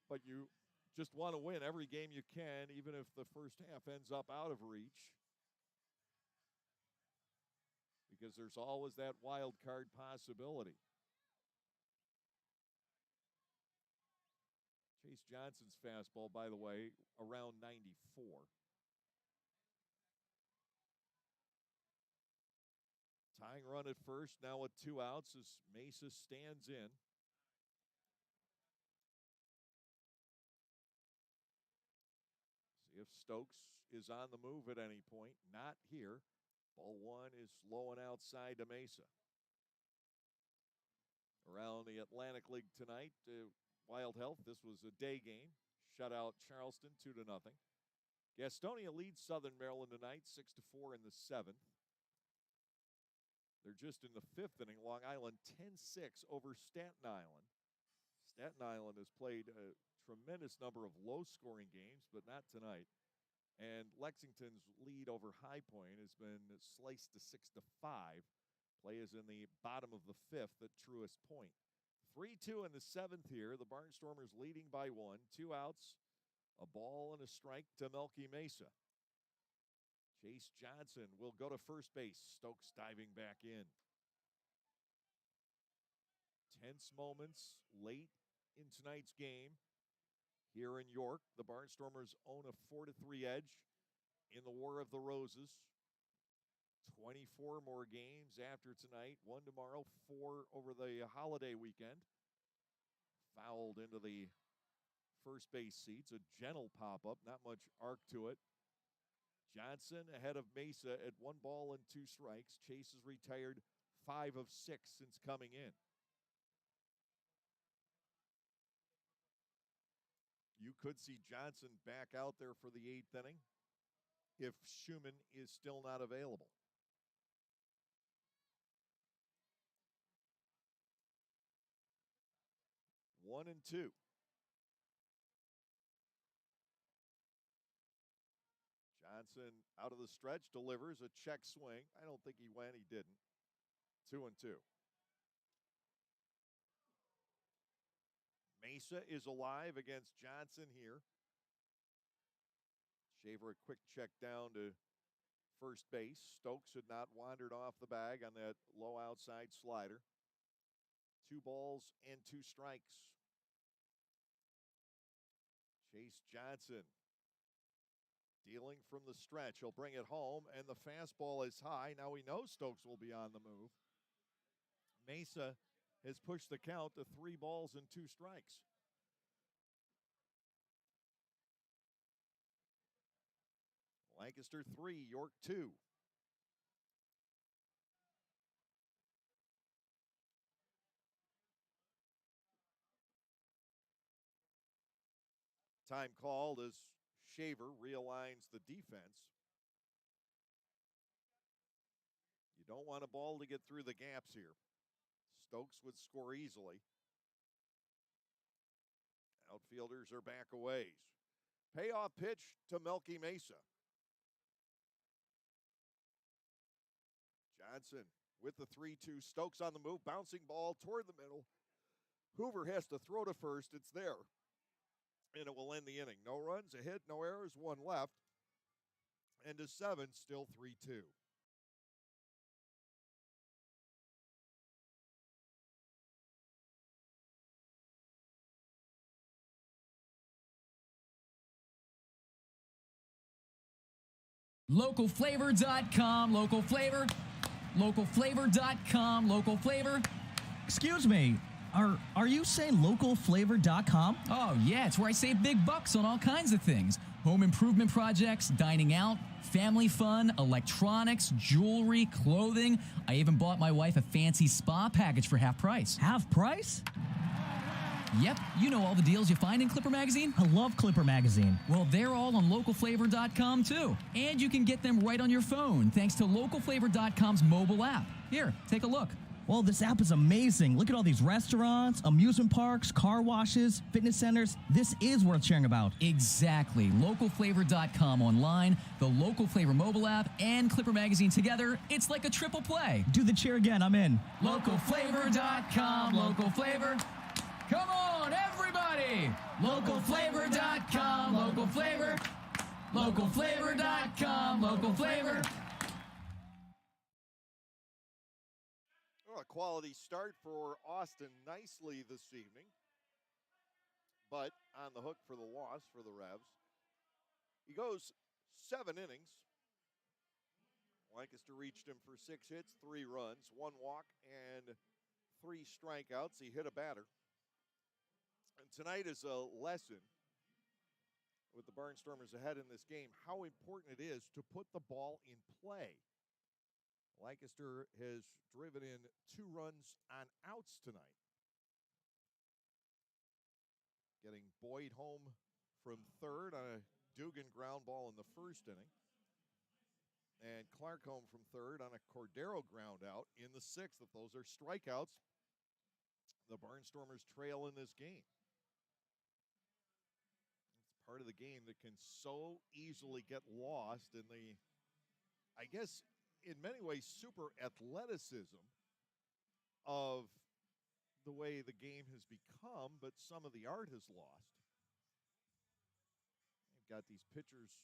But you just want to win every game you can, even if the first half ends up out of reach. Because there's always that wild card possibility. Chase Johnson's fastball, by the way, around 94. Tying run at first, now with 2 outs as Mesa stands in. if Stokes is on the move at any point. Not here. Ball one is low and outside to Mesa. Around the Atlantic League tonight, Wild Health, this was a day game. Shut out Charleston 2-0. Gastonia leads Southern Maryland tonight 6-4 in the seventh. They're just in the fifth inning. Long Island 10-6 over Staten Island. Staten Island has played a tremendous number of low-scoring games, but not tonight. And Lexington's lead over High Point has been sliced to 6-5. Play is in the bottom of the fifth at Truist Point. 3-2 in the seventh here. The Barnstormers leading by one. 2 outs, a ball and a strike to Melky Mesa. Chase Johnson will go to first base. Stokes diving back in. Tense moments late in tonight's game. Here in York, the Barnstormers own a 4-3 edge in the War of the Roses. 24 more games after tonight. 1 tomorrow, 4 over the holiday weekend. Fouled into the first base seats. A gentle pop-up, not much arc to it. Johnson ahead of Mesa at 1 ball and 2 strikes. Chase has retired 5 of 6 since coming in. You could see Johnson back out there for the 8th inning if Schumann is still not available. One and two. Johnson out of the stretch, delivers a check swing. I don't think he went, he didn't. 2 and 2. Mesa is alive against Johnson here. Shaver a quick check down to first base. Stokes had not wandered off the bag on that low outside slider. 2 balls and 2 strikes. Chase Johnson dealing from the stretch. He'll bring it home, and the fastball is high. Now we know Stokes will be on the move. Mesa has pushed the count to 3 balls and 2 strikes. Lancaster 3, York 2. Time called as Shaver realigns the defense. You don't want a ball to get through the gaps here. Stokes would score easily. Outfielders are back a ways. Payoff pitch to Melky Mesa. Johnson with the 3-2. Stokes on the move. Bouncing ball toward the middle. Hoover has to throw to first. It's there. And it will end the inning. No runs, a hit, no errors, 1 left. And to 7, still 3-2. Localflavor.com, local flavor. Localflavor.com, local flavor. Excuse me, are you saying localflavor.com? Oh, yeah, it's where I save big bucks on all kinds of things. Home improvement projects, dining out, family fun, electronics, jewelry, clothing. I even bought my wife a fancy spa package for half price. Half price? Yep, you know all the deals you find in Clipper Magazine. I love Clipper Magazine. Well, they're all on localflavor.com, too. And you can get them right on your phone thanks to localflavor.com's mobile app. Here, take a look. Well, this app is amazing. Look at all these restaurants, amusement parks, car washes, fitness centers. This is worth sharing about. Exactly. Localflavor.com online, the Local Flavor mobile app, and Clipper Magazine together. It's like a triple play. Do the cheer again. I'm in. Localflavor.com, local flavor. Come on, everybody! Localflavor.com, local flavor. Localflavor.com, local flavor. Well, a quality start for Austin nicely this evening, but on the hook for the loss for the Revs. He goes 7 innings. Lancaster reached him for 6 hits, 3 runs, 1 walk, and 3 strikeouts. He hit a batter. And tonight is a lesson with the Barnstormers ahead in this game, how important it is to put the ball in play. Lancaster has driven in 2 runs on outs tonight. Getting Boyd home from third on a Dugan ground ball in the first inning. And Clark home from third on a Cordero ground out in the sixth. If those are strikeouts, the Barnstormers trail in this game. It's part of the game that can so easily get lost in the, I guess, in many ways, super athleticism of the way the game has become, but some of the art has lost. They've got these pitchers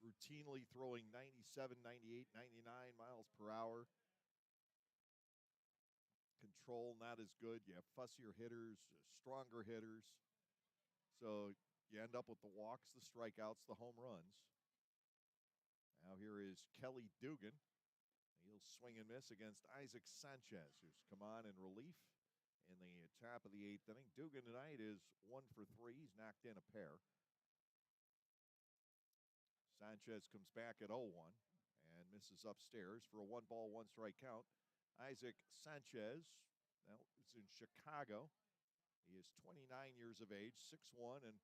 routinely throwing 97, 98, 99 miles per hour. Control not as good. You have fussier hitters, stronger hitters. So you end up with the walks, the strikeouts, the home runs. Now here is Kelly Dugan. He'll swing and miss against Isaac Sanchez, who's come on in relief in the top of the 8th inning. Dugan tonight is 1 for 3. He's knocked in a pair. Sanchez comes back at 0-1 and misses upstairs for a 1-ball, 1-strike count. Isaac Sanchez, now is in Chicago. He is 29 years of age, 6'1", and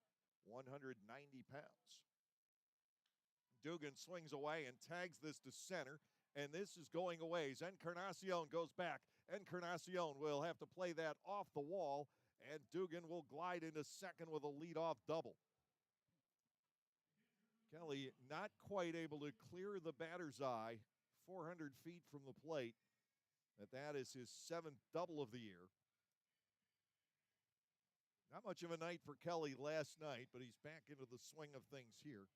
190 pounds. Dugan swings away and tags this to center, and this is going away. Encarnacion goes back. Encarnacion will have to play that off the wall, and Dugan will glide into second with a leadoff double. Kelly not quite able to clear the batter's eye 400 feet from the plate. That is his 7th double of the year. Not much of a night for Kelly last night, but he's back into the swing of things here.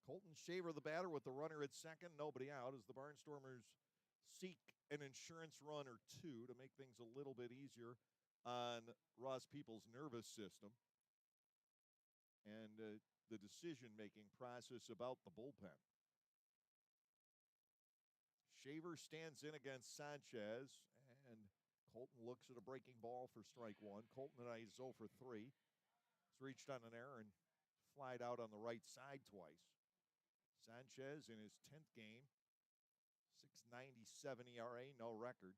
Colton Shaver, the batter, with the runner at second, nobody out, as the Barnstormers seek an insurance run or 2 to make things a little bit easier on Ross Peoples' nervous system and the decision-making process about the bullpen. Shaver stands in against Sanchez, and Colton looks at a breaking ball for strike 1. Colton tonight is 0 for 3. He's reached on an error and flied out on the right side twice. Sanchez in his 10th game, 6.97 ERA, no record.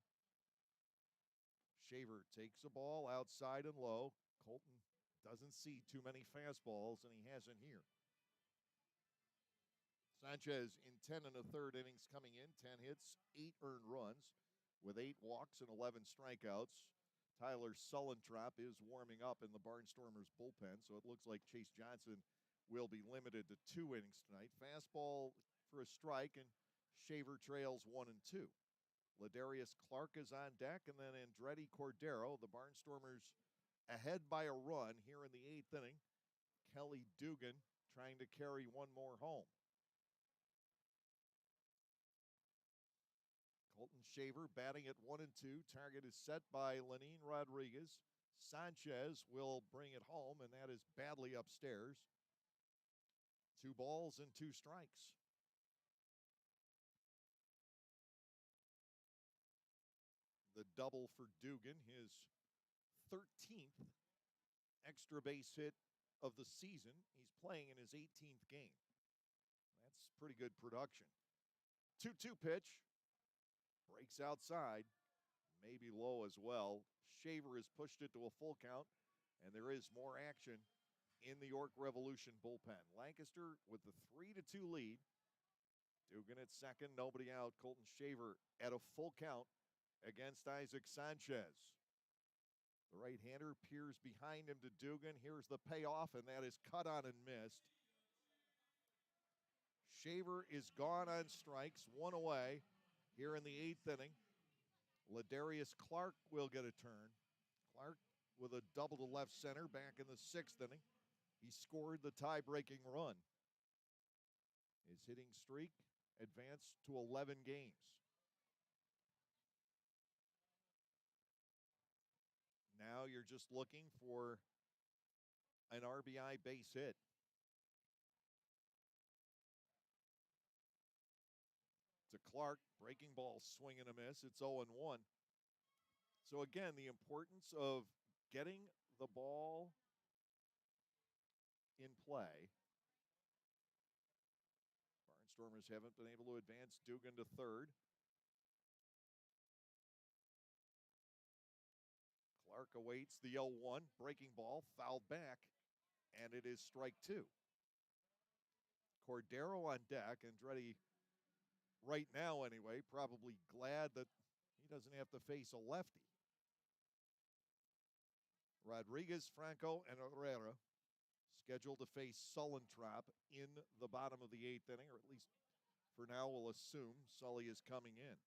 Shaver takes a ball outside and low. Colton doesn't see too many fastballs, and he hasn't here. Sanchez in 10 1/3 innings coming in, 10 hits, 8 earned runs with 8 walks and 11 strikeouts. Tyler Sullentrop is warming up in the Barnstormers bullpen, so it looks like Chase Johnson will be limited to 2 innings tonight. Fastball for a strike, and Shaver trails 1 and 2. Ladarius Clark is on deck, and then Andretti Cordero. The Barnstormers ahead by a run here in the 8th inning. Kelly Dugan trying to carry one more home. Colton Shaver batting at 1 and 2. Target is set by Lenin Rodriguez. Sanchez will bring it home, and that is badly upstairs. 2 balls and 2 strikes. The double for Dugan, his 13th extra base hit of the season. He's playing in his 18th game. That's pretty good production. 2-2 pitch. Breaks outside. Maybe low as well. Shaver has pushed it to a full count, and there is more action in the York Revolution bullpen. Lancaster with the 3-2 lead. Dugan at second, nobody out. Colton Shaver at a full count against Isaac Sanchez. The right-hander peers behind him to Dugan. Here's the payoff, and that is cut on and missed. Shaver is gone on strikes, 1 away here in the 8th inning. Ladarius Clark will get a turn. Clark with a double to left center back in the 6th inning. He scored the tie-breaking run. His hitting streak advanced to 11 games. Now you're just looking for an RBI base hit. To Clark, breaking ball, swing and a miss. It's 0-1. So again, the importance of getting the ball in play Barnstormers haven't been able to advance Dugan to third. Clark awaits the 0-1, breaking ball, fouled back, and it is strike two. Cordero on deck, Andretti right now anyway, probably glad that he doesn't have to face a lefty. Rodriguez, Franco, and Herrera scheduled to face Sullentrop in the bottom of the 8th inning, or at least for now we'll assume Sully is coming in.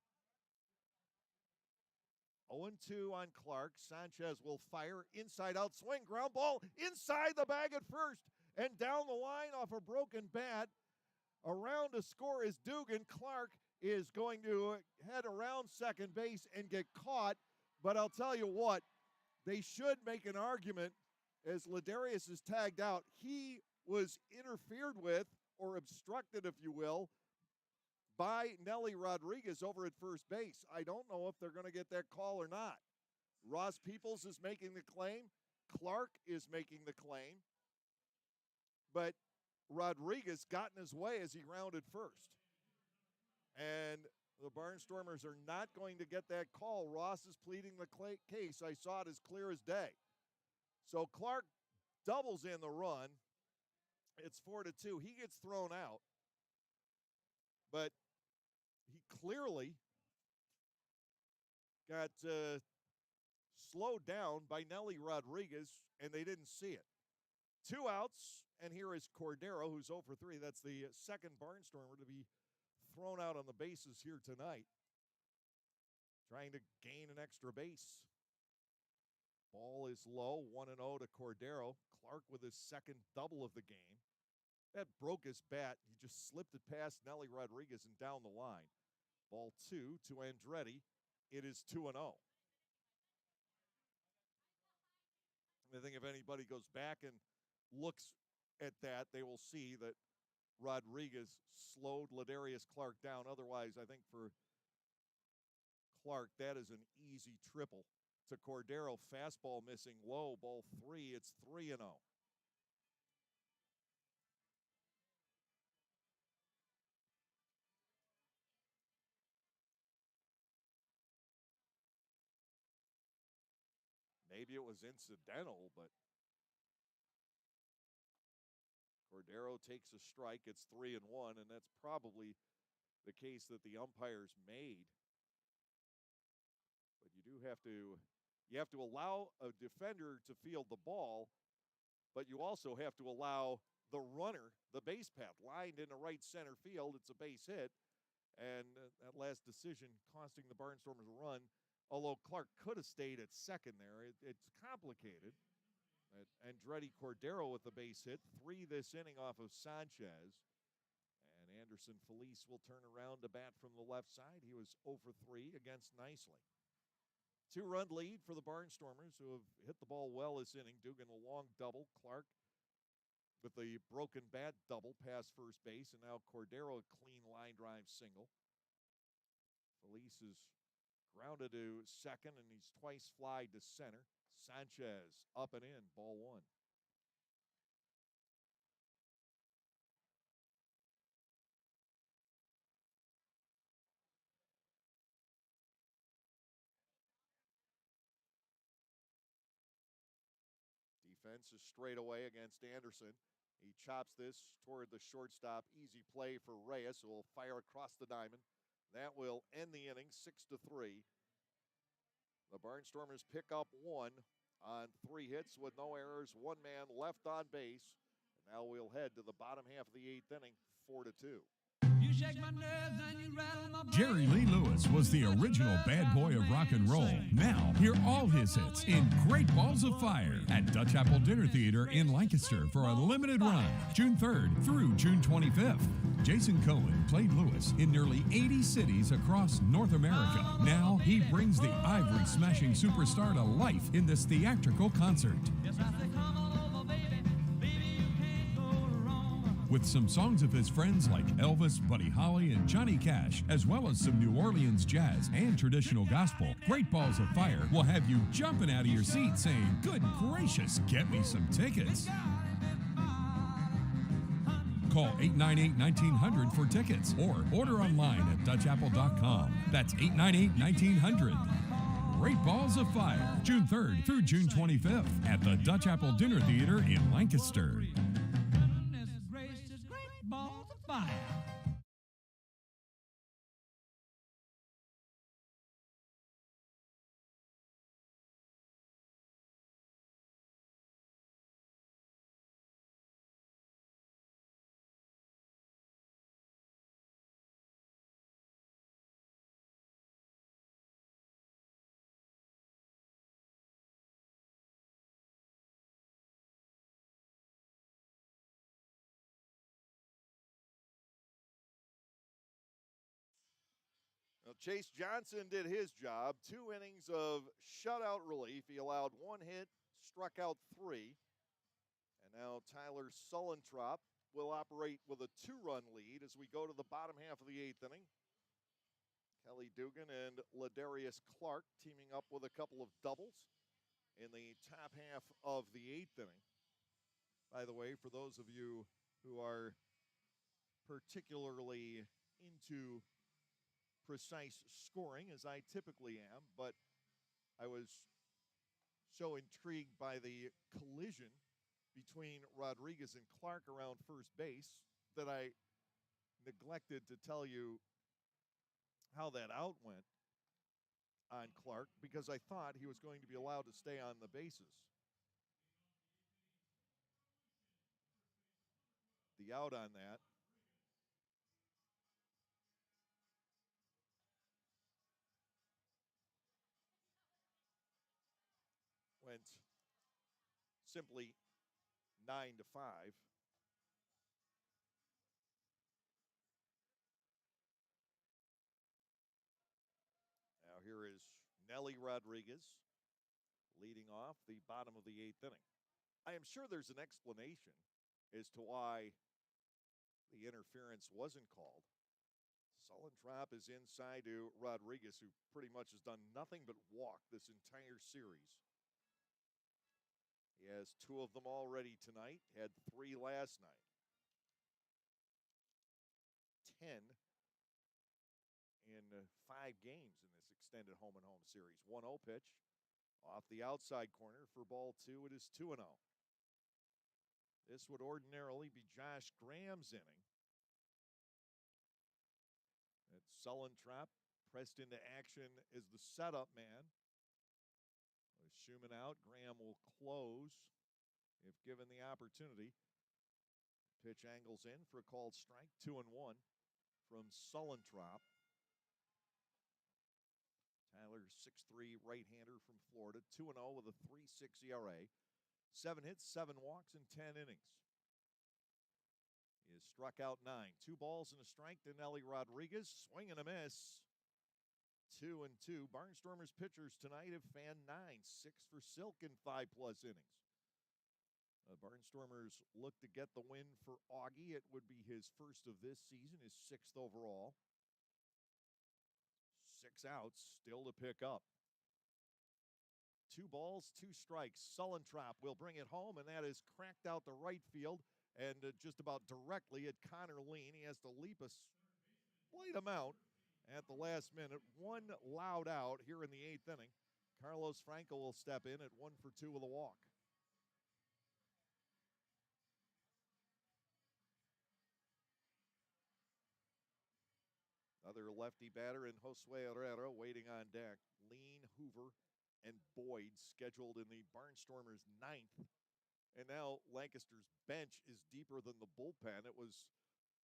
0-2 on Clark. Sanchez will fire, inside out swing, ground ball inside the bag at first, and down the line off a broken bat. Around to score is Dugan. Clark is going to head around second base and get caught, but I'll tell you what, they should make an argument as Ladarius is tagged out. He was interfered with, or obstructed, if you will, by Nelly Rodriguez over at first base. I don't know if they're going to get that call or not. Ross Peoples is making the claim. Clark is making the claim. But Rodriguez got in his way as he rounded first. And the Barnstormers are not going to get that call. Ross is pleading the case. I saw it as clear as day. So Clark doubles in the run. It's 4-2. He gets thrown out. But he clearly got slowed down by Nelly Rodriguez, and they didn't see it. 2 outs, and here is Cordero, who's 0 for 3. That's the second Barnstormer to be thrown out on the bases here tonight, trying to gain an extra base. Ball is low, 1-0 to Cordero. Clark with his second double of the game. That broke his bat. He just slipped it past Nelly Rodriguez and down the line. Ball 2 to Andretti. It is 2-0. I think if anybody goes back and looks at that, they will see that Rodriguez slowed Ladarius Clark down. Otherwise, I think for Clark, that is an easy triple. To Cordero, fastball missing low, ball 3. It's 3-0. Maybe it was incidental, but Cordero takes a strike. It's 3-1, and that's probably the case that the umpires made. But you have to allow a defender to field the ball, but you also have to allow the runner the base path. Lined into right center field, it's a base hit, and that last decision costing the Barnstormers a run. Although Clark could have stayed at second there. It's complicated. Andretti Cordero with the base hit. 3 this inning off of Sanchez. And Anderson Felice will turn around to bat from the left side. He was 0 for 3 against Nicely. 2-run lead for the Barnstormers, who have hit the ball well this inning. Dugan a long double. Clark with the broken bat double past first base. And now Cordero a clean line drive single. Felice is grounded to second, and he's twice flied to center. Sanchez up and in, ball 1. Defense is straight away against Anderson. He chops this toward the shortstop. Easy play for Reyes, who will fire across the diamond. That will end the inning, 6-3. The Barnstormers pick up 1 on 3 hits with no errors, 1 man left on base. And now we'll head to the bottom half of the 8th inning, 4-2. Jerry Lee Lewis was the original bad boy of rock and roll. Now, hear all his hits in Great Balls of Fire at Dutch Apple Dinner Theater in Lancaster for a limited run, June 3rd through June 25th. Jason Cohen played Lewis in nearly 80 cities across North America. Now, he brings the ivory-smashing superstar to life in this theatrical concert. With some songs of his friends like Elvis, Buddy Holly, and Johnny Cash, as well as some New Orleans jazz and traditional gospel, Great Balls of Fire will have you jumping out of your seat saying, "Good gracious, get me some tickets." Call 898-1900 for tickets or order online at DutchApple.com. That's 898-1900. Great Balls of Fire, June 3rd through June 25th at the Dutch Apple Dinner Theater in Lancaster. Great Balls of Fire. Well, Chase Johnson did his job. 2 innings of shutout relief. He allowed 1 hit, struck out 3. And now Tyler Sullentrop will operate with a 2-run lead as we go to the bottom half of the 8th inning. Kelly Dugan and Ladarius Clark teaming up with a couple of doubles in the top half of the 8th inning. By the way, for those of you who are particularly into precise scoring, as I typically am, but I was so intrigued by the collision between Rodriguez and Clark around first base that I neglected to tell you how that out went on Clark because I thought he was going to be allowed to stay on the bases. The out on that went simply 9-5. Now here is Nelly Rodriguez leading off the bottom of the 8th inning. I am sure there's an explanation as to why the interference wasn't called. Sullentrop is inside to Rodriguez, who pretty much has done nothing but walk this entire series. He has 2 of them already tonight, had 3 last night. 10 in 5 games in this extended home-and-home series. 1-0 pitch off the outside corner for ball 2. It is 2-0. This would ordinarily be Josh Graham's inning. It's Sullentrop pressed into action as the setup man. With Schumann out, Graham will close if given the opportunity. Pitch angles in for a called strike. 2-1 from Sullentrop. Tyler, 6'3", right-hander from Florida. 2-0 with a 3.6 ERA. 7 hits, 7 walks in 10 innings. He has struck out 9. 2 balls and a strike to Nelly Rodriguez. Swing and a miss. 2-2. Barnstormers pitchers tonight have fanned 9. 6 for Silk in 5+ innings. The Barnstormers look to get the win for Augie. It would be his first of this season, his 6th overall. 6 outs, still to pick up. 2 balls, 2 strikes. Sullentrop will bring it home, and that is cracked out to right field and just about directly at Connor Lean. He has to leap a slight amount at the last minute. 1 loud out here in the 8th inning. Carlos Franco will step in at 1 for 2 with a walk. Another lefty batter in Josue Herrera waiting on deck. Lean, Hoover, and Boyd scheduled in the Barnstormers' 9th. And now Lancaster's bench is deeper than the bullpen. It was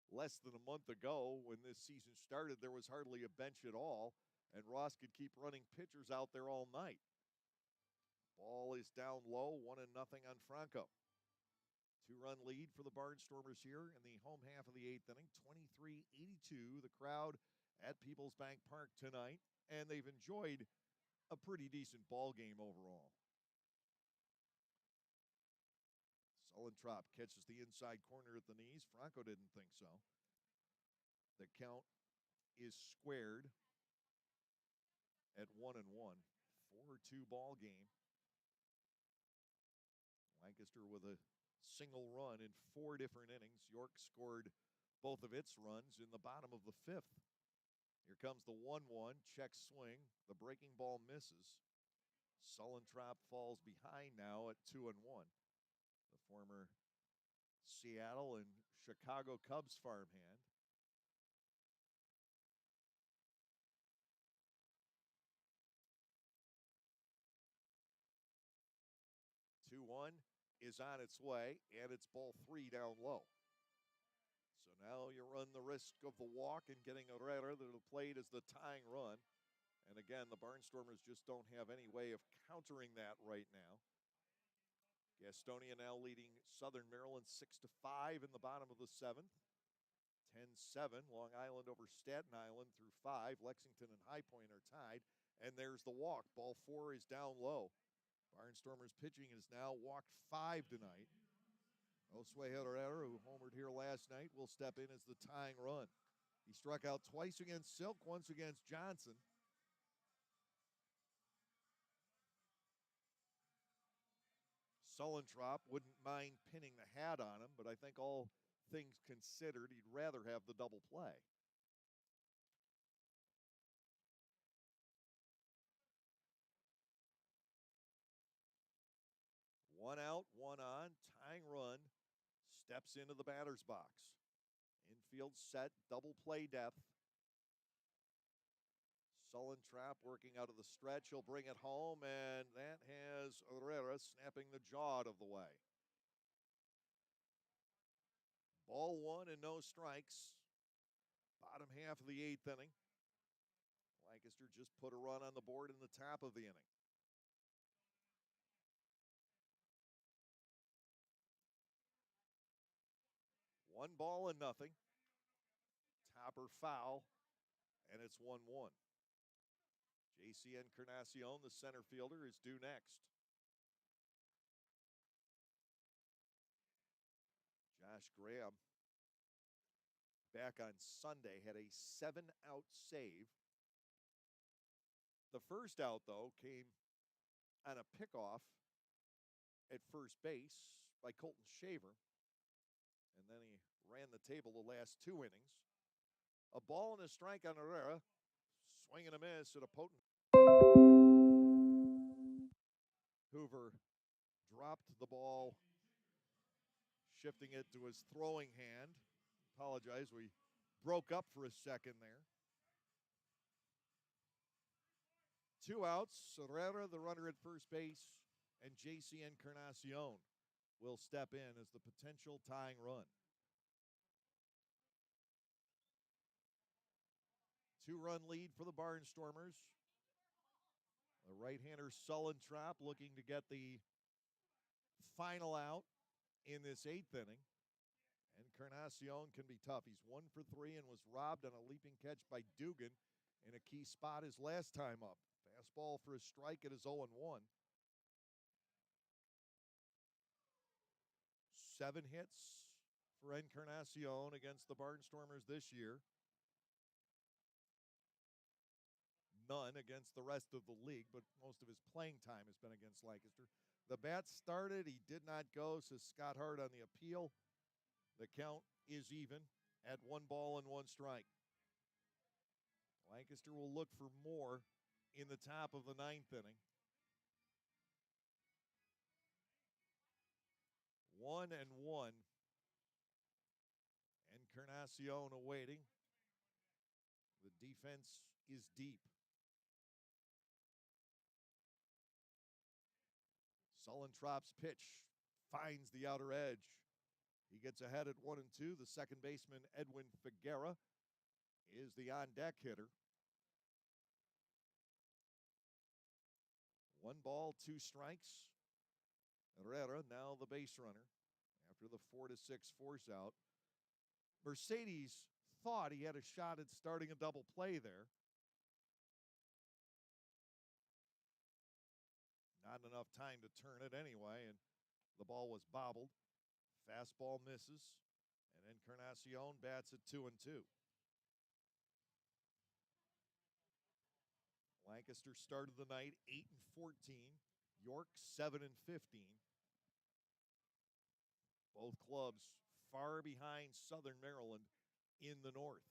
less than a month ago when this season started. There was hardly a bench at all, and Ross could keep running pitchers out there all night. Ball is down low, 1-0 on Franco. 2-run lead for the Barnstormers here in the home half of the 8th inning. 23-82, the crowd at Peoples Bank Park tonight, and they've enjoyed a pretty decent ball game overall. Sullentrop catches the inside corner at the knees. Franco didn't think so. The count is squared at 1-1. 4-2 ball game. Lancaster with a single run in 4 different innings. York scored both of its runs in the bottom of the 5th. Here comes the 1-1, check swing. The breaking ball misses. Sullentrop falls behind now at 2-1. The former Seattle and Chicago Cubs farmhand. Is on its way, and it's ball 3 down low. So now you run the risk of the walk and getting a Herrera that will play as the tying run. And again, the Barnstormers just don't have any way of countering that right now. Gastonia now leading Southern Maryland 6-5 in the bottom of the 7th. 10-7, Long Island over Staten Island through 5. Lexington and High Point are tied. And there's the walk. Ball 4 is down low. Barnstormers pitching has now walked 5 tonight. Josue Herrera, who homered here last night, will step in as the tying run. He struck out twice against Silk, once against Johnson. Sullentrop wouldn't mind pinning the hat on him, but I think all things considered, he'd rather have the double play. One out, one on, tying run, steps into the batter's box. Infield set, double play depth. Sullentrop working out of the stretch. He'll bring it home, and that has Herrera snapping the jaw out of the way. Ball 1 and no strikes. Bottom half of the 8th inning. Lancaster just put a run on the board in the top of the inning. One ball and nothing. Topper foul, and it's 1-1. J.C. Encarnacion, the center fielder, is due next. Josh Graham, back on Sunday, had a 7-out save. The first out, though, came on a pickoff at first base by Colton Shaver. And then he ran the table the last 2 innings. A ball and a strike on Herrera. Swing and a miss at a potent. Hoover dropped the ball, shifting it to his throwing hand. Apologize, we broke up for a second there. 2 outs. Herrera, the runner at first base, and J.C. Encarnacion will step in as the potential tying run. 2-run lead for the Barnstormers. The right-hander Sullentrop looking to get the final out in this 8th inning. Encarnacion can be tough. He's 1 for 3 and was robbed on a leaping catch by Dugan in a key spot his last time up. Fastball for a strike at his 0-1. 7 hits for Encarnacion against the Barnstormers this year. None against the rest of the league, but most of his playing time has been against Lancaster. The bat started. He did not go, says Scott Hart on the appeal. The count is even at 1 ball and 1 strike. Lancaster will look for more in the top of the 9th inning. 1-1. Encarnacion awaiting. The defense is deep. Sullentrop's pitch finds the outer edge. He gets ahead at 1-2. The second baseman, Edwin Figuera, is the on-deck hitter. 1 ball, 2 strikes. Herrera, now the base runner, after the 4-6 force out. Mercedes thought he had a shot at starting a double play there. Not enough time to turn it anyway, and the ball was bobbled. Fastball misses, and Encarnacion bats at 2-2. Lancaster started the night 8-14. York 7-15. Both clubs far behind Southern Maryland in the north.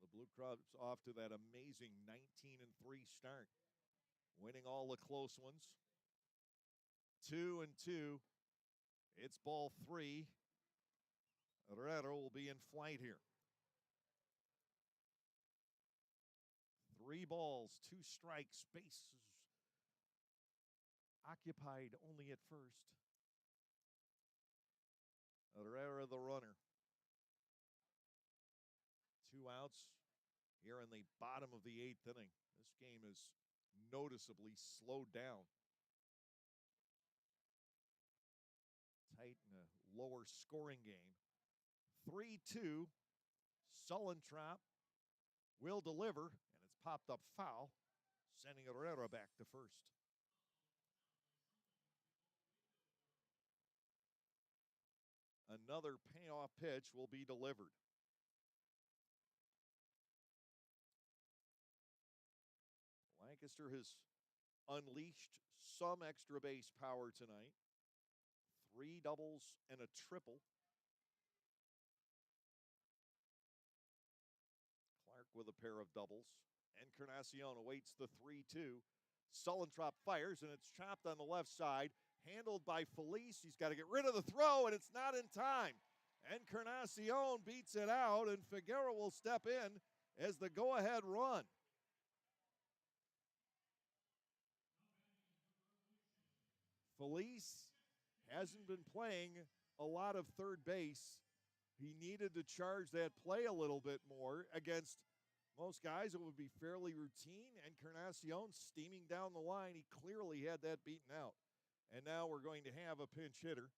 The Blue Crabs off to that amazing 19-3 start, winning all the close ones. 2-2. It's ball 3. Herrera will be in flight here. 3 balls, 2 strikes, bases occupied only at first. Herrera the runner. 2 outs here in the bottom of the 8th inning. This game is noticeably slowed down. Tight and a lower scoring game. 3-2. Sullentrop will deliver, and it's popped up foul, sending Herrera back to first. Another payoff pitch will be delivered. Lancaster has unleashed some extra base power tonight. 3 doubles and a triple. Clark with a pair of doubles. Encarnacion awaits the 3-2. Sullentrop fires, and it's chopped on the left side. Handled by Felice. He's got to get rid of the throw, and it's not in time. Encarnacion beats it out, and Figueroa will step in as the go-ahead run. Felice hasn't been playing a lot of third base. He needed to charge that play a little bit more. Against most guys, it would be fairly routine. Encarnacion steaming down the line. He clearly had that beaten out. And now we're going to have a pinch hitter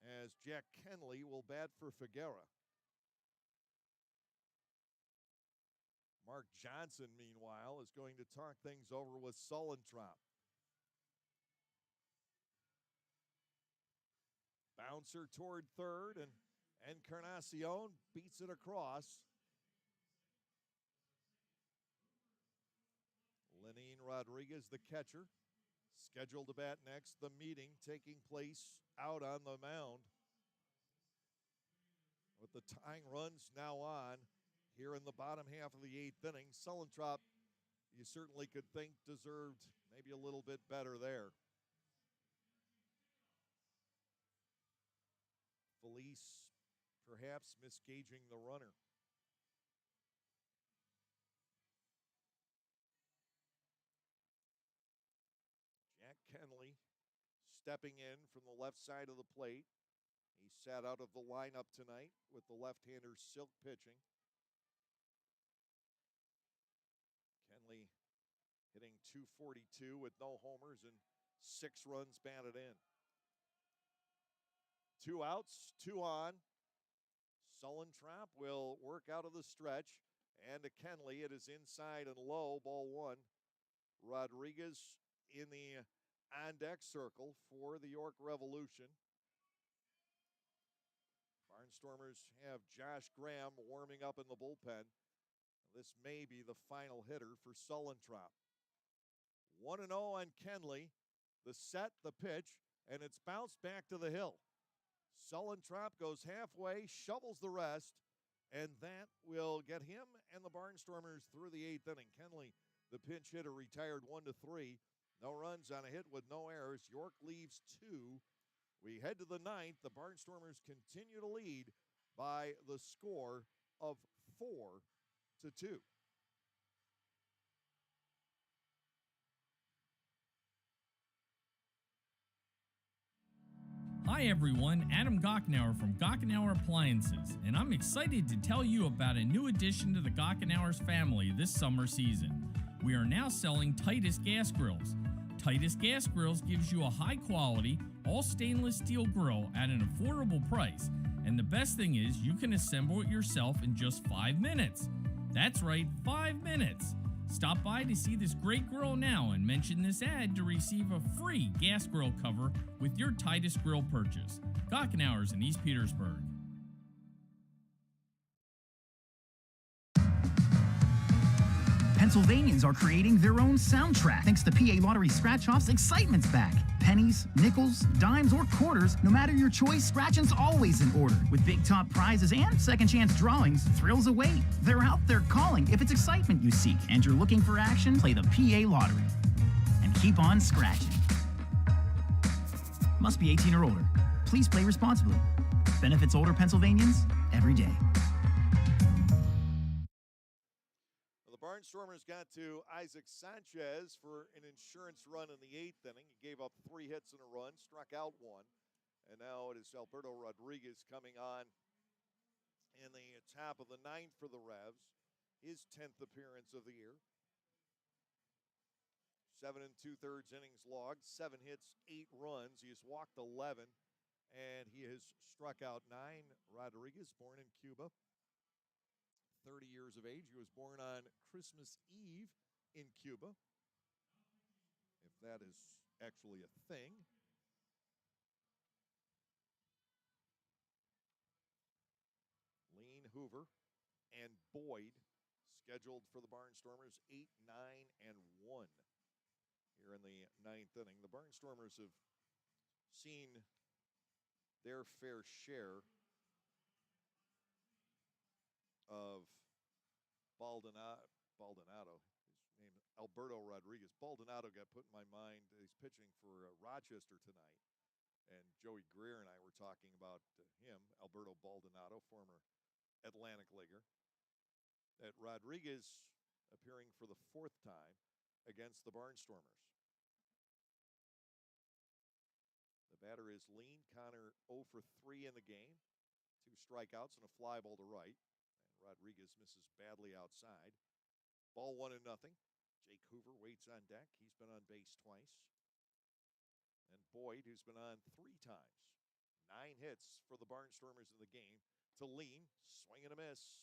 as Jack Kenley will bat for Figueroa. Mark Johnson, meanwhile, is going to talk things over with Sullentrop. Bouncer toward third, and Encarnacion beats it across. Lenine Rodriguez, the catcher, scheduled to bat next. The meeting taking place out on the mound. With the tying runs now on here in the bottom half of the 8th inning. Sullentrop, you certainly could think, deserved maybe a little bit better there. Felice perhaps misgauging the runner. Jack Kenley stepping in from the left side of the plate. He sat out of the lineup tonight with the left-hander Silk pitching. Kenley hitting .242 with no homers and 6 runs batted in. 2 outs, 2 on. Sullentrop will work out of the stretch. And to Kenley, it is inside and low, ball 1. Rodriguez in the on-deck circle for the York Revolution. Barnstormers have Josh Graham warming up in the bullpen. This may be the final hitter for Sullentrop. 1-0 on Kenley. The set, the pitch, and it's bounced back to the hill. Sullentrop goes halfway, shovels the rest, and that will get him and the Barnstormers through the 8th inning. Kenley, the pinch hitter, retired 1-3. No runs on a hit with no errors. York leaves 2. We head to the 9th. The Barnstormers continue to lead by the score of 4-2. Hi everyone, Adam Gochenauer from Gochenauer Appliances, and I'm excited to tell you about a new addition to the Gochenauers family this summer season. We are now selling Titus gas grills. Titus gas grills gives you a high quality, all stainless steel grill at an affordable price, and the best thing is you can assemble it yourself in just 5 minutes. That's right, 5 minutes. Stop by to see this great grill now and mention this ad to receive a free gas grill cover with your Titus grill purchase. Gochenauers in East Petersburg. Pennsylvanians are creating their own soundtrack. Thanks to PA Lottery Scratch-Offs, excitement's back. Pennies, nickels, dimes, or quarters, no matter your choice, scratching's always in order. With big top prizes and second chance drawings, thrills await. They're out there calling. If it's excitement you seek and you're looking for action, play the PA Lottery. And keep on scratching. Must be 18 or older. Please play responsibly. Benefits older Pennsylvanians every day. The Barnstormers got to Isaac Sanchez for an insurance run in the 8th inning. He gave up 3 hits in a run, struck out 1. And now it is Alberto Rodriguez coming on in the top of the 9th for the Revs. His 10th appearance of the year. 7 2/3 innings logged, 7 hits, 8 runs. He has walked 11, and he has struck out 9. Rodriguez, born in Cuba, 30 years of age. He was born on Christmas Eve in Cuba, if that is actually a thing. Lean, Hoover, and Boyd scheduled for the Barnstormers 8, 9, and 1 here in the 9th inning. The Barnstormers have seen their fair share of Baldonado, his name Alberto Rodriguez. Baldonado got put in my mind. He's pitching for Rochester tonight. And Joey Greer and I were talking about him, Alberto Baldonado, former Atlantic Leaguer. That Rodriguez appearing for the 4th time against the Barnstormers. The batter is Lean. Connor 0 for 3 in the game. 2 strikeouts and a fly ball to right. And Rodriguez misses badly outside. Ball 1-0. Jake Hoover waits on deck. He's been on base twice. And Boyd, who's been on 3 times. 9 hits for the Barnstormers in the game. To Lean, swing and a miss.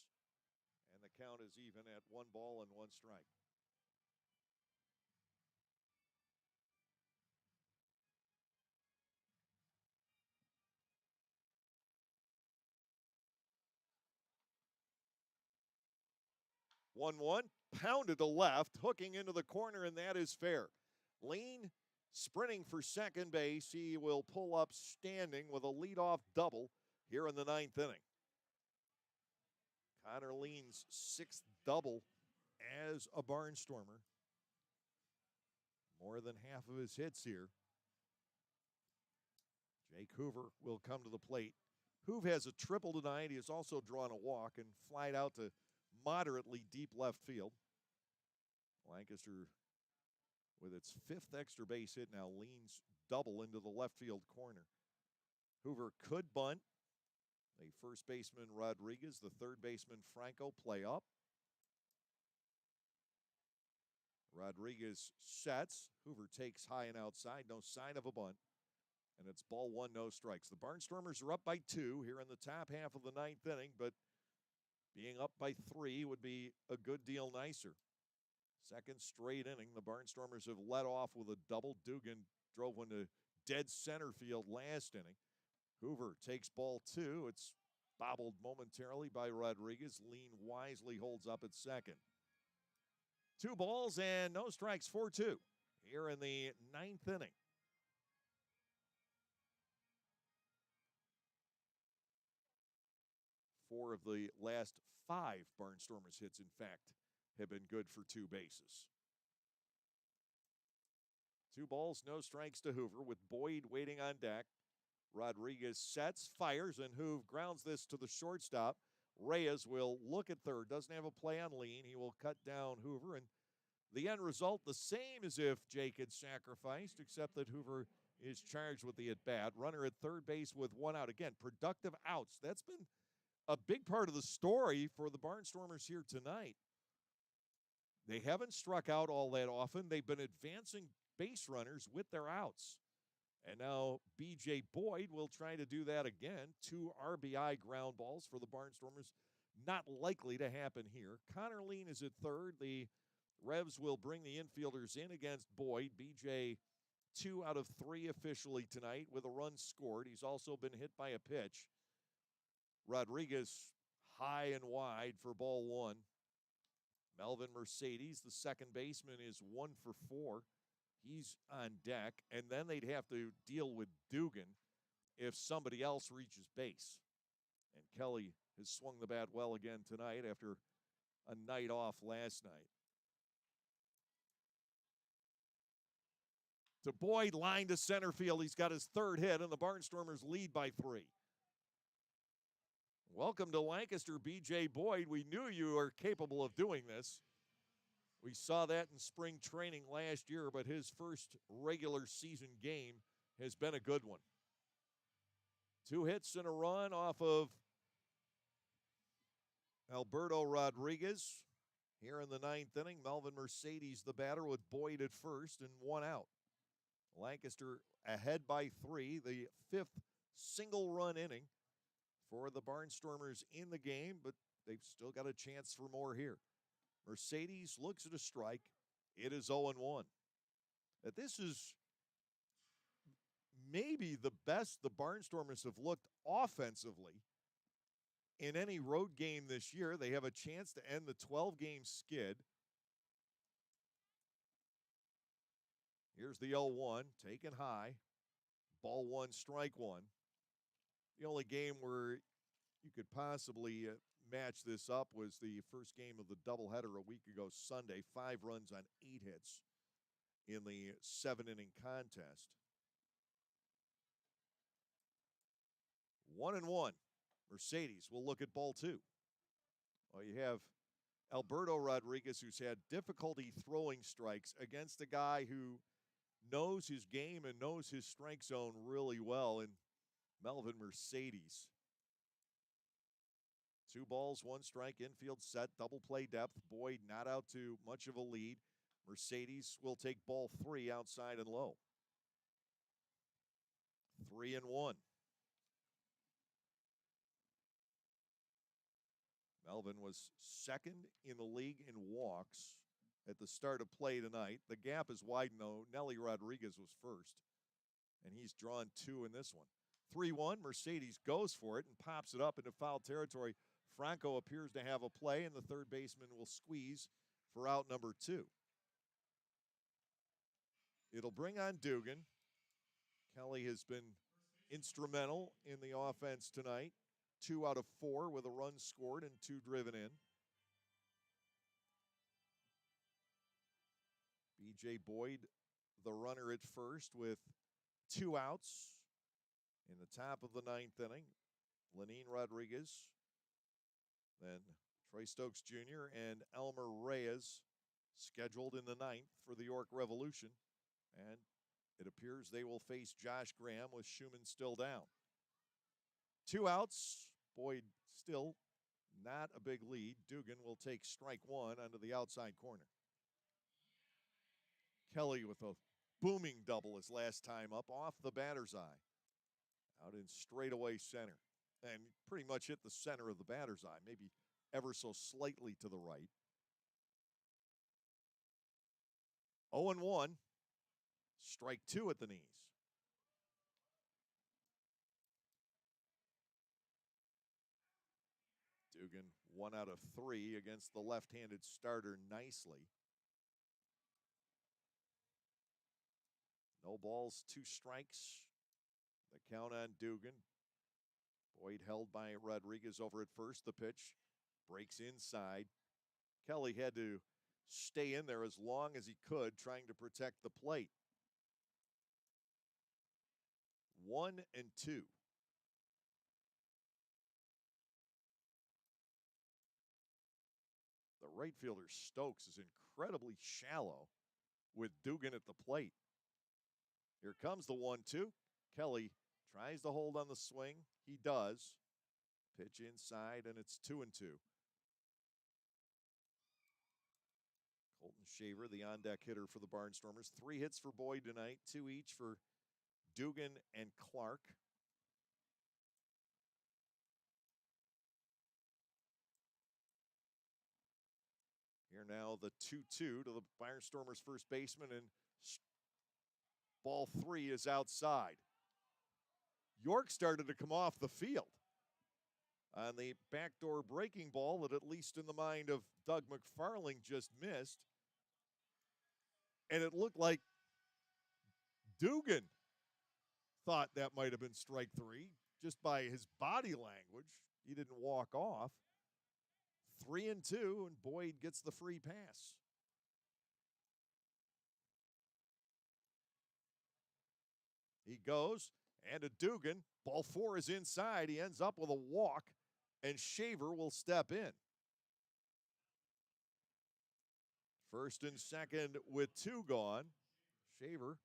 And the count is even at 1 ball and 1 strike. One, pounded to left, hooking into the corner, and that is fair. Lean sprinting for second base. He will pull up standing with a leadoff double here in the 9th inning. Connor Lean's 6th double as a Barnstormer. More than half of his hits here. Jake Hoover will come to the plate. Hoove has a triple tonight. He has also drawn a walk and flied out to moderately deep left field. Lancaster, with its 5th extra base hit now, leans double into the left field corner. Hoover could bunt. The first baseman, Rodriguez, the third baseman, Franco, play up. Rodriguez sets. Hoover takes high and outside. No sign of a bunt. And it's ball 1, no strikes. The Barnstormers are up by 2 here in the top half of the 9th inning, but being up by 3 would be a good deal nicer. Second straight inning, the Barnstormers have led off with a double. Dugan drove one to dead center field last inning. Hoover takes ball 2. It's bobbled momentarily by Rodriguez. Lean wisely holds up at second. 2 balls and no strikes, 4-2 here in the 9th inning. 4 of the last 5 Barnstormers hits, in fact, have been good for 2 bases. 2 balls, no strikes to Hoover with Boyd waiting on deck. Rodriguez sets, fires, and Hoove grounds this to the shortstop. Reyes will look at third, doesn't have a play on Lean. He will cut down Hoover, and the end result the same as if Jake had sacrificed, except that Hoover is charged with the at-bat. Runner at third base with 1 out. Again, productive outs. That's been a big part of the story for the Barnstormers here tonight. They haven't struck out all that often. They've been advancing base runners with their outs. And now B.J. Boyd will try to do that again. 2 RBI ground balls for the Barnstormers. Not likely to happen here. Connor Lean is at third. The Revs will bring the infielders in against Boyd. B.J. 2 out of 3 officially tonight with a run scored. He's also been hit by a pitch. Rodriguez high and wide for ball 1. Melvin Mercedes, the second baseman, is 1 for 4. He's on deck, and then they'd have to deal with Dugan if somebody else reaches base. And Kelly has swung the bat well again tonight after a night off last night. To Boyd, line to center field. He's got his third hit, and the Barnstormers lead by 3. Welcome to Lancaster, B.J. Boyd. We knew you were capable of doing this. We saw that in spring training last year, but his first regular season game has been a good one. 2 hits and a run off of Alberto Rodriguez. Here in the 9th inning, Melvin Mercedes, the batter, with Boyd at first and 1 out. Lancaster ahead by 3, the 5th single-run inning for the Barnstormers in the game, but they've still got a chance for more here. Mercedes looks at a strike. It is 0-1. This is maybe the best the Barnstormers have looked offensively in any road game this year. They have a chance to end the 12-game skid. Here's the 0-1, taken high. Ball 1, strike 1. The only game where you could possibly match this up was the first game of the doubleheader a week ago Sunday. 5 runs on 8 hits in the 7-inning contest. 1-1. Mercedes will look at ball 2. Well, you have Alberto Rodriguez, who's had difficulty throwing strikes against a guy who knows his game and knows his strike zone really well, and Melvin Mercedes. 2 balls, 1 strike, infield set, double play depth. Boyd not out to much of a lead. Mercedes will take ball 3 outside and low. 3-1. Melvin was second in the league in walks at the start of play tonight. The gap is widened, though. Nelly Rodriguez was first, and he's drawn 2 in this one. 3-1, Mercedes goes for it and pops it up into foul territory. Franco appears to have a play, and the third baseman will squeeze for out number 2. It'll bring on Dugan. Kelly has been instrumental in the offense tonight. 2 out of 4 with a run scored and 2 driven in. B.J. Boyd, the runner at first, with 2 outs in the top of the 9th inning. Lenin Rodriguez, then Troy Stokes Jr. and Elmer Reyes scheduled in the 9th for the York Revolution. And it appears they will face Josh Graham with Schumann still down. 2 outs. Boyd still not a big lead. Dugan will take strike 1 onto the outside corner. Kelly with a booming double his last time up off the batter's eye. Out in straightaway center. And pretty much hit the center of the batter's eye, maybe ever so slightly to the right. 0-1. Strike 2 at the knees. Dugan 1 out of 3 against the left-handed starter nicely. No balls, 2 strikes. The count on Dugan. Boyd held by Rodriguez over at first. The pitch breaks inside. Kelly had to stay in there as long as he could, trying to protect the plate. 1-2. The right fielder Stokes is incredibly shallow with Dugan at the plate. Here comes the 1-2. Kelly tries to hold on the swing. He does. Pitch inside, and it's 2-2. Colton Shaver, the on-deck hitter for the Barnstormers. 3 hits for Boyd tonight, 2 each for Dugan and Clark. Here now the 2-2 to the Barnstormers first baseman, and ball 3 is outside. York started to come off the field. on the backdoor breaking ball that, at least in the mind of Doug McFarling, just missed. And it looked like Dugan thought that might have been strike three just by his body language. He didn't walk off. 3-2, and Boyd gets the free pass. He goes, and to Dugan. Ball 4 is inside. He ends up with a walk, and Shaver will step in. First and second with 2 gone. Shaver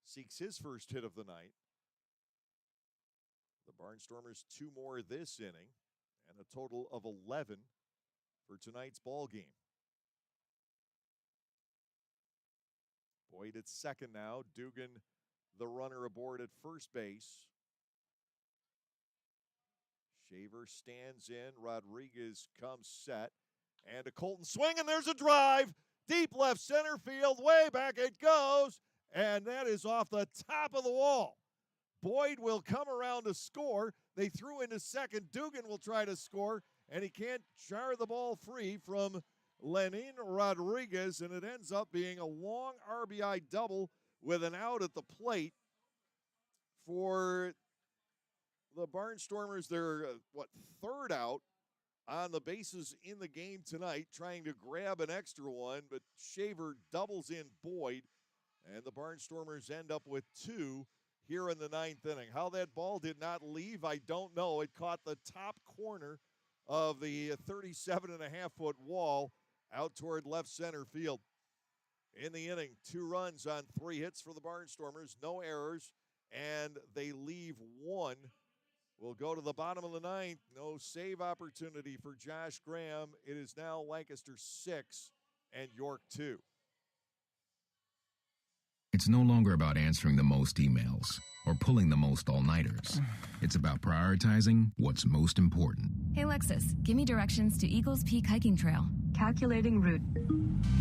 seeks his first hit of the night. The Barnstormers 2 more this inning, and a total of 11 for tonight's ball game. Boyd at second now. Dugan, the runner aboard at first base. Shaver stands in. Rodriguez comes set. And a Colton swing, and there's a drive. Deep left center field. Way back it goes. And that is off the top of the wall. Boyd will come around to score. They threw into second. Dugan will try to score, and he can't jar the ball free from Lenin Rodriguez, and it ends up being a long RBI double with an out at the plate for the Barnstormers. Their, third out on the bases in the game tonight, trying to grab an extra one, but Shaver doubles in Boyd, and the Barnstormers end up with 2 here in the 9th inning. How that ball did not leave, I don't know. It caught the top corner of the 37.5-foot wall out toward left center field. In the inning, 2 runs on 3 hits for the Barnstormers, no errors, and they leave 1. We'll go to the bottom of the 9th. No save opportunity for Josh Graham. It is now Lancaster 6 and York 2. It's no longer about answering the most emails or pulling the most all-nighters. It's about prioritizing what's most important. Hey, Lexus, give me directions to Eagles Peak Hiking Trail. Calculating route.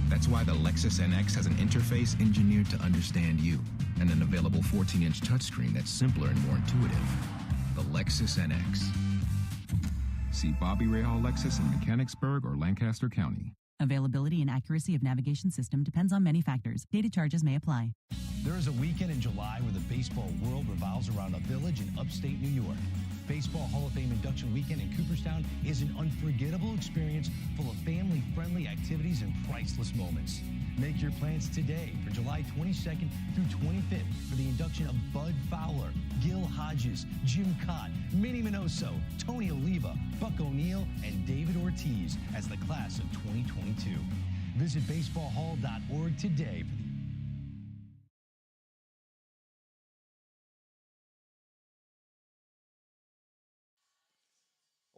That's why the Lexus NX has an interface engineered to understand you and an available 14-inch touchscreen that's simpler and more intuitive. The Lexus NX. See Bobby Rahal Lexus in Mechanicsburg or Lancaster County. Availability and accuracy of navigation system depends on many factors. Data charges may apply. There is a weekend in July where the baseball world revolves around a village in upstate New York. Baseball Hall of Fame induction weekend in Cooperstown is an unforgettable experience full of family-friendly activities and priceless moments. Make your plans today for July 22nd through 25th for the induction of Bud Fowler, Gil Hodges, Jim Cott, Minnie Minoso, Tony Oliva, Buck O'Neill, and David Ortiz as the class of 2022. Visit baseballhall.org today for the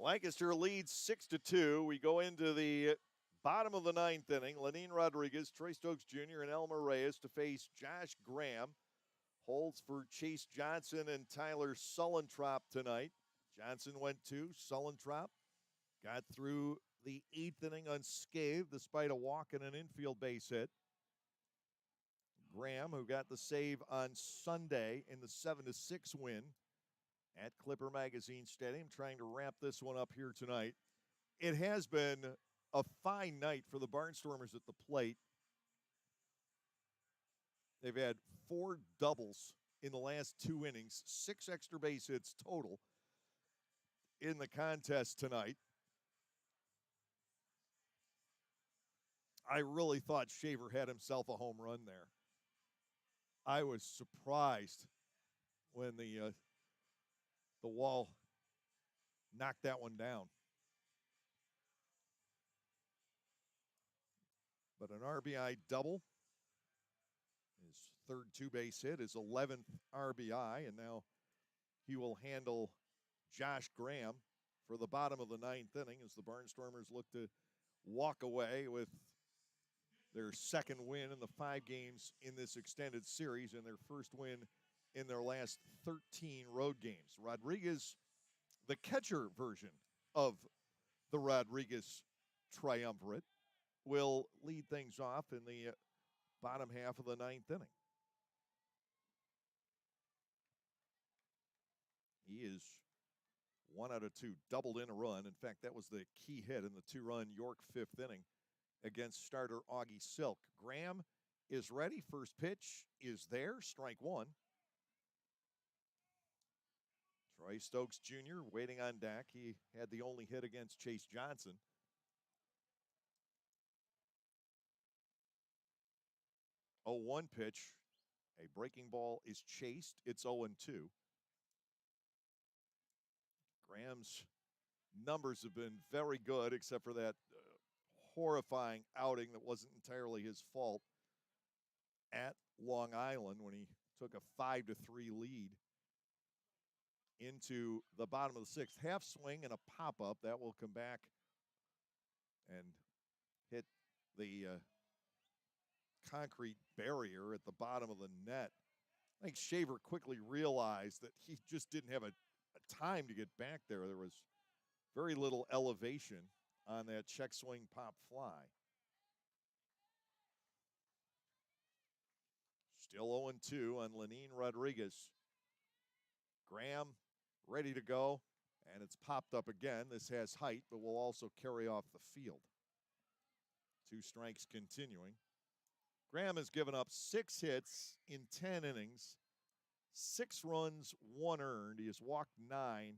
Lancaster leads 6-2. We go into the bottom of the 9th inning. Lenin Rodriguez, Troy Stokes Jr., and Elmer Reyes to face Josh Graham. Holds for Chase Johnson and Tyler Sullentrop tonight. Johnson went 2. Sullentrop got through the 8th inning unscathed despite a walk and an infield base hit. Graham, who got the save on Sunday in the 7-6 win at Clipper Magazine Stadium, trying to wrap this one up here tonight. It has been a fine night for the Barnstormers at the plate. They've had 4 doubles in the last 2 innings, 6 extra base hits total in the contest tonight. I really thought Shaver had himself a home run there. I was surprised when the wall knocked that one down. But an RBI double, his third 2-base hit, his 11th RBI, and now he will handle Josh Graham for the bottom of the 9th inning as the Barnstormers look to walk away with their second win in the 5 games in this extended series and their first win in their last 13 road games. Rodriguez, the catcher version of the Rodriguez triumvirate, will lead things off in the bottom half of the 9th inning. He is 1 out of 2, doubled in a run. In fact, that was the key hit in the 2-run York 5th inning against starter Augie Silk. Graham is ready. First pitch is there. Strike one. Troy Stokes Jr. waiting on deck. He had the only hit against Chase Johnson. 0-1 pitch. A breaking ball is chased. It's 0-2. Graham's numbers have been very good, except for that horrifying outing that wasn't entirely his fault at Long Island when he took a 5-3 lead into the bottom of the sixth. Half swing and a pop-up. That will come back and hit the concrete barrier at the bottom of the net. I think Shaver quickly realized that he just didn't have a time to get back there. There was very little elevation on that check swing pop fly. Still 0-2 on Lenin Rodriguez. Graham ready to go, and it's popped up again. This has height, but will also carry off the field. 2 strikes continuing. Graham has given up 6 hits in 10 innings, 6 runs, 1 earned. He has walked 9,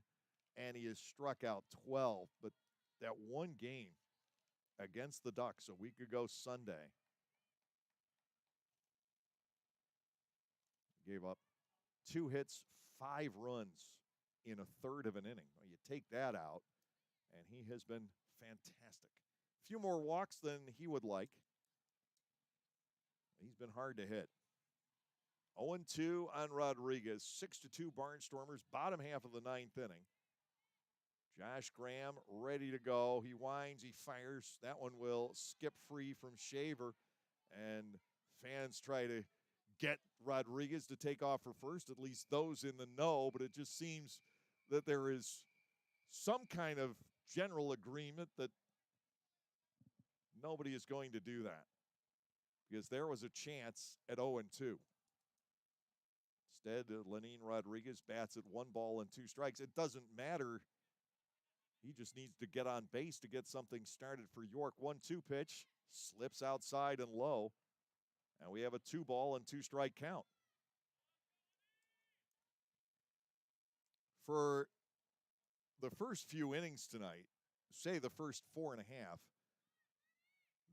and he has struck out 12. But that one game against the Ducks a week ago Sunday gave up 2 hits, 5 runs in a third of an inning. Well, you take that out, and he has been fantastic. A few more walks than he would like. He's been hard to hit. 0-2 on Rodriguez. 6-2 Barnstormers, bottom half of the 9th inning. Josh Graham ready to go. He winds, he fires. That one will skip free from Shaver, and fans try to get Rodriguez to take off for first, at least those in the know, but it just seems that there is some kind of general agreement that nobody is going to do that, because there was a chance at 0-2. Instead, Lenin Rodriguez bats at 1 ball and 2 strikes. It doesn't matter. He just needs to get on base to get something started for York. 1-2 pitch, slips outside and low, and we have a 2 ball and 2 strike count. For the first few innings tonight, say the first 4.5,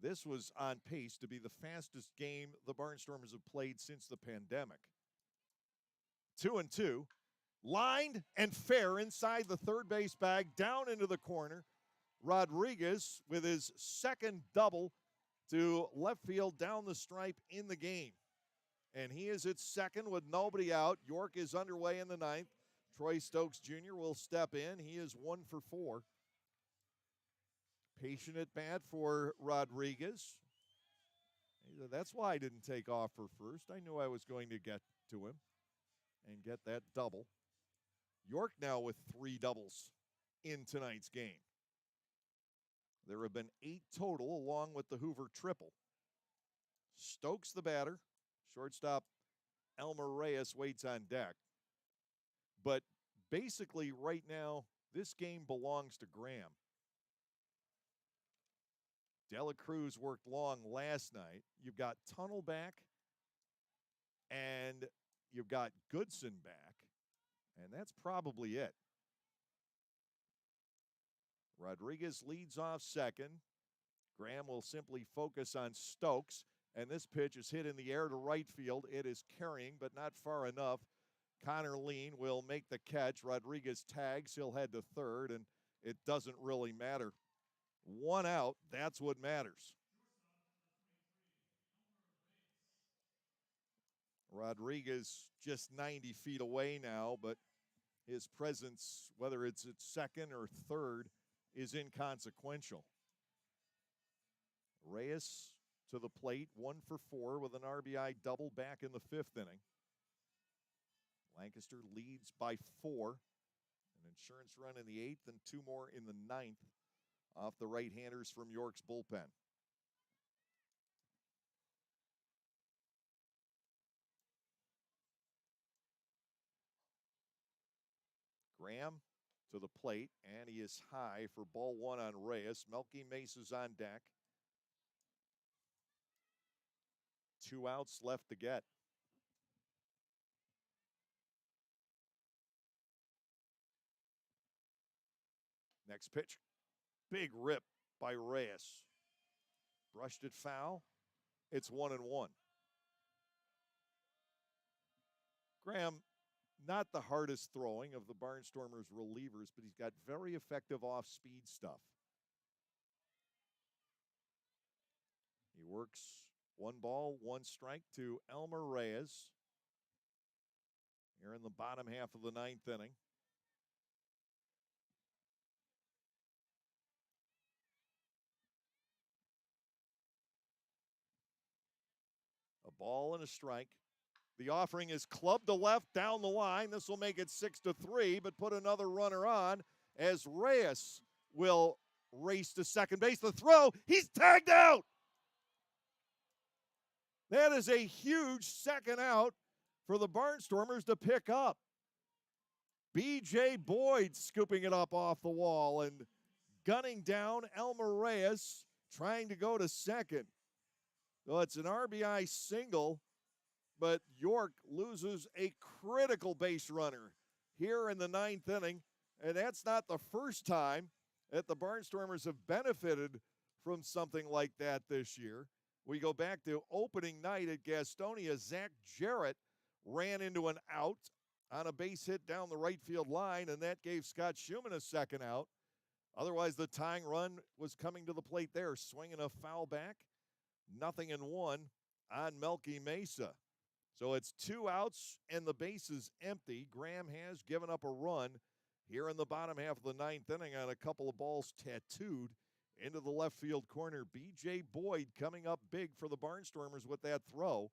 this was on pace to be the fastest game the Barnstormers have played since the pandemic. 2-2, lined and fair inside the third base bag, down into the corner. Rodriguez with his second double to left field down the stripe in the game. And he is at second with nobody out. York is underway in the 9th. Troy Stokes Jr. will step in. He is 1 for 4. Patient at bat for Rodriguez. That's why I didn't take off for first. I knew I was going to get to him and get that double. York now with 3 doubles in tonight's game. There have been 8 total along with the Hoover triple. Stokes the batter. Shortstop Elmer Reyes waits on deck. But basically right now, this game belongs to Graham. Dela Cruz worked long last night. You've got Tunnel back, and you've got Goodson back, and that's probably it. Rodriguez leads off second. Graham will simply focus on Stokes, and this pitch is hit in the air to right field. It is carrying, but not far enough. Connor Lean will make the catch. Rodriguez tags. He'll head to third, and it doesn't really matter. 1 out, that's what matters. Rodriguez just 90 feet away now, but his presence, whether it's at second or third, is inconsequential. Reyes to the plate, 1 for 4 with an RBI double back in the 5th inning. Lancaster leads by 4. An insurance run in the 8th and 2 more in the 9th off the right-handers from York's bullpen. Graham to the plate, and he is high for ball one on Reyes. Melky Mesa's on deck. 2 outs left to get. Next pitch, big rip by Reyes. Brushed it foul. It's 1-1. Graham, not the hardest throwing of the Barnstormers relievers, but he's got very effective off-speed stuff. He works 1 ball, 1 strike to Elmer Reyes here in the bottom half of the 9th inning. A ball and a strike. The offering is clubbed to left down the line. This will make it 6-3, but put another runner on as Reyes will race to second base. The throw, he's tagged out. That is a huge second out for the Barnstormers to pick up. B.J. Boyd scooping it up off the wall and gunning down Elmer Reyes, trying to go to second. So it's an RBI single, but York loses a critical base runner here in the 9th inning, and that's not the first time that the Barnstormers have benefited from something like that this year. We go back to opening night at Gastonia. Zach Jarrett ran into an out on a base hit down the right field line, and that gave Scott Schumann a second out. Otherwise, the tying run was coming to the plate there, swinging a foul back. 0-1 on Melky Mesa. So it's 2 outs and the base is empty. Graham has given up a run here in the bottom half of the 9th inning on a couple of balls tattooed into the left field corner. B.J. Boyd coming up big for the Barnstormers with that throw.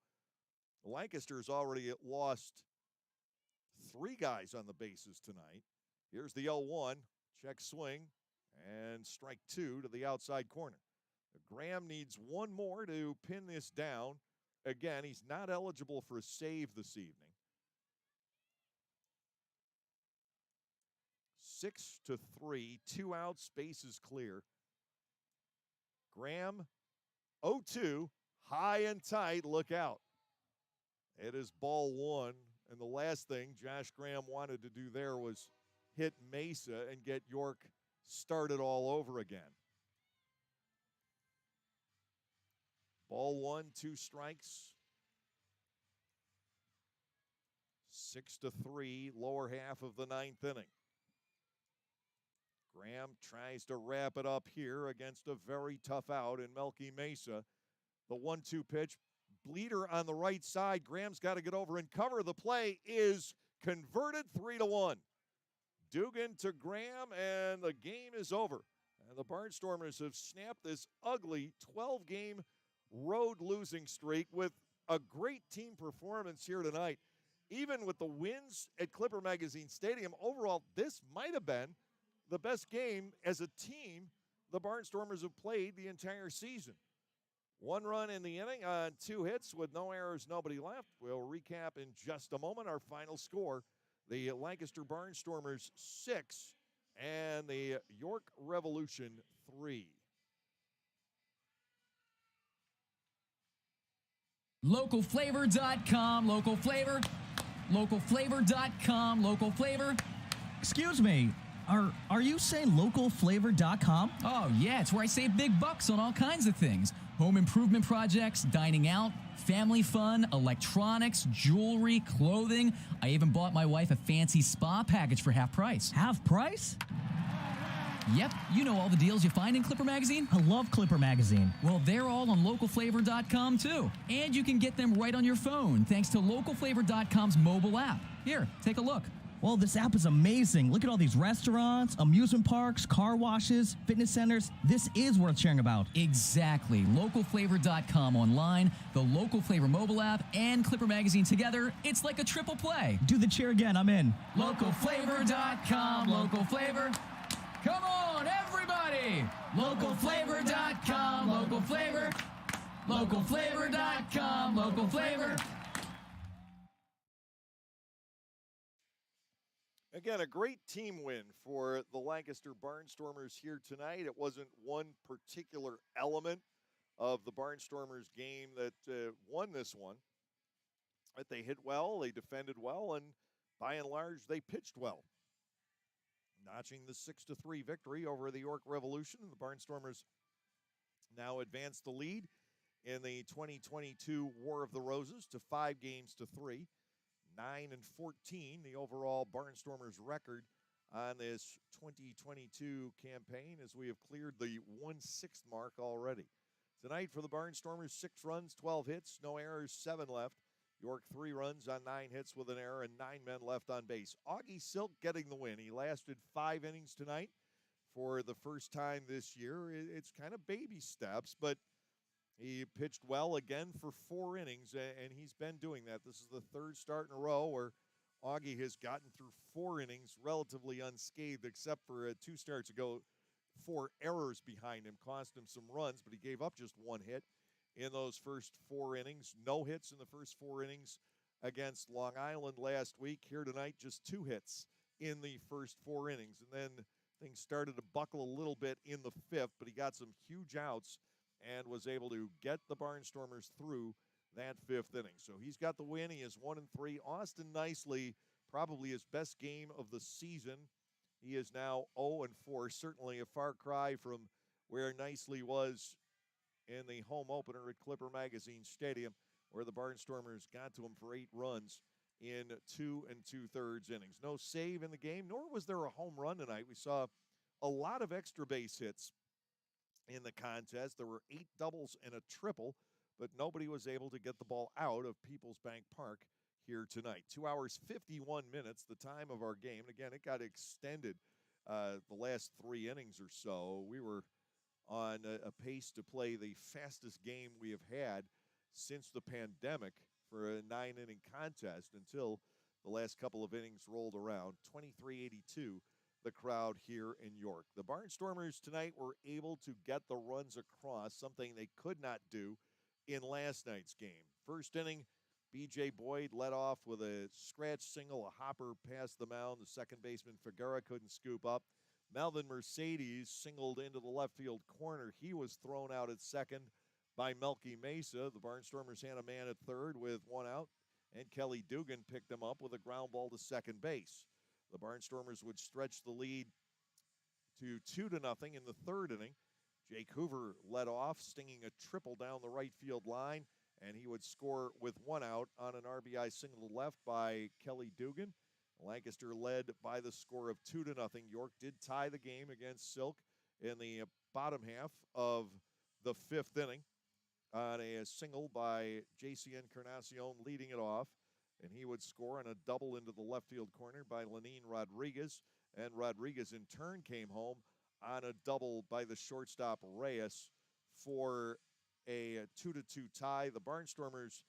Lancaster's already lost 3 guys on the bases tonight. Here's the 0-1. Check swing and strike 2 to the outside corner. Graham needs 1 more to pin this down. Again, he's not eligible for a save this evening. 6-3, 2 outs, bases clear. Graham, 0-2, high and tight, look out. It is ball 1, and the last thing Josh Graham wanted to do there was hit Mesa and get York started all over again. Ball 1, 2 strikes. 6-3, lower half of the 9th inning. Graham tries to wrap it up here against a very tough out in Melky Mesa. The 1-2 pitch, bleeder on the right side. Graham's got to get over and cover. The play is converted, 3-1. Dugan to Graham, and the game is over. And the Barnstormers have snapped this ugly 12-game road losing streak with a great team performance here tonight. Even with the wins at Clipper Magazine Stadium, overall, this might have been the best game as a team the Barnstormers have played the entire season. 1 run in the inning on 2 hits with no errors, nobody left. We'll recap in just a moment our final score. The Lancaster Barnstormers 6 and the York Revolution 3. Localflavor.com, local flavor. Localflavor.com, local flavor. Excuse me, are you saying localflavor.com? Oh, yeah, it's where I save big bucks on all kinds of things. Home improvement projects, dining out, family fun, electronics, jewelry, clothing. I even bought my wife a fancy spa package for half price. Half price? Yep, you know all the deals you find in Clipper Magazine. I love Clipper Magazine. Well, they're all on localflavor.com too. And you can get them right on your phone thanks to localflavor.com's mobile app. Here, take a look. Well, this app is amazing. Look at all these restaurants, amusement parks, car washes, fitness centers. This is worth sharing about. Exactly. Localflavor.com online, the Local Flavor mobile app, and Clipper Magazine together. It's like a triple play. Do the cheer again. I'm in. Localflavor.com, local flavor. Come on, everybody! Localflavor.com, local flavor. Localflavor.com, local flavor. again, a great team win for the Lancaster Barnstormers here tonight. It wasn't one particular element of the Barnstormers game that won this one. But they hit well, they defended well, and by and large, they pitched well. Notching the 6-3 victory over the York Revolution, and the Barnstormers now advance the lead in the 2022 War of the Roses to 5-3. 9-14, the overall Barnstormers record on this 2022 campaign, as we have cleared the 1/6 mark already. Tonight for the Barnstormers, 6 runs, 12 hits, no errors, 7 left. York 3 runs on 9 hits with an error and 9 men left on base. Augie Silk getting the win. He lasted 5 innings tonight for the first time this year. It's kind of baby steps, but he pitched well again for 4 innings, and he's been doing that. This is the 3rd start in a row where Augie has gotten through 4 innings relatively unscathed, except for 2 starts ago. 4 errors behind him cost him some runs, but he gave up just 1 hit in those first 4 innings. No hits in the first 4 innings against Long Island last week. Here tonight, just 2 hits in the first 4 innings. And then things started to buckle a little bit in the 5th, but he got some huge outs and was able to get the Barnstormers through that 5th inning. So he's got the win. He is 1-3. Austin Nicely, probably his best game of the season. He is now 0-4. Certainly a far cry from where Nicely was in the home opener at Clipper Magazine Stadium, where the Barnstormers got to him for 8 runs in 2 2/3 innings. No save in the game, nor was there a home run tonight. We saw a lot of extra base hits in the contest. There were 8 doubles and a triple, but nobody was able to get the ball out of Peoples Bank Park here tonight. 2 hours, 51 minutes, the time of our game. And again, it got extended the last 3 innings or so. We were on a pace to play the fastest game we have had since the pandemic for a 9-inning contest until the last couple of innings rolled around. 23-82. The crowd here in York. The Barnstormers tonight were able to get the runs across, something they could not do in last night's game. First inning, B.J. Boyd led off with a scratch single, a hopper past the mound. The second baseman, Figueroa, couldn't scoop up. Melvin Mercedes singled into the left field corner. He was thrown out at second by Melky Mesa. The Barnstormers had a man at third with 1 out, and Kelly Dugan picked him up with a ground ball to second base. The Barnstormers would stretch the lead to 2-0 in the 3rd inning. Jake Hoover led off, stinging a triple down the right field line, and he would score with 1 out on an RBI single to left by Kelly Dugan. Lancaster led by the score of 2-0. York did tie the game against Silk in the bottom half of the 5th inning on a single by J.C. Encarnacion leading it off. And he would score on a double into the left field corner by Lenine Rodriguez. And Rodriguez, in turn, came home on a double by the shortstop Reyes for a 2-2 tie. The Barnstormers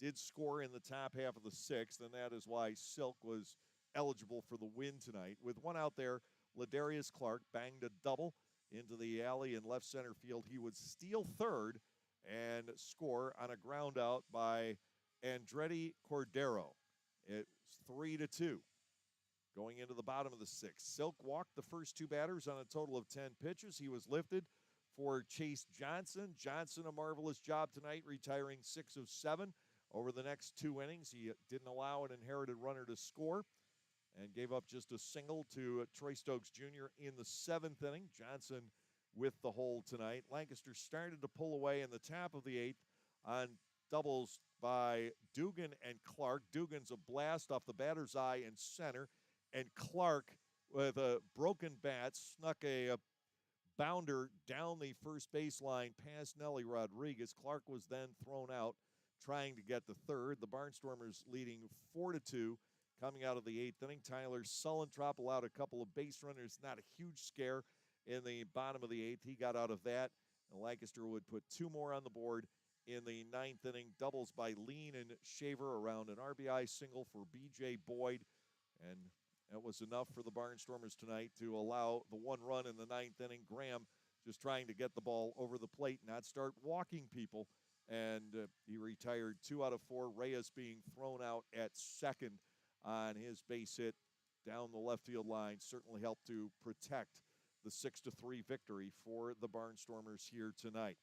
did score in the top half of the 6th, and that is why Silk was eligible for the win tonight. With 1 out there, Ladarius Clark banged a double into the alley in left center field. He would steal third and score on a ground out by Andretti Cordero. It's 3-2 going into the bottom of the 6th. Silk walked the first 2 batters on a total of 10 pitches. He was lifted for Chase Johnson. Johnson, a marvelous job tonight, retiring 6 of 7 over the next 2 innings. He didn't allow an inherited runner to score and gave up just a single to Troy Stokes Jr. in the 7th inning. Johnson with the hold tonight. Lancaster started to pull away in the top of the 8th on doubles by Dugan and Clark. Dugan's a blast off the batter's eye in center, and Clark, with a broken bat, snuck a bounder down the first baseline past Nelly Rodriguez. Clark was then thrown out trying to get the third. The Barnstormers leading 4-2 coming out of the 8th inning. Tyler Sullentrop allowed a couple of base runners. Not a huge scare in the bottom of the 8th. He got out of that, and Lancaster would put 2 more on the board in the 9th inning. Doubles by Lean and Shaver around an RBI single for B.J. Boyd. And that was enough for the Barnstormers tonight to allow the 1 run in the 9th inning. Graham just trying to get the ball over the plate, not start walking people. And he retired 2 out of 4. Reyes being thrown out at second on his base hit down the left field line certainly helped to protect the 6-3 victory for the Barnstormers here tonight.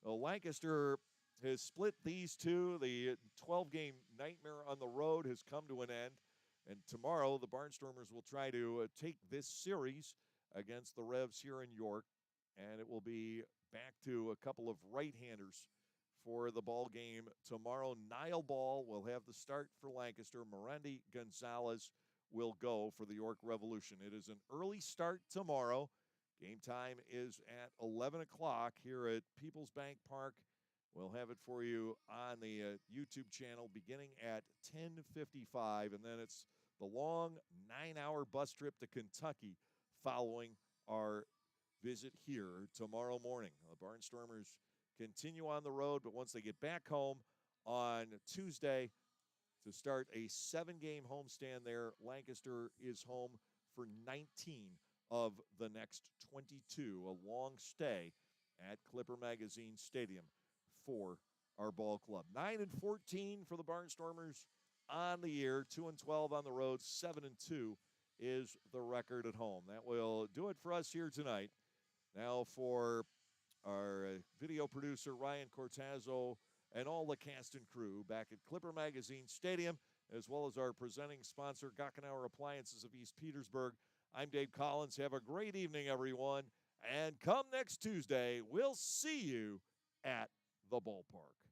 Well, Lancaster has split these two. The 12-game nightmare on the road has come to an end. And tomorrow, the Barnstormers will try to take this series against the Revs here in York. And it will be back to a couple of right-handers for the ball game tomorrow. Niall Ball will have the start for Lancaster. Mirandy Gonzalez will go for the York Revolution. It is an early start tomorrow. Game time is at 11 o'clock here at Peoples Bank Park. We'll have it for you on the YouTube channel beginning at 10:55, and then it's the long 9-hour bus trip to Kentucky following our visit here tomorrow morning. The Barnstormers continue on the road, but once they get back home on Tuesday to start a 7-game homestand there, Lancaster is home for 19 of the next 22, a long stay at Clipper Magazine Stadium for our ball club. 9-14 for the Barnstormers on the year, 2-12 on the road, 7-2 is the record at home. That will do it for us here tonight. Now for our video producer, Ryan Cortazzo, and all the cast and crew back at Clipper Magazine Stadium, as well as our presenting sponsor, Gockenauer Appliances of East Petersburg. I'm Dave Collins. Have a great evening, everyone. And come next Tuesday, we'll see you at the ballpark.